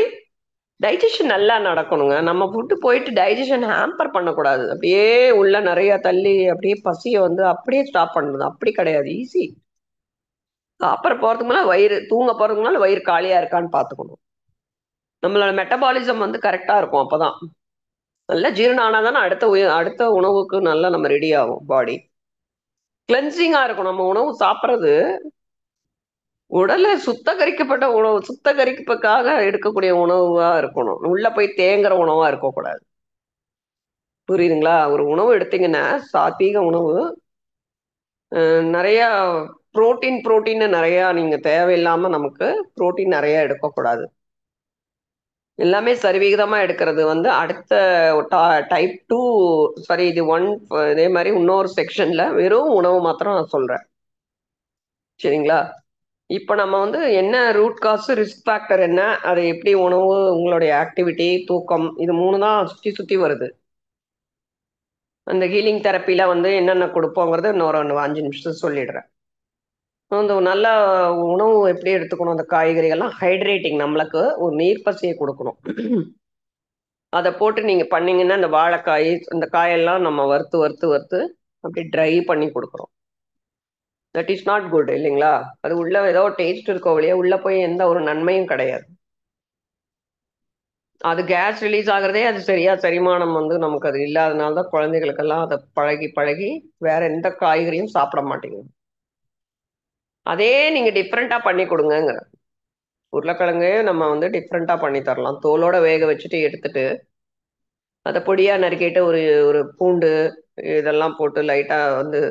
டைஜஷன் நல்லா நடக்கணுங்க. நம்ம ஃபுட்டு போயிட்டு டைஜஷன் ஹேம்பர் பண்ணக்கூடாது. அப்படியே உள்ள நிறைய தள்ளி அப்படியே பசியை வந்து அப்படியே ஸ்டாப் பண்ணுறது அப்படி கிடையாது. ஈஸி. சாப்பிட போறதுக்கு முன்னால வயிறு, தூங்க போறதுக்கு முன்னால வயிறு காலியா இருக்கான்னு பார்த்துக்கணும். நம்மளோட மெட்டபாலிசம் வந்து கரெக்டா இருக்கும். அப்பதான் நல்லா ஜீரணம் ஆனாதானே அடுத்த உணவுக்கு நல்லா நம்ம ரெடி ஆகும் பாடி. கிளென்சிங்கா இருக்கும் நம்ம உணவு சாப்பிட்றது. உடலை சுத்தகரிக்கப்பட்ட உணவு, சுத்தகரிப்புக்காக எடுக்கக்கூடிய உணவா இருக்கணும். உள்ள போய் தேங்குற உணவா இருக்கக்கூடாது. புரியுதுங்களா? ஒரு உணவு எடுத்தீங்கன்னா சாத்வீக உணவு, நிறைய புரோட்டீன் நிறைய நீங்க தேவையில்லாம நமக்கு புரோட்டீன் நிறைய எடுக்கக்கூடாது. எல்லாமே சரிவிகிதமா எடுக்கிறது வந்து அடுத்த டைப் 2, சாரி இது 1. இதே மாதிரி இன்னொரு செக்ஷன்ல வெறும் உணவு மாத்திரம் நான் சொல்றேன். சரிங்களா? இப்ப நம்ம வந்து என்ன ரூட் காஸ், ரிஸ்க் ஃபேக்டர் என்ன, அது எப்படி உணவு, உங்களுடைய ஆக்டிவிட்டி, தூக்கம், இது 3 தான் சுத்தி சுத்தி வருது. அந்த ஹீலிங் தெரப்பில வந்து என்னென்ன கொடுப்போங்கிறது இன்னொரு 5 நிமிஷத்துல சொல்லிடுறேன். அந்த நல்ல உணவு எப்படி எடுத்துக்கணும், அந்த காய்கறிகள்லாம் ஹைட்ரேட்டிங், நம்மளுக்கு ஒரு நீர் பசையை கொடுக்கணும். அதை போட்டு நீங்க பண்ணீங்கன்னா இந்த வாழைக்காய், இந்த காயெல்லாம் நம்ம வறுத்து வறுத்து வறுத்து அப்படி ட்ரை பண்ணி கொடுக்குறோம். தட் இஸ் நாட் குட் இல்லைங்களா? அது உள்ள ஏதோ டேஸ்ட் இருக்கோ வழியா உள்ள போய் எந்த ஒரு நன்மையும் கிடையாது. அது கேஸ் ரிலீஸ் ஆகுறதே அது சரியா செரிமானம் வந்து நமக்கு அது இல்லாதனால தான் குழந்தைகளுக்கெல்லாம் அதை பழகி பழகி வேற எந்த காய்கறியும் சாப்பிட மாட்டேங்குது. அதே நீங்க டிஃப்ரெண்டா பண்ணி கொடுங்க. உருளைக்கிழங்கு நம்ம வந்து டிஃப்ரெண்டா பண்ணி தரலாம். தோலோட வேக வச்சுட்டு எடுத்துட்டு அதை பொடியா நறுக்கிட்டு ஒரு ஒரு பூண்டு இதெல்லாம் போட்டு லைட்டா வந்து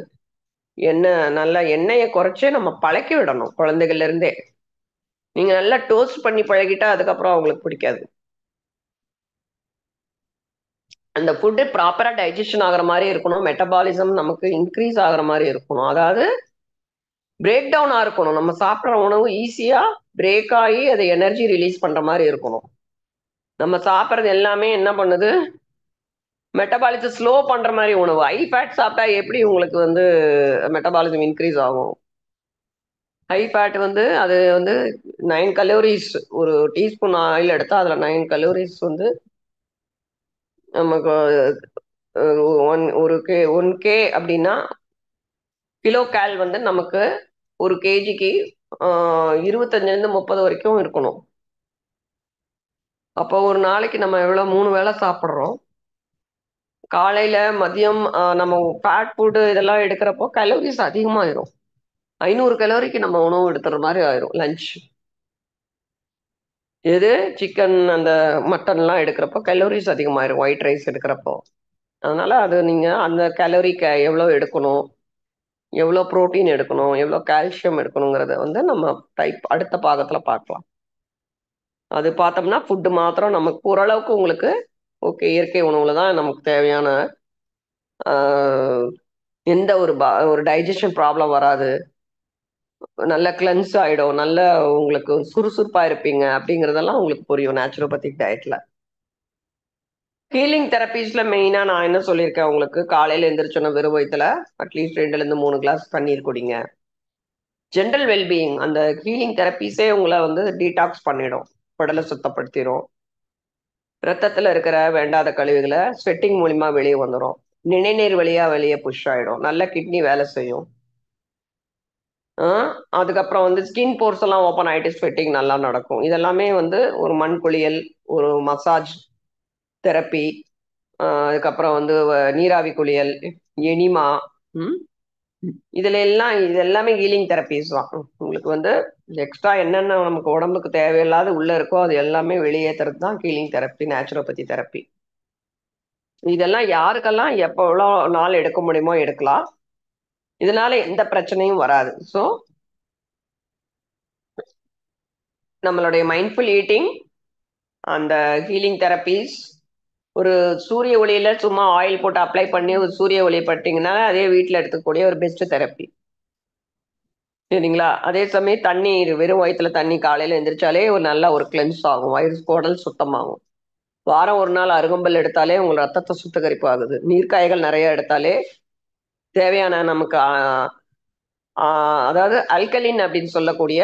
எண்ணெய், நல்லா எண்ணெயை குறைச்சே நம்ம பழக்கி விடணும் குழந்தைகள்ல இருந்தே. நீங்க நல்லா டோஸ்ட் பண்ணி பழகிட்டா அதுக்கப்புறம் அவங்களுக்கு பிடிக்காது. அந்த ஃபுட்டு ப்ராப்பரா டைஜஷன் ஆகுற மாதிரி இருக்கணும். மெட்டபாலிசம் நமக்கு இன்க்ரீஸ் ஆகுற மாதிரி இருக்கணும். அதாவது பிரேக் டவுனா இருக்கணும். நம்ம சாப்பிட்ற உணவு ஈஸியா பிரேக் ஆகி அது எனர்ஜி ரிலீஸ் பண்ற மாதிரி இருக்கணும். நம்ம சாப்பிட்றது எல்லாமே என்ன பண்ணுது, மெட்டபாலிசம் ஸ்லோ பண்ற மாதிரி உணவு. ஹை ஃபேட் சாப்பிட்டா எப்படி உங்களுக்கு வந்து மெட்டபாலிசம் இன்க்ரீஸ் ஆகும்? ஹை ஃபேட் வந்து அது வந்து 9 கலோரிஸ். ஒரு டீஸ்பூன் ஆயில் எடுத்தா அதுல 9 கலோரிஸ் வந்து நமக்கு ஒன் கே அப்படின்னா கிலோ கால் வந்து நமக்கு ஒரு கேஜிக்கு 25லேருந்து 30 வரைக்கும் இருக்கணும். அப்போ ஒரு நாளைக்கு நம்ம எவ்வளோ 3 வேளை சாப்பிட்றோம். காலையில மதியம் நம்ம ஃபேட் ஃபுட்டு இதெல்லாம் எடுக்கிறப்போ கலோரிஸ் அதிகமாயிரும். 500 கலோரிக்கு நம்ம உணவு எடுத்துற மாதிரி ஆயிரும் லஞ்ச். எது சிக்கன் அந்த மட்டன்லாம் எடுக்கிறப்போ கலோரிஸ் அதிகமாயிரும் ஒயிட் ரைஸ் எடுக்கிறப்போ. அதனால அது நீங்க அந்த கலோரி எவ்வளோ எடுக்கணும், எவ்வளோ புரோட்டீன் எடுக்கணும், எவ்வளோ கால்சியம் எடுக்கணுங்கிறத வந்து நம்ம அடுத்த பாகத்துல பார்க்கலாம். அது பார்த்தோம்னா ஃபுட்டு மாத்திரம் நமக்கு ஓரளவுக்கு உங்களுக்கு ஓகே இயற்கை உணவுல தான் நமக்கு தேவையான எந்த ஒரு டைஜஷன் ப்ராப்ளம் வராது, நல்ல கிளென்ஸ் ஆயிடும், நல்ல உங்களுக்கு சுறுசுறுப்பா இருப்பீங்க அப்படிங்கிறதெல்லாம் உங்களுக்கு புரியும் நேச்சுரோபதிக் டயட்ல. ஹீலிங் தெரப்பீஸ்ல மெயினா நான் என்ன சொல்லியிருக்கேன் உங்களுக்கு, காலையில எந்திரிச்சோன்னா வெறும் வயிற்றுல அட்லீஸ்ட் 2லேருந்து 3 கிளாஸ் தண்ணீர் குடிங்க. ஜென்ரல் வெல்பீயிங் அந்த ஹீலிங் தெரப்பீஸே உங்களை வந்து டீடாக்ஸ் பண்ணிடும், உடலை சுத்தப்படுத்திடும். ரத்தத்துல இருக்கிற வேண்டாத கழிவுகளை ஸ்வெட்டிங் மூலியமா வெளியே வந்துடும். நிணநீர் வழியா வெளியே புஷ் ஆயிடும். நல்ல கிட்னி வேலை செய்யும். அதுக்கப்புறம் வந்து ஸ்கின் போர்ஸ் எல்லாம் ஓப்பன் ஆயிட்டு ஸ்வெட்டிங் நல்லா நடக்கும். இதெல்லாமே வந்து ஒரு மண் குளியல், ஒரு மசாஜ் தெரப்பி, அதுக்கப்புறம் வந்து நீராவி குளியல், எனிமா, இது எல்லாமே ஹீலிங் தெரப்பீஸ் தான். உங்களுக்கு வந்து எக்ஸ்ட்ரா என்னென்ன நமக்கு உடம்புக்கு தேவையில்லாத உள்ள இருக்கோ அது எல்லாமே வெளியேற்றுறது தான் ஹீலிங் தெரப்பி, நேச்சுரோபதி தெரப்பி. இதெல்லாம் யாருக்கெல்லாம் எப்போ எவ்வளோ நாள் எடுக்க முடியுமோ எடுக்கலாம். இதனால எந்த பிரச்சனையும் வராது. ஸோ நம்மளுடைய மைண்ட்ஃபுல் ஈட்டிங், அந்த ஹீலிங் தெரப்பீஸ், ஒரு சூரிய ஒளியில சும்மா ஆயில் போட்டு அப்ளை பண்ணி ஒரு சூரிய ஒளி பட்டீங்கன்னா அதே வீட்டில் எடுத்துக்கூடிய ஒரு பெஸ்ட் தெரப்பி. சரிங்களா? அதே சமயம் தண்ணீர் வெறும் வயிற்றுல தண்ணி காலையில எந்திரிச்சாலே ஒரு நல்ல ஒரு கிளென்ஸ் ஆகும், வயிறு குடல் சுத்தமாகும். வாரம் ஒரு நாள் அருகம்புல் எடுத்தாலே உங்கள் ரத்தத்தை சுத்திகரிப்பு ஆகுது. நீர்க்காய்கள் நிறைய எடுத்தாலே தேவையான நமக்கு அதாவது அல்கலின் அப்படின்னு சொல்லக்கூடிய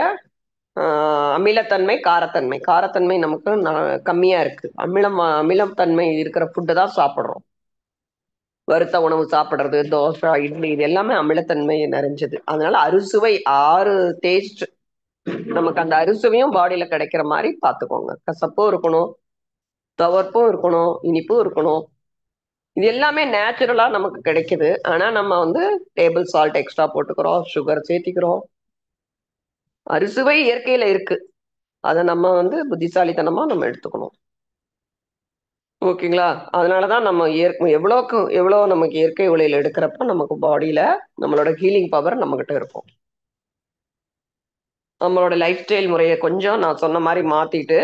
அமிலத்தன்மை, காரத்தன்மை. காரத்தன்மை நமக்கு கம்மியா இருக்கு. அமிலத்தன்மை இருக்கிற ஃபுட்டு தான் சாப்பிட்றோம். வறுத்த உணவு சாப்பிட்றது, தோசை, இட்லி, இது எல்லாமே அமிலத்தன்மை நிறைஞ்சது. அதனால அறுசுவை 6 டேஸ்ட் நமக்கு அந்த அறுசுவையும் பாடியில கிடைக்கிற மாதிரி பார்த்துக்கோங்க. கசப்பும் இருக்கணும், துவர்ப்பும் இருக்கணும், இனிப்பும் இருக்கணும். இது எல்லாமே நேச்சுரலா நமக்கு கிடைக்குது. ஆனா நம்ம வந்து டேபிள் சால்ட் எக்ஸ்ட்ரா போட்டுக்கிறோம், சுகர் சேர்த்திக்கிறோம். அறுசுவை இயற்கையில இருக்கு. அதை நம்ம வந்து புத்திசாலித்தனமா நம்ம எடுத்துக்கணும். ஓகேங்களா? அதனாலதான் நம்ம எவ்வளோக்கு எவ்வளோ நமக்கு இயற்கை ஒளியில எடுக்கிறப்ப நமக்கு பாடியில நம்மளோட ஹீலிங் பவர் நம்ம கிட்ட இருக்கும். நம்மளோட லைஃப் ஸ்டைல் முறையை கொஞ்சம் நான் சொன்ன மாதிரி மாத்திட்டு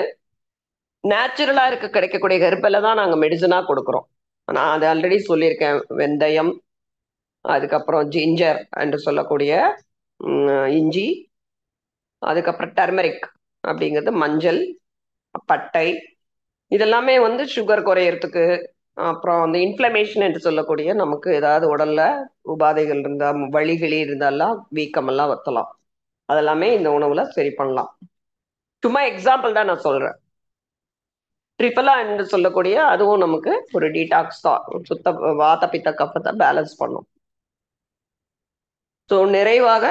நேச்சுரலா கிடைக்கக்கூடிய ஹெர்பலை தான் நாங்க மெடிசனா கொடுக்குறோம். நான் அதை ஆல்ரெடி சொல்லியிருக்கேன். வெந்தயம், அதுக்கப்புறம் ஜிஞ்சர் என்று சொல்லக்கூடிய இஞ்சி, அதுக்கப்புறம் டர்மரிக் அப்படிங்கிறது மஞ்சள், பட்டை, இதெல்லாமே வந்து சுகர் குறையறதுக்கு, அப்புறம் வந்து இன்ஃப்ளமேஷன் என்று சொல்லக்கூடிய நமக்கு ஏதாவது உடல்ல உபாதைகள் இருந்தா, வலிகளி இருந்தாலாம், வீக்கமெல்லாம் வத்தலாம். அதெல்லாமே இந்த உணவுல சரி பண்ணலாம். சும்மா எக்ஸாம்பிள் தான் நான் சொல்றேன். ட்ரிபிளா என்று சொல்லக்கூடிய அதுவும் நமக்கு ஒரு டீடாக்ஸ் தான். சுத்த வாத பித்த கஃபத்தை பேலன்ஸ் பண்ணும். ஸோ நிறைவாக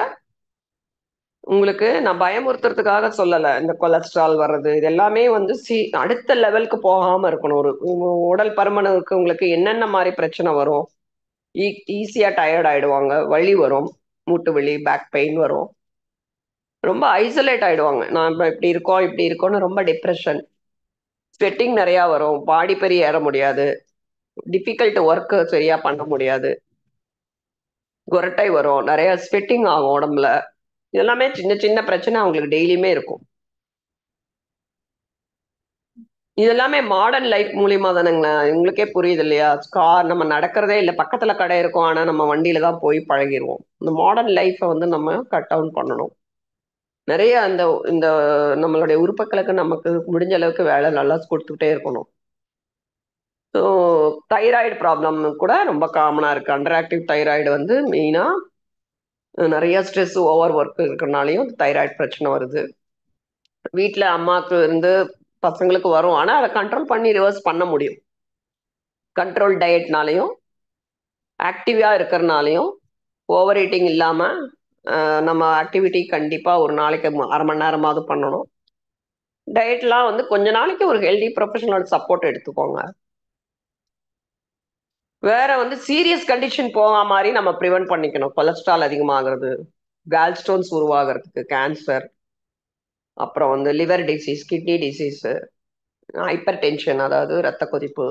உங்களுக்கு நான் பயமுறுத்துறதுக்காக சொல்லலை. இந்த கொலஸ்ட்ரால் வர்றது இது எல்லாமே வந்து அடுத்த லெவலுக்கு போகாம இருக்கணும். ஒரு உடல் பருமனுக்கு உங்களுக்கு என்னென்ன மாதிரி பிரச்சனை வரும், ஈஸியா டயர்ட் ஆயிடுவாங்க, வலி வரும், மூட்டு வலி, பேக் பெயின் வரும், ரொம்ப ஐசோலேட் ஆயிடுவாங்க. நான் இப்படி இருக்கோம்னு ரொம்ப டிப்ரெஷன், ஸ்வெட்டிங் நிறைய வரும், பாடி பெரிய ஏற முடியாது, டிஃபிகல்ட் ஒர்க் சரியா பண்ண முடியாது, குரட்டை வரும், நிறைய ஸ்வெட்டிங் ஆகும் உடம்புல. இதெல்லாமே சின்ன சின்ன பிரச்சனை அவங்களுக்கு டெய்லியுமே இருக்கும். இதெல்லாமே மாடர்ன் லைஃப் மூலியமா தானுங்களா? உங்களுக்கே புரியுது இல்லையா? கார் நம்ம நடக்கிறதே இல்லை, பக்கத்துல கடை இருக்கும், ஆனா நம்ம வண்டியில தான் போய் பழகிடுவோம். இந்த மாடர்ன் லைஃப்பை வந்து நம்ம கட் டவுன் பண்ணணும். நிறைய அந்த இந்த நம்மளுடைய உறுப்புகளுக்கு நமக்கு முடிஞ்ச அளவுக்கு வேலை நல்லா கொடுத்துக்கிட்டே இருக்கணும். ஸோ தைராய்டு ப்ராப்ளம் கூட ரொம்ப காமனா இருக்கு. அண்டர் ஆக்டிவ் தைராய்டு வந்து மெயினா நிறைய ஸ்ட்ரெஸ் ஓவர் ஒர்க் இருக்கிறனாலையும் தைராய்டு பிரச்சனை வருது. வீட்டில் அம்மாவுக்கு இருந்து பசங்களுக்கு வரும், ஆனால் அதை கண்ட்ரோல் பண்ணி ரிவர்ஸ் பண்ண முடியும். கண்ட்ரோல் டயட்னாலையும் ஆக்டிவாக இருக்கிறனாலையும் ஓவர் ஈட்டிங் இல்லாமல் நம்ம ஆக்டிவிட்டி கண்டிப்பாக ஒரு நாளைக்கு அரை மணி நேரமாவது பண்ணணும். டயட்லாம் வந்து கொஞ்ச நாளைக்கு ஒரு ஹெல்தி ப்ரொஃபஷனல் சப்போர்ட் எடுத்துக்கோங்க. வேற வந்து சீரியஸ் கண்டிஷன் போக மாதிரி நம்ம ப்ரிவென்ட் பண்ணிக்கணும். கொலஸ்ட்ரால் அதிகமாகிறது, கால் ஸ்டோன்ஸ் உருவாகிறதுக்கு, கேன்சர், அப்புறம் வந்து liver disease, kidney disease, hyper tension அதாவது ரத்த கொதிப்பு,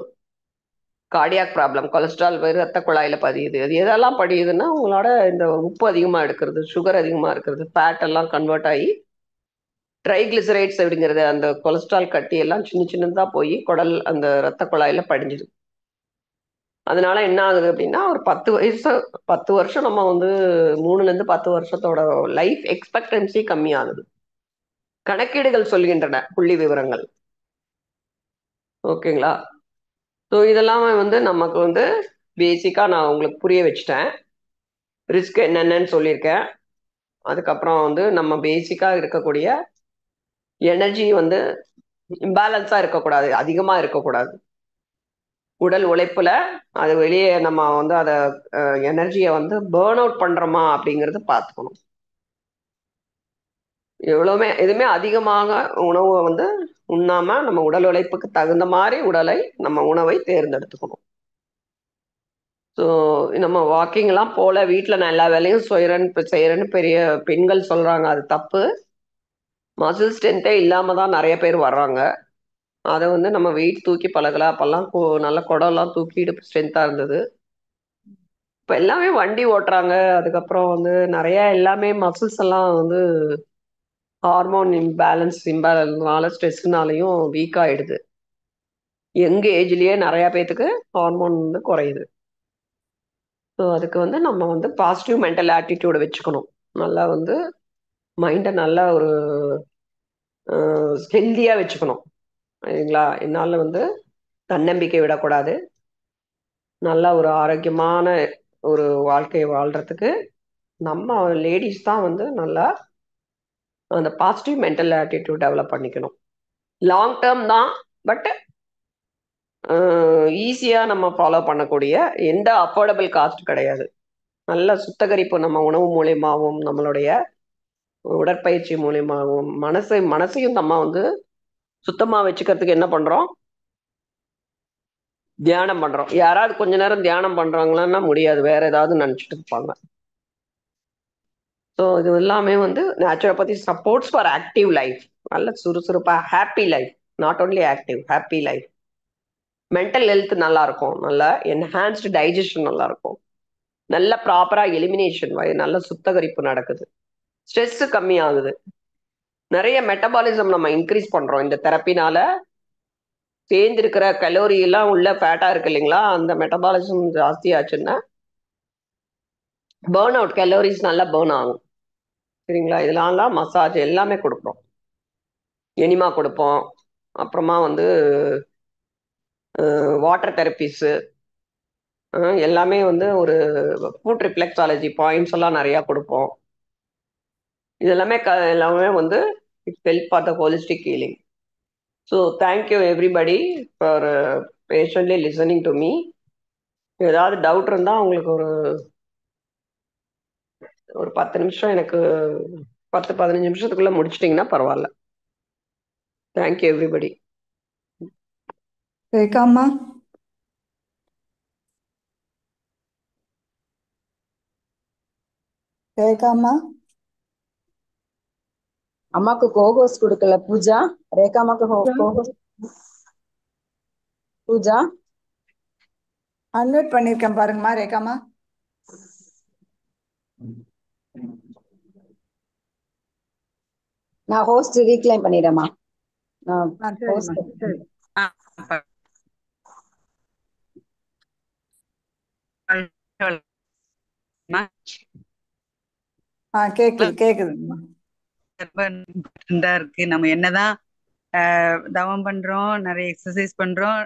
கார்டியாக் ப்ராப்ளம், கொலஸ்ட்ரால் வேறு ரத்த குழாயில் பதியுது. அது எதெல்லாம் படியுதுன்னா உங்களோட இந்த உப்பு அதிகமாக எடுக்கிறது, சுகர் அதிகமாக இருக்கிறது, ஃபேட் எல்லாம் கன்வெர்ட் ஆகி ட்ரைகிளிசரைட்ஸ் அப்படிங்கிறது அந்த கொலஸ்ட்ரால் கட்டி எல்லாம் சின்ன சின்னதாக போய் குடல் அந்த ரத்த குழாயில் படிஞ்சிது. அதனால என்ன ஆகுது அப்படின்னா ஒரு 10 வருஷம் நம்ம வந்து 3 ல இருந்து 10 வருஷத்தோட லைஃப் எக்ஸ்பெக்டன்சி கம்மியாகுது. கணக்கீடுகள் சொல்கின்றன, புள்ளி விவரங்கள். ஓகேங்களா? ஸோ இதெல்லாம் வந்து நமக்கு வந்து பேசிக்காக நான் உங்களுக்கு புரிய வச்சுட்டேன். ரிஸ்க் என்னென்னு சொல்லியிருக்கேன். அதுக்கப்புறம் வந்து நம்ம பேசிக்காக இருக்கக்கூடிய எனர்ஜி வந்து இம்பேலன்ஸாக இருக்கக்கூடாது, அதிகமாக இருக்கக்கூடாது. உடல் உழைப்புல அது வெளியே நம்ம வந்து அதை எனர்ஜியை வந்து பேர்ன் அவுட் பண்றோமா அப்படிங்கிறது பார்த்துக்கணும். எதுவுமே அதிகமாக உணவு வந்து உண்ணாம நம்ம உடல் உழைப்புக்கு தகுந்த மாதிரி நம்ம உணவை தேர்ந்தெடுத்துக்கணும். ஸோ நம்ம வாக்கிங் எல்லாம் போல வீட்டில் நான் எல்லா வேலையும் செய்யறேன்னு பெரிய பெண்கள் சொல்றாங்க, அது தப்பு. மசில் ஸ்ட்ரென்த்தே இல்லாம தான் நிறைய பேர் வர்றாங்க. அதை வந்து நம்ம வெயிட் தூக்கி பழகலாம். அப்பெல்லாம் நல்ல குடம்லாம் தூக்கி இடுப்பு ஸ்ட்ரென்த்தா இருந்தது. இப்போ எல்லாமே வண்டி ஓட்டுறாங்க. அதுக்கப்புறம் வந்து நிறைய எல்லாமே மசில்ஸ் எல்லாம் வந்து ஹார்மோன் இம்பேலன்ஸ்னால ஸ்ட்ரெஸ்னாலையும் வீக் ஆயிடுது. யங் ஏஜ்லயே நிறைய பேத்துக்கு ஹார்மோன் வந்து குறையுது. ஸோ அதுக்கு வந்து நம்ம வந்து பாசிட்டிவ் மென்டல் ஆட்டிடியூட வச்சுக்கணும். நல்லா வந்து மைண்டை நல்லா ஒரு ஹெல்தியா வச்சுக்கணும். சரிங்களா? என்னால் வந்து தன்னம்பிக்கை விடக்கூடாது. நல்லா ஒரு ஆரோக்கியமான ஒரு வாழ்க்கையை வாழ்றதுக்கு நம்ம லேடிஸ் தான் வந்து நல்லா அந்த பாசிட்டிவ் மென்டல் ஆட்டிடியூட் டெவலப் பண்ணிக்கணும். லாங் டேர்ம் தான், பட் ஈஸியாக நம்ம ஃபாலோ பண்ணக்கூடிய எந்த அஃபோர்டபுள் காஸ்ட் கிடையாது. நல்ல சுத்தகரிப்பு நம்ம உணவு மூலியமாகவும் நம்மளுடைய உடற்பயிற்சி மூலியமாகவும் மனசையும் நம்ம வந்து சுத்தமாக வச்சுக்கிறதுக்கு என்ன பண்ணுறோம்? தியானம் பண்ணுறோம். யாராவது கொஞ்ச நேரம் தியானம் பண்ணுறாங்களான்னா முடியாது, வேற ஏதாவது நினச்சிட்டு இருப்பாங்க. ஸோ இது எல்லாமே வந்து naturopathy supports for active life. நல்ல சுறுசுறுப்பாக happy life, not only active, happy life. Mental health நல்லா இருக்கும், நல்லா என்ஹான்ஸ்டு டைஜஷன் நல்லா இருக்கும், நல்ல ப்ராப்பராக எலிமினேஷன் நல்ல சுத்தகரிப்பு நடக்குது, ஸ்ட்ரெஸ் கம்மி ஆகுது, நிறைய மெட்டபாலிசம் நம்ம இன்க்ரீஸ் பண்றோம். இந்த தெரப்பினால சேர்ந்திருக்கிற கலோரி எல்லாம் உள்ள ஃபேட்டா இருக்கு இல்லைங்களா, அந்த மெட்டபாலிசம் ஜாஸ்தி ஆச்சுன்னா பேர்ன் அவுட் கலோரிஸ் நல்லா பேர்ன் ஆகும். சரிங்களா? இதெல்லாம் மசாஜ் எல்லாமே கொடுப்போம், எனிமா கொடுப்போம். அப்புறமா வந்து வாட்டர் தெரப்பிஸு எல்லாமே வந்து ஒரு ஃபுட் ரிஃப்ளெக்ஸாலஜி பாயிண்ட்ஸ் எல்லாம் நிறையா கொடுப்போம். இதெல்லாமே எல்லாமே வந்து it's help for the holistic healing. So thank you everybody for patiently listening to me. ஏதாவது டவுட் இருந்தால் உங்களுக்கு ஒரு 10 நிமிஷம் எனக்கு 10-15 நிமிஷத்துக்குள்ள முடிச்சிட்டிங்கன்னா பரவாயில்ல. Thank you everybody. ரேகாம்மா, ரேகாம்மா, அம்மாக்கு கோகோஸ் கொடுக்கல பூஜா. ரேகாமாக்கு கோகோஸ். பூஜா அன்மியூட் பண்ணிருக்கேன் பாருங்கம்மா. ரேகாம்மா, நான் ஹோஸ்ட் ரீக்ளைம் பண்ணிடுறேம்மா. நான் சரிம்மா, ஹோஸ்ட். சரி. கேக்குது கேக்குதுங்கம்மா. இருக்கு. நம்ம என்னதான் தவம் பண்றோம், நிறைய எக்ஸசைஸ் பண்றோம்,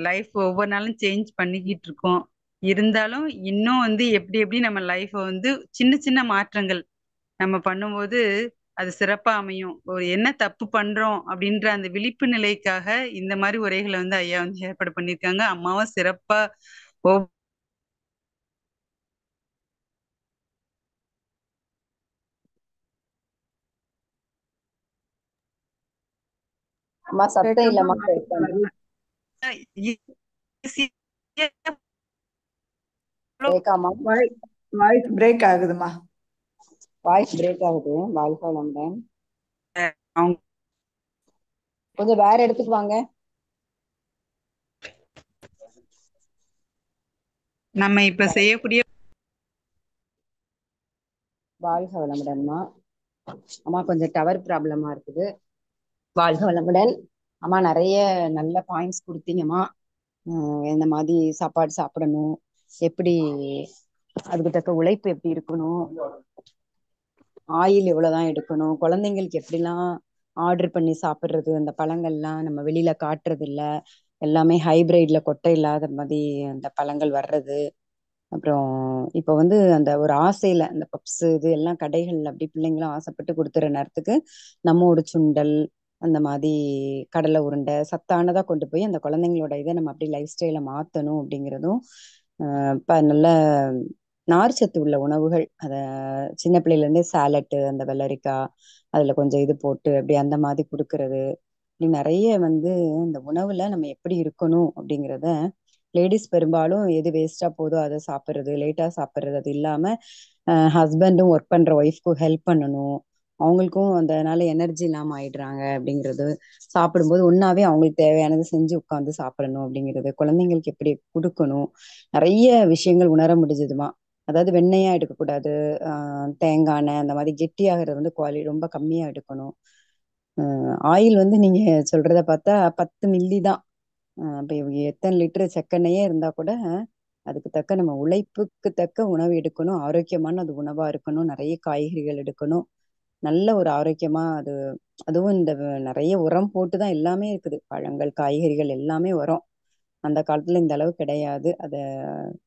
லைஃப் ஒவ்வொரு நாளும் சேஞ்ச் பண்ணிக்கிட்டு இருக்கோம். இருந்தாலும் இன்னும் வந்து எப்படி எப்படி நம்ம லைஃப்பை வந்து சின்ன சின்ன மாற்றங்கள் நம்ம பண்ணும்போது அது சிறப்பா அமையும். ஒரு என்ன தப்பு பண்றோம் அப்படின்ற அந்த விழிப்பு நிலைக்காக இந்த மாதிரி உரைகளை வந்து ஐயா வந்து ஏற்பாடு பண்ணியிருக்காங்க. அம்மாவும் சிறப்பா ஒவ்வொரு அம்மா சத்தம் ரேகாமா இல்லம்மா வாய்ஸ் கேட்காது. வரல. easy-ஆ ரேகாமா வாய்ஸ் பிரேக் ஆகுதுமா. வாய்ஸ் பிரேக் ஆகுது. வாழ்க வளமுடன். அவங்க கொஞ்சம் வேற இடத்துக்கு வாங்க. நம்ம இப்ப செய்யக்கூடிய வாழ்க வளமுடன்மா. அம்மா கொஞ்சம் டவர் ப்ராப்ளமா இருக்குது. வாழ்க வளமுடன். அம்மா நிறைய நல்ல பாயிண்ட்ஸ் கொடுத்தீங்கம்மா. இந்த மாதிரி சாப்பாடு சாப்பிடணும், எப்படி அதுக்கு தக்க உழைப்பு எப்படி இருக்கணும், ஆயில் எவ்வளவுதான் எடுக்கணும், குழந்தைங்களுக்கு எப்படிலாம் ஆர்டர் பண்ணி சாப்பிட்றது, அந்த பழங்கள்லாம் நம்ம வெளியில காட்டுறது இல்ல, எல்லாமே ஹைபிரிட்ல கொட்டை இல்லாத மாதிரி அந்த பழங்கள் வர்றது. அப்புறம் இப்ப வந்து அந்த ஒரு ஆசையில அந்த பப்ஸ் இது எல்லாம் கடைகள்ல அப்படி பிள்ளைங்களும் ஆசைப்பட்டு கொடுத்துற நேரத்துக்கு நம்ம ஒரு சுண்டல் அந்த மாதிரி கடலை உருண்டை சத்தானதா கொண்டு போய் அந்த குழந்தைங்களோட இதை நம்ம அப்படி லைஃப் ஸ்டைலை மாத்தணும் அப்படிங்கிறதும் நல்ல நார்ச்சத்து உள்ள உணவுகள். அத சின்ன பிள்ளையில இருந்தே சாலட்டு, அந்த வெள்ளரிக்காய் அதுல கொஞ்சம் இது போட்டு அப்படி அந்த மாதிரி கொடுக்கறது. இப்படி நிறைய வந்து இந்த உணவுல நம்ம எப்படி இருக்கணும் அப்படிங்கிறத லேடிஸ் பெரும்பாலும் எது வேஸ்டா போதோ அதை சாப்பிட்றது, லேட்டா சாப்பிட்றது. அது இல்லாம ஹஸ்பண்டும் ஒர்க் பண்ற ஒய்ஃப்க்கும் ஹெல்ப் பண்ணணும், அவங்களுக்கும் அதனால எனர்ஜி இல்லாம ஆயிடுறாங்க அப்படிங்கிறது. சாப்பிடும்போது ஒன்னாவே அவங்களுக்கு தேவையானது செஞ்சு உட்காந்து சாப்பிடணும் அப்படிங்கிறது, குழந்தைங்களுக்கு எப்படி கொடுக்கணும், நிறைய விஷயங்கள் உணர முடிஞ்சதுமா. அதாவது வெண்ணெயா எடுக்கக்கூடாது, தேங்காய் எண்ணெய் அந்த மாதிரி கெட்டியாகிறது வந்து குவாலிட்டி ரொம்ப கம்மியா எடுக்கணும். ஆயில் வந்து நீங்க சொல்றத பார்த்தா 10 மில்லி தான். இப்போ எத்தனை லிட்டர் செக்கெண்ணெயே இருந்தா கூட அதுக்கு தக்க நம்ம உழைப்புக்கு தக்க உணவு எடுக்கணும், ஆரோக்கியமான அது உணவா இருக்கணும், நிறைய காய்கறிகள் எடுக்கணும், நல்ல ஒரு ஆரோக்கியமா அது. அதுவும் இந்த நிறைய உரம் போட்டுதான் எல்லாமே இருக்குது, பழங்கள் காய்கறிகள் எல்லாமே உரம். அந்த காலத்துல இந்த அளவு கிடையாது. அத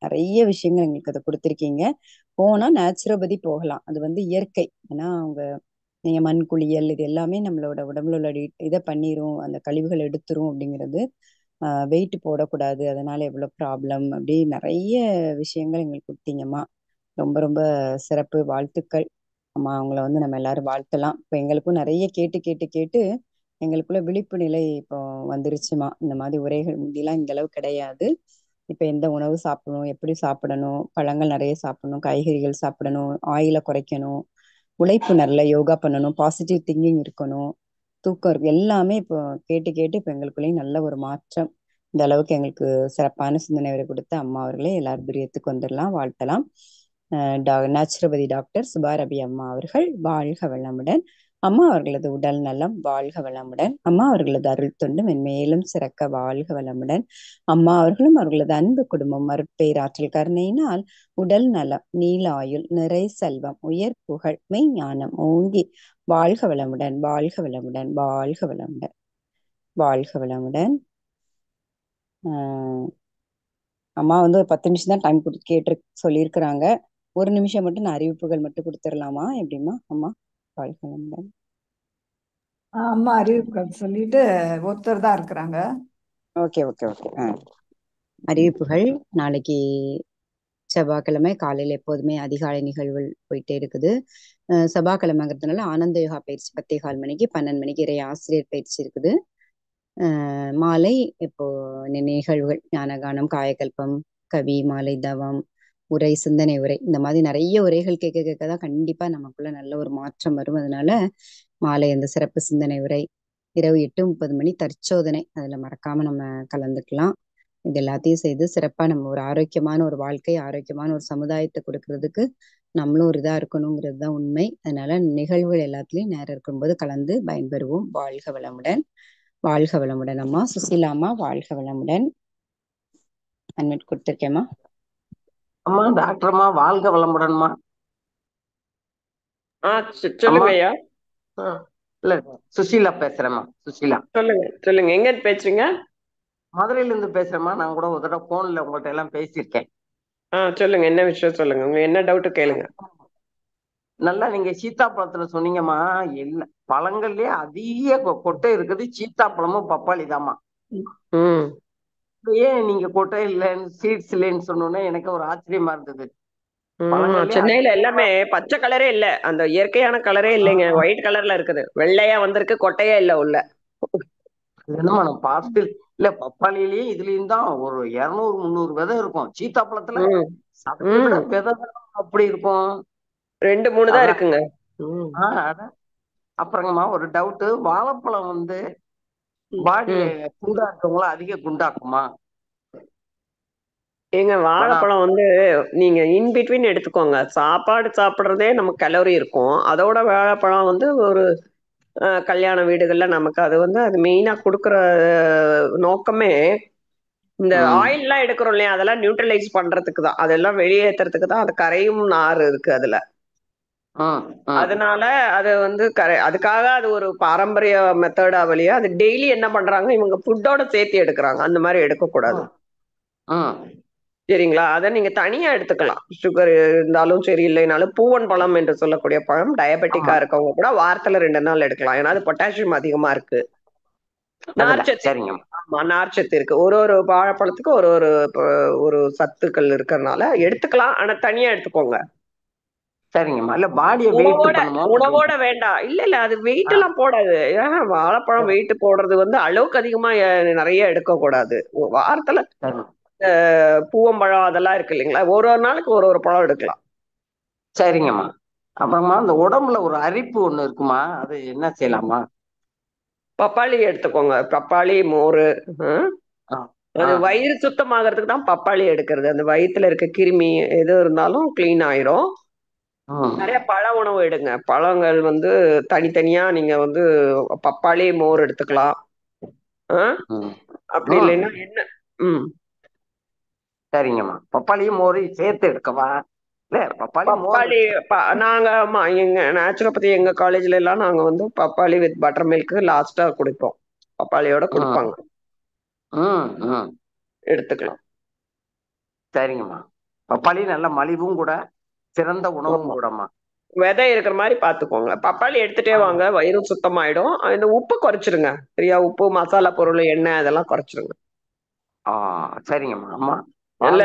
நிறைய விஷயங்கள் எங்களுக்கு அதை கொடுத்துருக்கீங்க. போனா நேச்சுரோபதி போகலாம், அது வந்து இயற்கை. ஏன்னா அவங்க நீங்க மண் குளியல் இது எல்லாமே நம்மளோட உடம்புல உள்ள இதை பண்ணிரும், அந்த கழிவுகள் எடுத்துரும் அப்படிங்கிறது. வெயிட் போடக்கூடாது, அதனால எவ்வளவு ப்ராப்ளம், அப்படி நிறைய விஷயங்கள் எங்களுக்கு கொடுத்தீங்கம்மா. ரொம்ப ரொம்ப சிறப்பு, வாழ்த்துக்கள் அம்மா. அவங்கள வந்து நம்ம எல்லாரும் வாழ்த்தலாம். இப்போ எங்களுக்கும் நிறைய கேட்டு கேட்டு கேட்டு எங்களுக்குள்ள விழிப்பு நிலை இப்போ வந்துருச்சுமா. இந்த மாதிரி உரைகள் முந்திலாம் இந்த அளவு கிடையாது. இப்ப எந்த உணவு சாப்பிடணும், எப்படி சாப்பிடணும், பழங்கள் நிறைய சாப்பிடணும், காய்கறிகள் சாப்பிடணும், ஆயில குறைக்கணும், உழைப்பு நல்ல யோகா பண்ணணும், பாசிட்டிவ் திங்கிங் இருக்கணும், தூக்கம் இருக்கு, எல்லாமே இப்போ கேட்டு கேட்டு இப்போ எங்களுக்குள்ளேயும் நல்ல ஒரு மாற்றம். இந்த அளவுக்கு எங்களுக்கு சிறப்பான சிந்தனை வரை கொடுத்த அம்மா அவர்களே எல்லாரும் பிரியத்துக்கு வந்துடலாம், வாழ்த்தலாம். நேச்சுரோபதி டாக்டர் சுபா ரவி அம்மா அவர்கள் வாழ்க வளமுடன். அம்மா அவர்களது உடல் நலம் வாழ்க வளமுடன். அம்மா அவர்களது அருள் தொண்டு மென்மேலும் சிறக்க வாழ்க வளமுடன். அம்மா அவர்களும் அவர்களது அன்பு குடும்பம் மருட்பேராற்றல் கருணையினால் உடல் நலம், நீல ஆயுள், நிறை செல்வம், உயர் புகழ், மெய் ஞானம் ஓங்கி வாழ்க வளமுடன், வாழ்க வளமுடன், வாழ்க வளமுடன், வாழ்க வளமுடன். அம்மா வந்து ஒரு 10 நிமிஷம் தான் டைம் கேட்டு சொல்லியிருக்கிறாங்க. ஒரு நிமிஷம் மட்டும் நான் அறிவிப்புகள் மட்டும் கொடுத்துடலாமா, எப்படிமா அம்மா? வாழ்க வளமுடன். அம்மா அறிவிப்புகள் சொல்லிட்டு ஒருத்தர் தான் இருக்கிறாங்க. Okay okay okay. அறிவிப்புகள். நாளைக்கு செவ்வாய்க்கிழமை காலையில் எப்போதுமே அதிகாலை நிகழ்வுகள் போயிட்டே இருக்குது. செவ்வாய்க்கிழமைங்கிறதுனால ஆனந்த யோகா பயிற்சி 10:15 மணிக்கு, 12 மணிக்கு இறை ஆசிரியர் பயிற்சி இருக்குது. மாலை இப்போ நிகழ்வுகள் ஞானகானம், காயகல்பம், கவி மாலை, தவம், உரை, சிந்தனை உரை, இந்த மாதிரி நிறைய உரைகள் கேட்க கேட்கதான் கண்டிப்பா நமக்குள்ள நல்ல ஒரு மாற்றம் வரும். அதனால மாலை அந்த சிறப்பு சிந்தனை உரை, இரவு 8:30 மணி தற்சோதனை, அதுல மறக்காம நம்ம கலந்துக்கலாம். இது எல்லாத்தையும் செய்து சிறப்பா நம்ம ஒரு ஆரோக்கியமான ஒரு வாழ்க்கை, ஆரோக்கியமான ஒரு சமுதாயத்தை கொடுக்கறதுக்கு நம்மளும் ஒரு இதா இருக்கணுங்கிறது தான் உண்மை. அதனால நிகழ்வுகள் எல்லாத்துலயும் நேரம் இருக்கும்போது கலந்து பயன்பெறுவோம். வாழ்க வளமுடன், வாழ்க வளமுடன். அம்மா சுசீலா அம்மா வாழ்க வளமுடன். அன்மிட் கொடுத்துருக்கேம்மா. அம்மா டாக்டர்மா வாழ்க வளமுடன்மா. சொல்லுங்க ஐயா. இல்ல சுசீலா பேசுறேம்மா. சுசீலா சொல்லுங்க சொல்லுங்க, எங்க பேசுறீங்க? மதுரையில இருந்து பேசுறேம்மா. நான் கூட ஒரு தடவை போன்ல உங்கள்ட்ட எல்லாம் பேசியிருக்கேன். சொல்லுங்க, என்ன விஷயம் சொல்லுங்க, உங்க என்ன டவுட் கேளுங்க. நல்லா நீங்க சீத்தாப்பழத்துல சொன்னீங்கம்மா. எல்லா பழங்கள்லயே அதிக கொட்டை இருக்குது சீத்தாப்பழமும் பப்பாளி தாம்மா. ம் ஏன் நீங்க கொட்டை இல்லைன்னு சீட்ஸ் இல்லைன்னு சொன்னோன்னே எனக்கு ஒரு ஆச்சரியமா இருந்தது. பழங்கள்லயே சென்னையில அதிகமா எல்லாமே பச்சை கலரே இல்ல, அந்த இயற்கையான கலரே இல்லைங்க, ஒயிட் கலர்ல இருக்குது, வெள்ளையா வந்திருக்கு, கொட்டையே இல்ல உள்ள. என்னம்மா நான் பார்த்து இல்ல, பப்பாளியிலயும் இதுலயும் தான் ஒரு 200-300 விதை இருக்கும். சீத்தாப்பழத்துல ம் அதை விட ம் விதை அப்படி இருக்கும். 2-3 தான் அதான் இருக்குங்க. அதான். அப்புறங்கம்மா ஒரு டவுட், வாழைப்பழம் வந்து ம் பாடிய ம் குண்டா இருக்கவங்கள அதிக குண்டாக்குமா? ஏங்க பழம் வாழைப்பழம் வந்து நீங்க இன் பிட்வீன் எடுத்துக்கோங்க. சாப்பாடு சாப்பிடுறதே நமக்கு கலோரி இருக்கும், அதோட வாழைப்பழம் வந்து ஒரு கல்யாண வீடுகள்ல நமக்கு அது வந்து அது மெயினா கொடுக்குற நோக்கமே இந்த ஆயில் எல்லாம் எடுக்கிறோம் இல்லையா, அதெல்லாம் நியூட்ரலைஸ் பண்றதுக்கு தான், அதெல்லாம் வெளியேற்றுறதுக்கு தான். அது கரையும் நார் இருக்கு அதுல, அதனால அது வந்து அதுக்காக அது ஒரு பாரம்பரிய மெத்தடா வழியா அது டெய்லி என்ன பண்றாங்க இவங்க ஃபுட்டோட சேர்த்து எடுக்கிறாங்க, அந்த மாதிரி எடுக்கக்கூடாது. சரிங்களா? அதை நீங்க தனியா எடுத்துக்கலாம், சுகர் இருந்தாலும் சரி இல்லைனாலும். பூவன் பழம் என்று சொல்லக்கூடிய பழம் டயபெட்டிக்கா இருக்கவங்க கூட வாரத்துல 2 நாள் எடுக்கலாம், ஏன்னா அது பொட்டாசியம் அதிகமா இருக்கு, நார்ச்சத்து. ஆமா, நார்ச்சத்து இருக்கு. ஒரு ஒரு வாழைப்பழத்துக்கு ஒரு ஒரு ஒரு சத்துக்கள் இருக்கிறதுனால எடுத்துக்கலாம், ஆனா தனியா எடுத்துக்கோங்க. சரிங்கம்மா. இல்ல பாடியை உணவோட வேண்டாம். இல்ல அது வெயிட் எல்லாம் போடாது. ஏன்னா வாழைப்பழம் வெயிட் போடுறது வந்து அளவுக்கு அதிகமா நிறைய எடுக்க கூடாது. வாரத்துல பூவம்பழம் அதெல்லாம் இருக்கு இல்லைங்களா, ஒரு ஒரு நாளைக்கு ஒரு ஒரு பழம் எடுக்கலாம். சரிங்கம்மா. அப்புறமா அந்த உடம்புல ஒரு அரிப்பு ஒண்ணு இருக்குமா, அது என்ன செய்யலாமா? பப்பாளி எடுத்துக்கோங்க, பப்பாளி மோர். அது வயிறு சுத்தமாகறதுக்கு தான் பப்பாளி எடுக்கிறது, அந்த வயிற்றுல இருக்க கிருமி எது இருந்தாலும் கிளீன் ஆயிரும். நிறைய பழ உணவு எடுங்க, பழங்கள் வந்து தனித்தனியா நீங்க வந்து பப்பாளி மோர் எடுத்துக்கலாம். அப்படி இல்லைன்னா என்ன? சரிங்கம்மா. பப்பாளியும் மோரையும் சேர்த்து எடுக்கவா? இல்ல பப்பாளி நாங்க எங்க நேச்சுரோபதி எங்க காலேஜ்ல எல்லாம் நாங்க வந்து பப்பாளி வித் பட்டர் மில்க் லாஸ்டா குடிப்போம், பப்பாளியோட கொடுப்பாங்க, எடுத்துக்கலாம். சரிங்கம்மா. பப்பாளி நல்ல மலிவும் கூட, சிறந்த உணவும் கூடமா. விதை இருக்கிற மாதிரி பாத்துக்கோங்க, பப்பாளி எடுத்துட்டே வாங்க, வயிறு சுத்தமாயிடும். இந்த உப்பு குறைச்சிருங்க, சரியா? உப்பு, மசாலா பொருள், எண்ணெய் அதெல்லாம் குறைச்சிருங்க. சரிங்கம்மா. அம்மா இல்ல,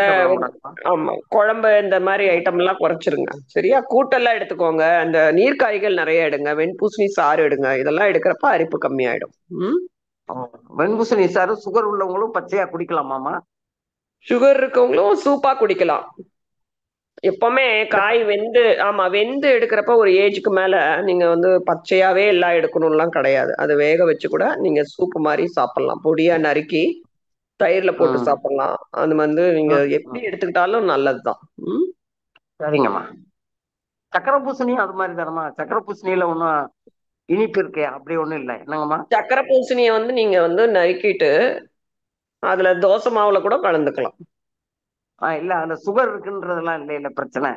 ஆமா, குழம்பு இந்த மாதிரி ஐட்டம் எல்லாம் குறைச்சிருங்க, சரியா? கூட்டெல்லாம் எடுத்துக்கோங்க, அந்த நீர்க்காய்கள் நிறைய எடுங்க, வெண்பூசணி சாறு எடுங்க, இதெல்லாம் எடுக்கிறப்ப அரிப்பு கம்மியாயிடும். வெண்பூசணி சாறு சுகர் உள்ளவங்களும் பச்சையா குடிக்கலாமாமா? சுகர் இருக்கவங்களும் சூப்பா குடிக்கலாம். எப்பவுமே காய் வெந்து, ஆமா, வெந்து எடுக்கிறப்ப ஒரு ஏஜுக்கு மேல நீங்க வந்து பச்சையாவே எல்லாம் எடுக்கணும்லாம் கிடையாது, அது வேக வச்சு கூட நீங்க சூப்பு மாதிரி சாப்பிடலாம், பொடியா நறுக்கி தயிர்ல போட்டு சாப்பிடலாம். அது வந்து நீங்க எப்படி எடுத்துக்கிட்டாலும் நல்லதுதான். சரிங்கம்மா. சக்கரை பூசணி அது மாதிரி தானம்மா? சக்கரை பூசணியில ஒன்றும் இனிப்பு இருக்கே, அப்படி ஒண்ணும் இல்லை என்னங்கம்மா? சக்கரை பூசணியை வந்து நீங்க வந்து நறுக்கிட்டு அதுல தோசை மாவுல கூட கலந்துக்கலாம். இல்ல அதுல சுகர் இருக்குன்றதெல்லாம் இல்லை, இல்ல பிரச்சனை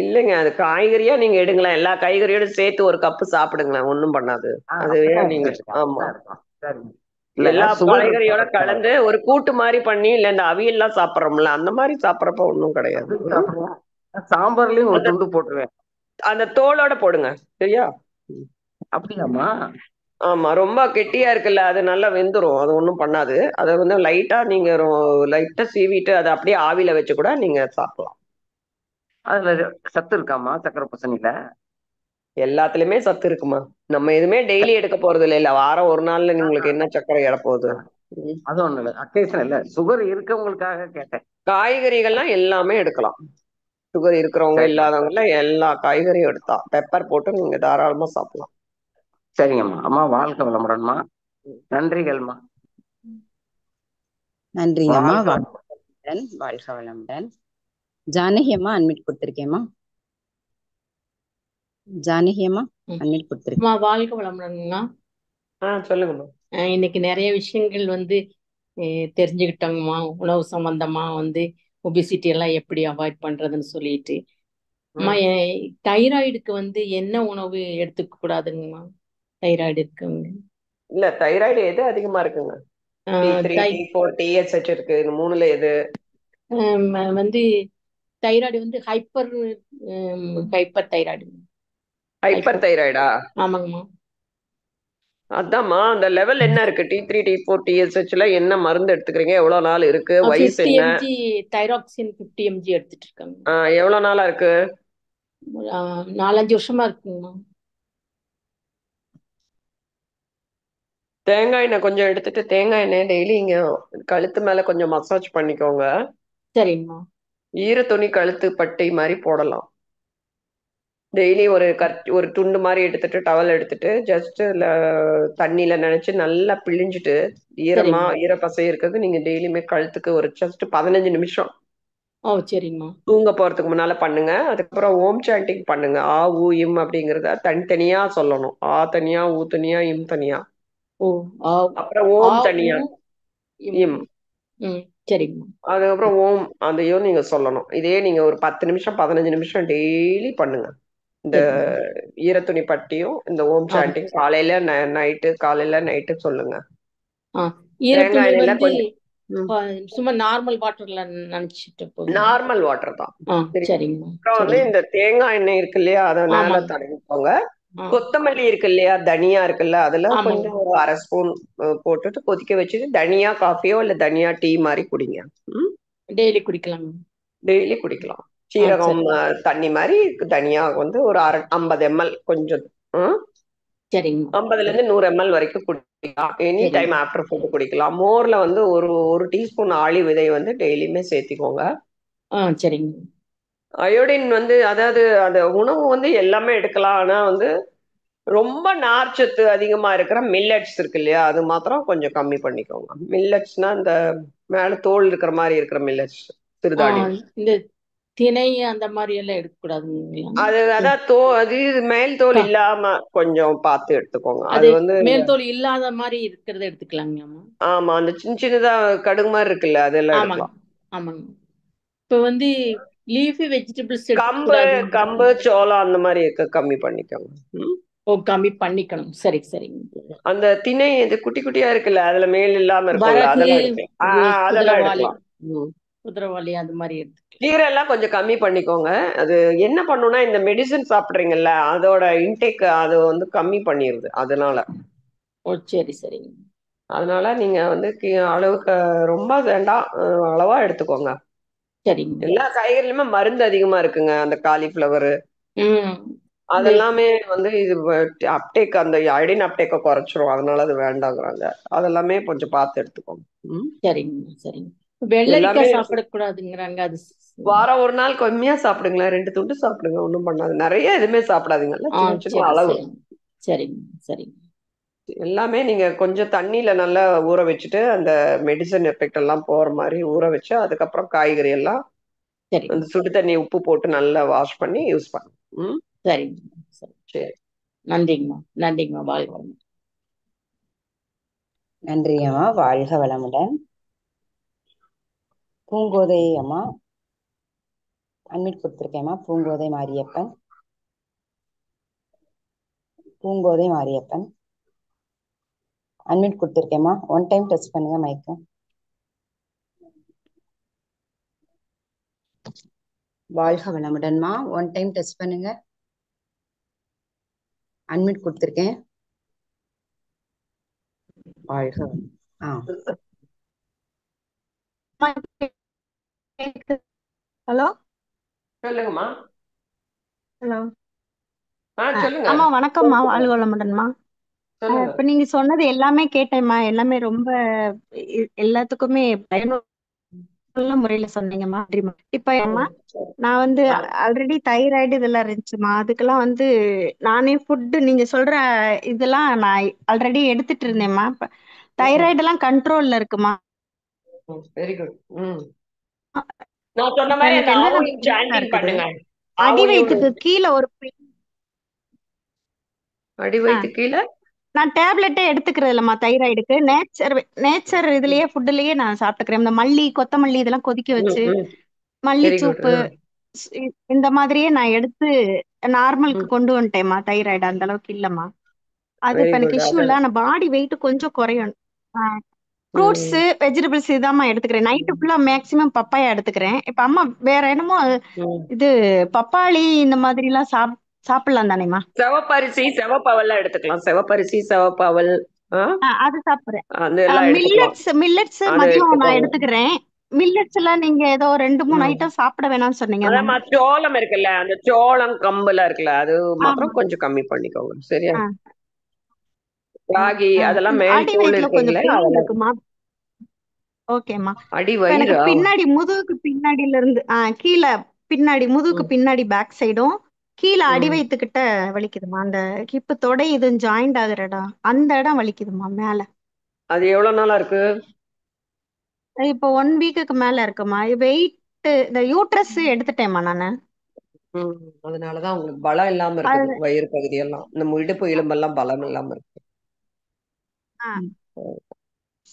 இல்லைங்க, அது காய்கறியா நீங்க எடுங்களேன், எல்லா காய்கறியோட சேர்த்து ஒரு கப்பு சாப்பிடுங்களேன், ஒண்ணும் பண்ணாது. அது நீங்க ஆமா, எல்லா காய்கறியோட கலந்து ஒரு கூட்டு மாதிரி பண்ணி, இல்ல இந்த அவியல் எல்லாம் சாப்பிடுறோம்ல, அந்த மாதிரி சாப்பிடறப்ப ஒண்ணும் கிடையாது. சாம்பார்லயும் ஒரு துண்டு போட்டுருவேன், அந்த தோலோட போடுங்க, சரியா? அப்படியாம்மா? ஆமா, ரொம்ப கெட்டியா இருக்குல்ல, அது நல்லா வெந்துரும், அது ஒண்ணும் பண்ணாது. அதை வந்து லைட்டா நீங்க லைட்டா சீவிட்டு அதை அப்படியே ஆவியில வச்சு கூட நீங்க சாப்பிடலாம். அதுல சத்து இருக்காமா சக்கரை பூசணியில? எல்லாத்துலயுமே சத்து இருக்குமா, நம்ம எதுவுமே டெய்லி எடுக்க போறது இல்ல, வாரம் ஒரு நாள்ல உங்களுக்கு என்ன சக்கரை ஏற போகுது? அது ஒண்ணு இல்ல, அக்கேஷன் இல்ல, சுகர் இருக்கவங்களுக்காக கேட்டேன். காய்கறிகள்லாம் எல்லாமே எடுக்கலாம், சுகர் இருக்கிறவங்க இல்லாதவங்க எல்லா காய்கறியும் எடுத்தா பெப்பர் போட்டு நீங்க தாராளமா சாப்பிடலாம். சரிங்கம்மா. அம்மா வாழ்க வளமுடன்மா, நன்றிகள்மா. நன்றிங்கம்மா, வாழ்க வளமுடன். ஜானகி அம்மா அட்மிட் கொடுத்திருக்கேம்மா. ஜானகி அம்மா அட்மிட் கொடுத்திருக்கேன். வாழ்க வளமுடன்மா. சொல்லுங்கம்மா. இன்னைக்கு நிறைய விஷயங்கள் வந்து தெரிஞ்சுக்கிட்டோங்கம்மா, உணவு சம்பந்தமா வந்து ஒபிசிட்டி எல்லாம் எப்படி அவாய்ட் பண்றதுன்னு சொல்லிட்டு. தைராய்டுக்கு வந்து என்ன உணவு எடுத்துக்க கூடாதுங்கம்மா? தைராய்டு இருக்குங்க. இல்ல, தைராய்டு எது அதிகமா இருக்குங்க? T3, T4, TSH இருக்கு, இந்த மூணுல எது? வந்து தைராய்டு வந்து ஹைப்பர் தைராய்டு. ஹைப்பர் தைராய்டா? ஆமாங்கம்மா. அதாம்மா, அந்த லெவல் என்ன இருக்கு? T3 T4 TSHல என்ன மருந்து எடுத்துக்கிறீங்க? எவ்வளவு நாள் இருக்கு? வயசு 50 என்ன? mg தைராக்சின் 50 mg எடுத்துட்டு இருக்காங்க. எவ்வளவு நாளா இருக்கு? 4-5 வருஷமா இருக்குங்கம்மா. தேங்காய் எண்ணெய் கொஞ்சம் எடுத்துட்டு தேங்காய் எண்ணெய் டெய்லி இங்க கழுத்து மேல கொஞ்சம் மசாஜ் பண்ணிக்கோங்க. சரிங்கம்மா. ஈர துணி கழுத்து பட்டை மாதிரி போடலாம். டெய்லி ஒரு துண்டு மாதிரி எடுத்துட்டு டவல் எடுத்துட்டு ஜஸ்ட் தண்ணியில நினைச்சு நல்லா பிழிஞ்சிட்டு ஈரப்பசை இருக்கிறது நீங்க டெய்லியுமே கழுத்துக்கு ஒரு ஜஸ்ட் 15 நிமிஷம் சரிங்கம்மா. தூங்க போறதுக்கு முன்னால பண்ணுங்க. அதுக்கப்புறம் ஓம் சாண்டிங் பண்ணுங்க. ஆ ஊ இம் அப்படிங்கறத தனித்தனியா சொல்லணும். ஆ தனியா, ஊ தனியா, இம் தனியா. அப்புறம் ஓம் தனியா, இம். சரிங்கம்மா. அதுக்கப்புறம் ஓம் அதையும் நீங்க சொல்லணும். இதே நீங்க ஒரு 10 நிமிஷம் 15 நிமிஷம் டெய்லி பண்ணுங்க. இந்த ஈரத்துணி பட்டியும் இந்த ஓம் சாண்டிங் காலையில நைட்டு காலையில நைட்டு சொல்லுங்க. ஈரத்துணி வந்து சும்மா நார்மல் வாட்டர்ல நினைச்சிட்டு நார்மல் வாட்டர் தான். சரிங்கம்மா. அப்புறம் வந்து இந்த தேங்காய் எண்ணெய் இருக்கு இல்லையா, அதை மேல தடவிக்கோங்க. கொத்தமல்லி இருக்கு இல்லையா, தனியா இருக்குல்ல, அதுல கொஞ்சம் ஒரு 1/2 ஸ்பூன் போட்டுட்டு கொதிக்க வச்சுட்டு தனியா காஃபியோ இல்ல தனியா டீ மாதிரி குடிங்க. டெய்லி குடிக்கலாம். டெய்லி குடிக்கலாம். சீரகம் தண்ணி மாதிரி தனியா வந்து ஒரு 50 ml கொஞ்சம் 50ல இருந்து 100 ml வரைக்கும் குடிக்கலாம். எனி டைம் ஆஃப்டர் ஃபுட் குடிக்கலாம். மோர்ல வந்து ஒரு டீஸ்பூன் ஆளி விதை வந்து டெய்லியுமே சேர்த்திக்கோங்க. சரிங்க. அயோடின் வந்து அதாவது அந்த உணவு வந்து எல்லாமே எடுக்கலாம். ஆனா வந்து ரொம்ப நார்ச்சத்து அதிகமா இருக்கிற மில்லட்ஸ் இருக்கு இல்லையா, அது மாத்திரம் கொஞ்சம் கம்மி பண்ணிக்கோங்க. மில்லட்ஸ்னா இந்த மேல தோல் இருக்கிற மாதிரி இருக்கிற மில்லட்ஸ், சிறுதானியம். இந்த திணை அந்த மாதிரி எல்லாம் எடுக்கக்கூடாதுங்களா? அதான் அது மேல் தோல் இல்லாம கொஞ்சம் பார்த்து எடுத்துக்கோங்க. அது வந்து மேல் தோல் இல்லாத மாதிரி இருக்கிறத எடுத்துக்கலாங்களாமா? ஆமா, அந்த சின்ன சின்னதா கடுகு மாதிரி இருக்குல்ல, அதெல்லாம் எடுக்கலாம். ஆமாங்க. இப்ப வந்து லீஃபி வெஜிடபிள்ஸ் கம்பு சோளம் அந்த மாதிரி கம்மி பண்ணிக்கோங்க. கம்மி பண்ணிக்கணும். சரி சரிங்க. அந்த திணை இது குட்டி குட்டியா இருக்குல்ல, அதுல மேல் இல்லாம இருக்கும்ல, அதெல்லாம் எடுக்கலாம். குதிரவாளி அது மாதிரி எடுத்து கீரை எல்லாம் கொஞ்சம் கம்மி பண்ணிக்கோங்க. அது என்ன பண்ணுனா, இந்த மெடிசன் சாப்பிடுறீங்கல்ல, அதோட இன்டேக் அது வந்து கம்மி பண்ணிருது. அதனால சரி சரிங்க. அதனால நீங்க வந்து அளவுக்கு ரொம்ப வேண்டாம், அளவா எடுத்துக்கோங்க. சரிங்க. எல்லா காய்கறிலுமே மருந்து அதிகமா இருக்குங்க. அந்த காலிஃபிளவர் அதெல்லாமே வந்து இது அப்டேக், அந்த அயோடின் அப்டேக்க குறைச்சிரும். அதனால அது வேண்டாங்கிறாங்க. அதெல்லாமே கொஞ்சம் பார்த்து எடுத்துக்கோங்க. சரிங்க சரிங்க. வெள்ளரிக்காய் சாப்பிடக்கூடாதுங்கிறாங்க. அது வாரம் ஒரு நாள் கம்மியா சாப்பிடுங்களேன். 2 துண்டு சாப்பிடுங்க, ஒண்ணும் பண்ணாது. நிறைய எதுவுமே சாப்பிடாதீங்கல்ல, சின்ன சின்ன அளவு. சரிங்க சரிங்க. எல்லாமே நீங்க கொஞ்சம் தண்ணியில நல்லா ஊற வச்சுட்டு அந்த மெடிசன் எஃபெக்ட் எல்லாம் போற மாதிரி ஊற வச்சு அதுக்கப்புறம் காய்கறி எல்லாம் அந்த சுடு தண்ணி உப்பு போட்டு நல்லா வாஷ் பண்ணி யூஸ் பண்ணுங்க. சரிங்க சரி. நன்றிங்கம்மா. நன்றிங்கம்மா. வாழ்க வளமுடன். நன்றி அம்மா. வாழ்க வளமுடன். பூங்கோதை அம்மா அட்மிட் கொடுத்துருக்கேம்மா. பூங்கோதை மாரியப்பன். பூங்கோதை மாரியப்பன் அட்மிட் கொடுத்துருக்கேம்மா. 1 டைம் டச் பண்ணுங்க மைக்க. வாழ்க வளமுடன்மா. 1 டைம் டச் பண்ணுங்க. அட்மிட் கொடுத்துருக்கேன். வாழ்க. ஹலோ சொல்லுங்கம்மா. ஹலோ சொல்லுங்க. அம்மா வணக்கம்மா. வாழ்க வளமுடன்மா. இப்ப நீங்க சொன்னது எல்லாமே கேட்டேம்மா. எல்லாமே ரொம்ப எல்லாத்துக்குமே பயனுள்ள முறையில சொன்னீங்கம்மா. இப்ப அம்மா நான் வந்து ஆல்ரெடி தைராய்டு இதெல்லாம் இருந்துச்சுமா. அதுக்கெல்லாம் வந்து நானே ஃபுட்டு நீங்க சொல்ற இதெல்லாம் நான் ஆல்ரெடி எடுத்துட்டு இருந்தேம்மா. தைராய்டு எல்லாம் கண்ட்ரோல்ல இருக்குமா? Very good. நான் சொன்ன மாதிரி அந்த ஆவோயின் சாண்டிங் பண்ணுங்க. அடி வயித்துக்கு கீழே ஒரு அடி வயித்து கீழே நான் டேப்லெட்டே எடுத்துக்கிறது இல்லம்மா தைராய்டுக்கு. நேச்சர் இதுலயே ஃபுட்லயே நான் சாப்பிட்டுக்கிறேன். இந்த மல்லி கொத்தமல்லி இதெல்லாம் கொதிக்க வச்சு மல்லி சூப்பு இந்த மாதிரியே நான் எடுத்து நார்மலுக்கு கொண்டு வந்துட்டேம்மா. தைராய்டு அந்த அளவுக்கு இல்லம்மா. அது இப்ப எனக்கு இஷ்யூ இல்ல. ஆனா பாடி வெயிட் கொஞ்சம் குறையும். ஃப்ரூட்ஸ் வெஜிடபிள்ஸ் இதாம்மா எடுத்துக்கிறேன். நைட்டு ஃபுல்லா மேக்சிமம் பப்பாயா எடுத்துக்கிறேன். இப்ப அம்மா வேற என்னமோ இது பப்பாளி இந்த மாதிரி எல்லாம் சாப்பிடலாம் தானேம்மா? சிவப்பரிசி சிவப்பவல் எடுத்துக்கலாம். சிவப்பரிசி சிவப்பவல் அது சாப்பிடுறேன். அதெல்லாம் எடுத்துக்கலாம். மில்லட்ஸ் அது மதியம் நான் எடுத்துக்கோங்க. எடுத்துக்கிறேன். மில்லட்ஸ்ல நீங்க ஏதோ 2-3 ஐட்டம் சாப்பிட வேணாம்னு சொன்னீங்க. அதான் சோளம் இருக்குல்ல, அந்த சோளம் கம்புல இருக்குல்ல, அது மாத்திரம் கொஞ்சம் கம்மி பண்ணிக்கோங்க. சரியா? ராகி அதெல்லாம் மேல் அடி தோல் வயிற்றுல கொஞ்சம் இருக்குங்களே, பெயின் அதெல்லாம் இருக்குமா? ஓகேம்மா. அடி எனக்கு வயிறா? பின்னாடி முதுகுக்கு பின்னாடில இருந்து கீழே பின்னாடி முதுகுக்கு பின்னாடி பேக் சைடும் கீழே அடி வயித்துக்கிட்ட வலிக்குதுமா. அந்த ஹிப்பு தொடை இது ஜாயிண்ட் ஆகுற இடம், அந்த இடம் வலிக்குதுமா மேல. அது எவ்வளவு நாளா இருக்கு? இப்போ 1 வீக்குக்கு மேல இருக்குமா. வெயிட் இந்த யூட்ரஸ் எடுத்துட்டேம்மா நானு. அதனாலதான் உங்களுக்கு பலம் இல்லாம இருக்குது. வயிறு பகுதியெல்லாம், இந்த இடுப்பு எலும்பெல்லாம் பலம் இல்லாம இருக்கு.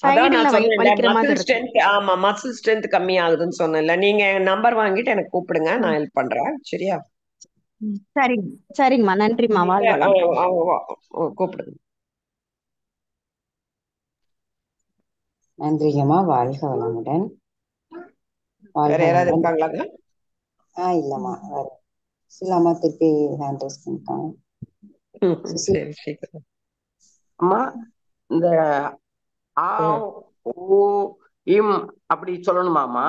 அதான் நான் சொன்னேன்ல, மசில் ஸ்ட்ரென்த். ஆமா, மசில் ஸ்ட்ரென்த் கம்மி ஆகுதுன்னு சொன்னேன்ல. நீங்க நம்பர் வாங்கிட்டு எனக்கு கூப்பிடுங்க, நான் ஹெல்ப் பண்றேன். சரியா? சரிங்கம்மா. நன்றிம்மா. கூப்பிடுங்க. நன்றிங்கம்மா. வாழ்க வளமுடன். வேற யாராவது இருக்காங்களாங்க? இல்லம்மா. சுசிலாமா திருப்பி ஹேண்ட் ரைஸ் பண்ணிருக்காங்க. சரி சரி. அம்மா, இந்த ஆ ஊ இம் அப்படி சொல்லணுமாமா?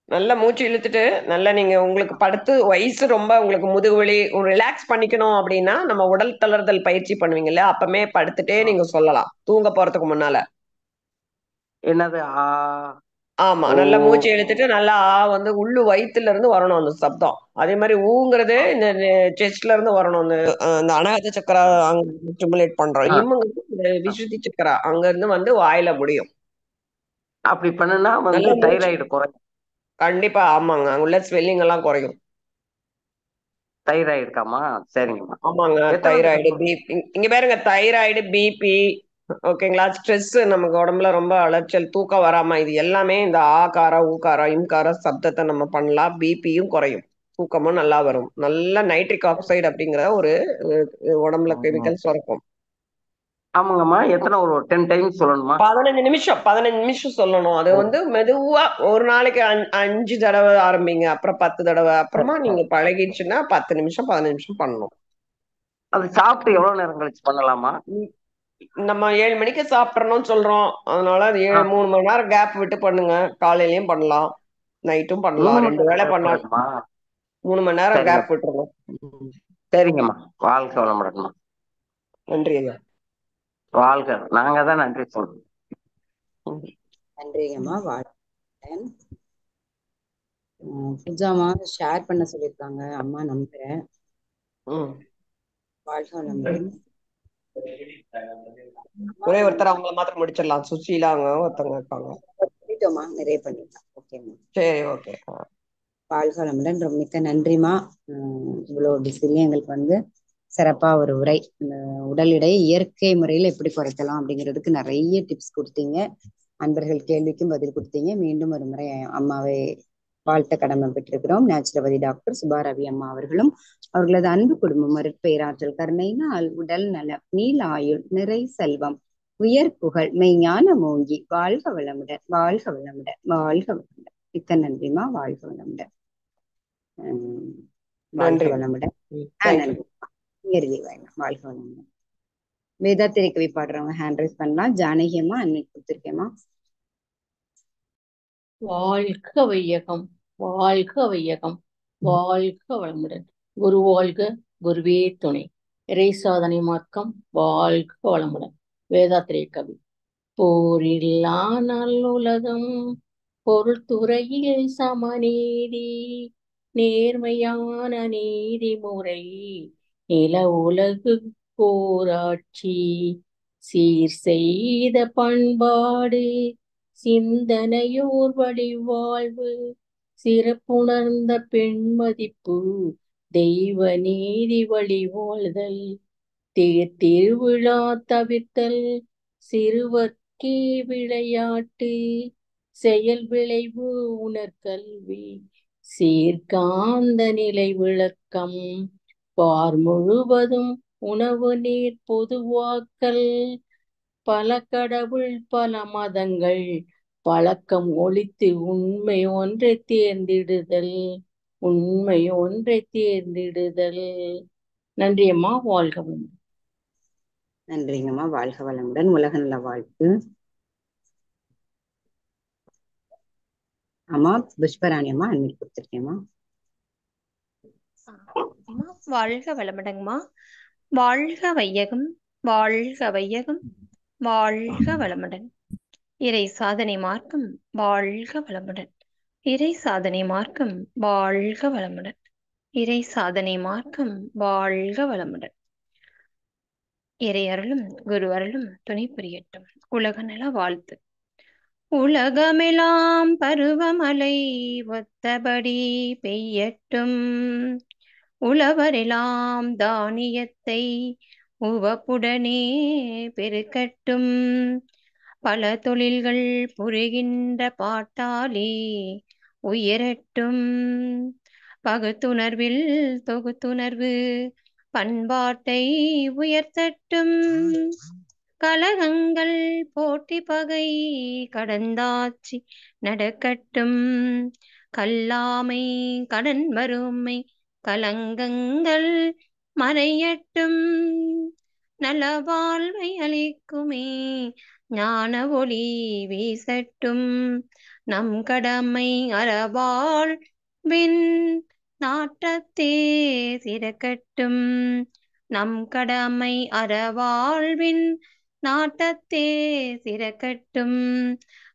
நல்லா மூச்சு இழுத்துட்டு நல்லா நீங்க உங்களுக்கு படுத்து வயசு ரொம்ப உங்களுக்கு முதுகுவலி ரிலாக்ஸ் பண்ணிக்கணும் அப்படின்னா நம்ம உடல் தளர்தல் பயிற்சி பண்ணுவீங்கல்ல, அப்பமே படுத்துட்டே நீங்க சொல்லலாம் தூங்க போறதுக்கு முன்னால. என்னது? ஆமா, நல்லா மூச்சு இழுத்துட்டு நல்லா வந்து உள்ளு வயிற்றுல இருந்து வரணும் அந்த சப்தம். அதே மாதிரி ஊங்கிறது இந்த செஸ்ட்ல இருந்து வரணும். அந்த அநாகத சக்கரா அங்க ஸ்டிமுலேட் பண்றோம். இம்முங்கிறது இந்த விசுத்தி சக்கரா அங்க இருந்து வந்து வாயில முடியும். அப்படி பண்ணுனா வந்து தைராய்டு குறையும். கண்டிப்பா. ஆமாங்க, அங்க உள்ள ஸ்வெல்லிங் எல்லாம் குறையும். தைராய்டு இருக்காமா? சரிங்கம்மா. ஆமாங்க, தைராய்டு பிபி. இங்க பாருங்க, தைராய்டு பிபி, ஓகேங்களா, ஸ்ட்ரெஸ், நமக்கு உடம்புல ரொம்ப அலைச்சல், தூக்கம் வராம, இது எல்லாமே இந்த ஆகார ஊகார இம்கார சப்தத்தை நம்ம பண்ணலாம். பிபியும் குறையும், தூக்கமும் நல்லா வரும். நல்ல நைட்ரிக் ஆக்சைடு அப்படிங்கிற ஒரு உடம்புல கெமிக்கல் சுரக்கும். ஆமாங்கம்மா. எத்தனை? ஒரு 10 டைம்ஸ் சொல்லணுமா? 15 நிமிஷம் சொல்லணும். அது வந்து மெதுவா ஒரு நாளைக்கு 5 தடவை ஆரம்பிங்க, அப்புறம் 10 தடவை, அப்புறமா நீங்க பழகிடுச்சுன்னா 10 நிமிஷம் 15 நிமிஷம் பண்ணணும். அது சாப்பிட்டு எவ்வளவு நேரம் கழிச்சு பண்ணலாமா? நம்ம 7 மணிக்கு சாப்பிடணும்னு சொல்றோம், அதனால அது 3 மணி நேரம் கேப் விட்டு பண்ணுங்க. காலையிலயும் பண்ணலாம், நைட்டும் பண்ணலாம், 2 வேளை பண்ணலாம். 3 மணி நேரம் கேப் விட்டுருணும். சரிங்கம்மா. வாழ்க வளமுடன்மா. நன்றி ஐயா. வாழ்க. நாங்க தான் நன்றி சொல்றோம். நன்றிங்கம்மா. வாழ்க. பூஜாமா ஷேர் பண்ண சொல்லியிருக்காங்க, அம்மா நம்புறேன். வாழ்க வளமுடன். ஒரே ஒருத்தர் அவங்கள மாத்திரம் முடிச்சிடலாம். சுசீலாங்க ஒருத்தவங்க இருக்காங்க. பண்ணிட்டோமா, நிறைய பண்ணிடலாம். ஓகேம்மா. சரி, ஓகே. வாழ்க வளமுடன். ரொம்ப மிக்க நன்றிமா. இவ்வளவு பிஸிலையும் எங்களுக்கு வந்து சிறப்பா ஒரு உரை, இந்த உடல் எடையை இயற்கை முறையில எப்படி குறைக்கலாம் அப்படிங்கிறதுக்கு நிறைய டிப்ஸ் கொடுத்தீங்க. அன்பர்கள் கேள்விக்கும் பதில் கொடுத்தீங்க. மீண்டும் ஒரு முறை அம்மாவை வாழ்த்த கடமை பெற்றிருக்கிறோம். நேச்சுரோபதி டாக்டர் சுபாரவி அம்மா அவர்களும் அவர்களது அன்பு குடும்பம் அருட்பேராற்றல் கருணையினால் உடல் நலம், நீல் ஆயுள், நிறை செல்வம், உயர் புகழ், மெய்ஞான மோங்கி வாழ்க வளமுடன். வாழ்க வளமுடன். வாழ்க வளமுடன். மிக்க நன்றிமா. வாழ்க வளமுடன். வாழ்க வளமுடன். நன்றி. வாழ்க வளமுடன். வேதாத்திரை கவி பாடுறவங்க ஹேண்ட் ரைஸ் பண்ணலாம். ஜானகி அம்மா அன்னைக்கு கொடுத்துருக்கேம்மா. வாழ்க வையகம், வாழ்க வையகம், வாழ்க வளமுடன். குரு வாழ்க, குருவே துணை. இறை சாதனை மார்க்கம் வாழ்க வளமுடன். வேதாத்திரை கவி. போரில்லா நல்லுலகம், பொருள் துறையில் சமநீதி, நேர்மையான நீதிமுறை, நில உலகு போராட்சி, சீர் செய்த பண்பாடு, சிந்தனையோர் வழிவாழ்வு, சிறப்புணர்ந்த பெண்மதிப்பு, தெய்வ நீதி வழி வாழ்தல், திருவிழா தவிர்த்தல், சிறுவர்க்கே விளையாட்டு, செயல் விளைவு உணர்கல்வி, சீர்காந்த நிலை விளக்கம், பார் முழுவதும் உணவு நீர் பொதுவாக்கல், பல கடவுள் பல மதங்கள் பழக்கம் ஒழித்து உண்மை ஒன்றை தேர்ந்திடுதல். உண்மை ஒன்றை தேர்ந்திடுதல். நன்றி அம்மா, வாழ்க வளமுடன். நன்றிங்கம்மா, வாழ்க வளமுடன். உலக நல வாழ்த்து. அம்மா புஷ்பராணி அம்மா அன்னைக்கு கொடுத்துருக்கேம்மா. அம்மா வாழ்க வளமுடன்மா. வாழ்க வையகம், வாழ்க வையகம், வாழ்க வளமுடன். இறை சாதனை மார்க்கம் வாழ்க வளமுடன். இறை சாதனை மார்க்கம் வாழ்க வளமுடன். இறை சாதனை மார்க்கம் வாழ்க வளமுடன். இறை அருளும் குரு அருளும் துணை புரியட்டும். உலக நல வாழ்த்து. உலகமெல்லாம் பருவமழை ஒத்தபடி பெய்யட்டும். உழவரெல்லாம் தானியத்தை உவப்புடனே பெருக்கட்டும். பல தொழில்கள் புரிகின்ற பாட்டாளி உயரட்டும். பகுத்துணர்வில் தொகுத்துணர்வு பண்பாட்டை உயர்த்தட்டும். கலகங்கள் போட்டி பகை கடந்தாட்சி நடக்கட்டும். கல்லாமை கடன் வறுமை கலங்கங்கள் மறையட்டும். நலவாழ்வை அளிக்குமே ஞான ஒளி வீசட்டும். நம் கடமை அறவாழ்வின் நாட்டத்தே சிறக்கட்டும். நம் கடமை அறவாழ்வின் நாட்டத்தே சிறக்கட்டும்.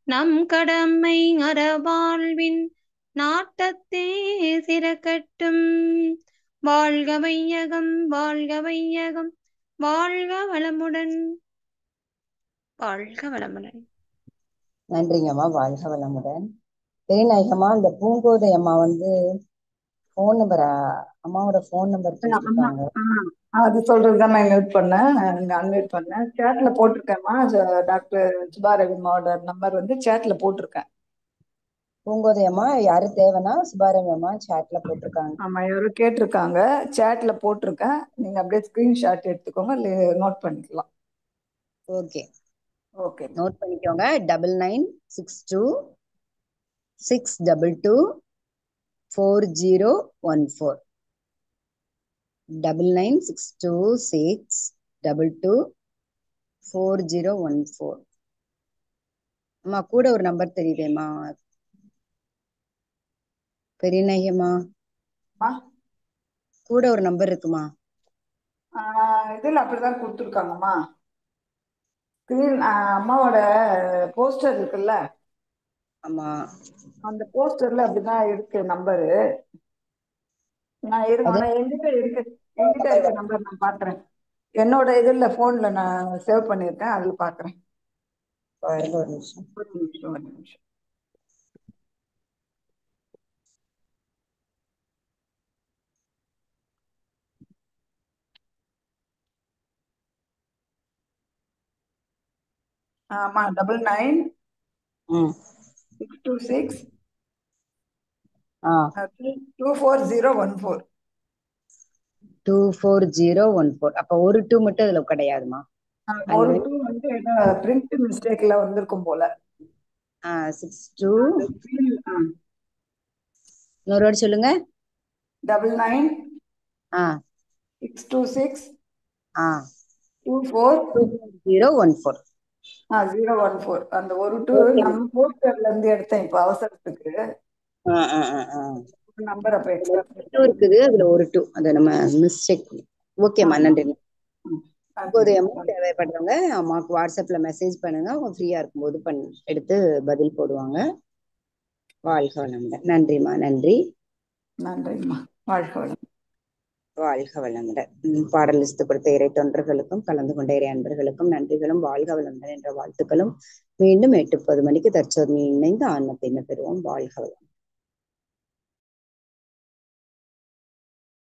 நம் கடமை அறவாழ்வின் நாட்டத்தே சிறக்கட்டும். வாழ்க வையகம், வாழ்க வையகம், வாழ்க வளமுடன். வாழ்க வளமுடன். நன்றிங்கம்மா, வாழ்க வளமுடன். பெரியநாயகம்மா, இந்த பூங்கோதை அம்மா வந்து போன் நம்பர், அம்மாவோட போன் நம்பர் கேட்டிருக்காங்க. அது சொல்றதுதான் நான் மியூட் பண்ணேன், அன்மியூட் பண்ணேன். சேட்ல போட்டிருக்கேன்மா. டாக்டர் சுபாரவி அம்மாவோட நம்பர் வந்து சேட்ல போட்டிருக்கேன். பூங்கோதை அம்மா யாரு தேவைன்னா சுபாரவி அம்மா சேட்ல போட்டிருக்காங்க. ஆமா, யாரும் கேட்டிருக்காங்க, சேட்ல போட்டிருக்கேன். நீங்க அப்படியே ஸ்கிரீன்ஷாட் எடுத்துக்கோங்க, நோட் பண்ணிக்கலாம். ஓகே ஓகே, நோட் பண்ணிக்கோங்க. 9962624014. 9962624014. அம்மா கூட ஒரு நம்பர் தெரியுதேம்மா பெரியநாயகம்மா, கூட ஒரு நம்பர் இருக்குமா? இதுல அப்படிதான் கொடுத்துருக்காங்கம்மா. ஸ்கிரீன் அம்மாவோட போஸ்டர் இருக்குல்ல, ஆமா, அந்த போஸ்டர்ல அப்படிதான் இருக்கு நம்பரு. நான் என்கிட்ட இருக்க நம்பர் நான் பாக்குறேன். என்னோட இதுல போன்ல நான் சேவ் பண்ணிருக்கேன், அதுல பாக்குறேன். ஒரு நிமிஷம். ஒரு நிமிஷம். ஆமா, 9962624014. 24014. அப்ப ஒரு 2 மட்டும் அதுல கிடையாதுமா? ஒரு 2 வந்து பிரிண்ட் மிஸ்டேக்ல வந்திருக்கும் போல. 62 இன்னொரு வாட்டி சொல்லுங்க. 9962624014. அந்த ஒரு 2 நம்ம போஸ்டர்ல இருந்து எடுத்தேன் இப்ப அவசரத்துக்கு. நம்பர் அப்ப எக்ஸ்ட்ரா இருக்குது, அதுல ஒரு 2 அது நம்ம மிஸ்டேக். ஓகேம்மா, நன்றி. இப்போது அமௌண்ட் தேவைப்படுறவங்க அம்மாவுக்கு வாட்ஸ்அப்ல மெசேஜ் பண்ணுங்க, அவங்க ஃப்ரீயா இருக்கும்போது எடுத்து பதில் போடுவாங்க. வாழ்க வளமுடன். நன்றிம்மா, நன்றி. நன்றிம்மா, வாழ்க வளமுடன். வாழ்க வளமுடன். பாடல் லிஸ்ட் கொடுத்த இறை தொண்டர்களுக்கும் கலந்து கொண்ட இறை அன்பர்களுக்கும் நன்றிகளும் வாழ்க வளமுடன் என்ற வாழ்த்துக்களும். மீண்டும் 8:30 மணிக்கு தற்சோதனை இணைந்து ஆன்மத்தை பெறுவோம். வாழ்க வளமுடன்.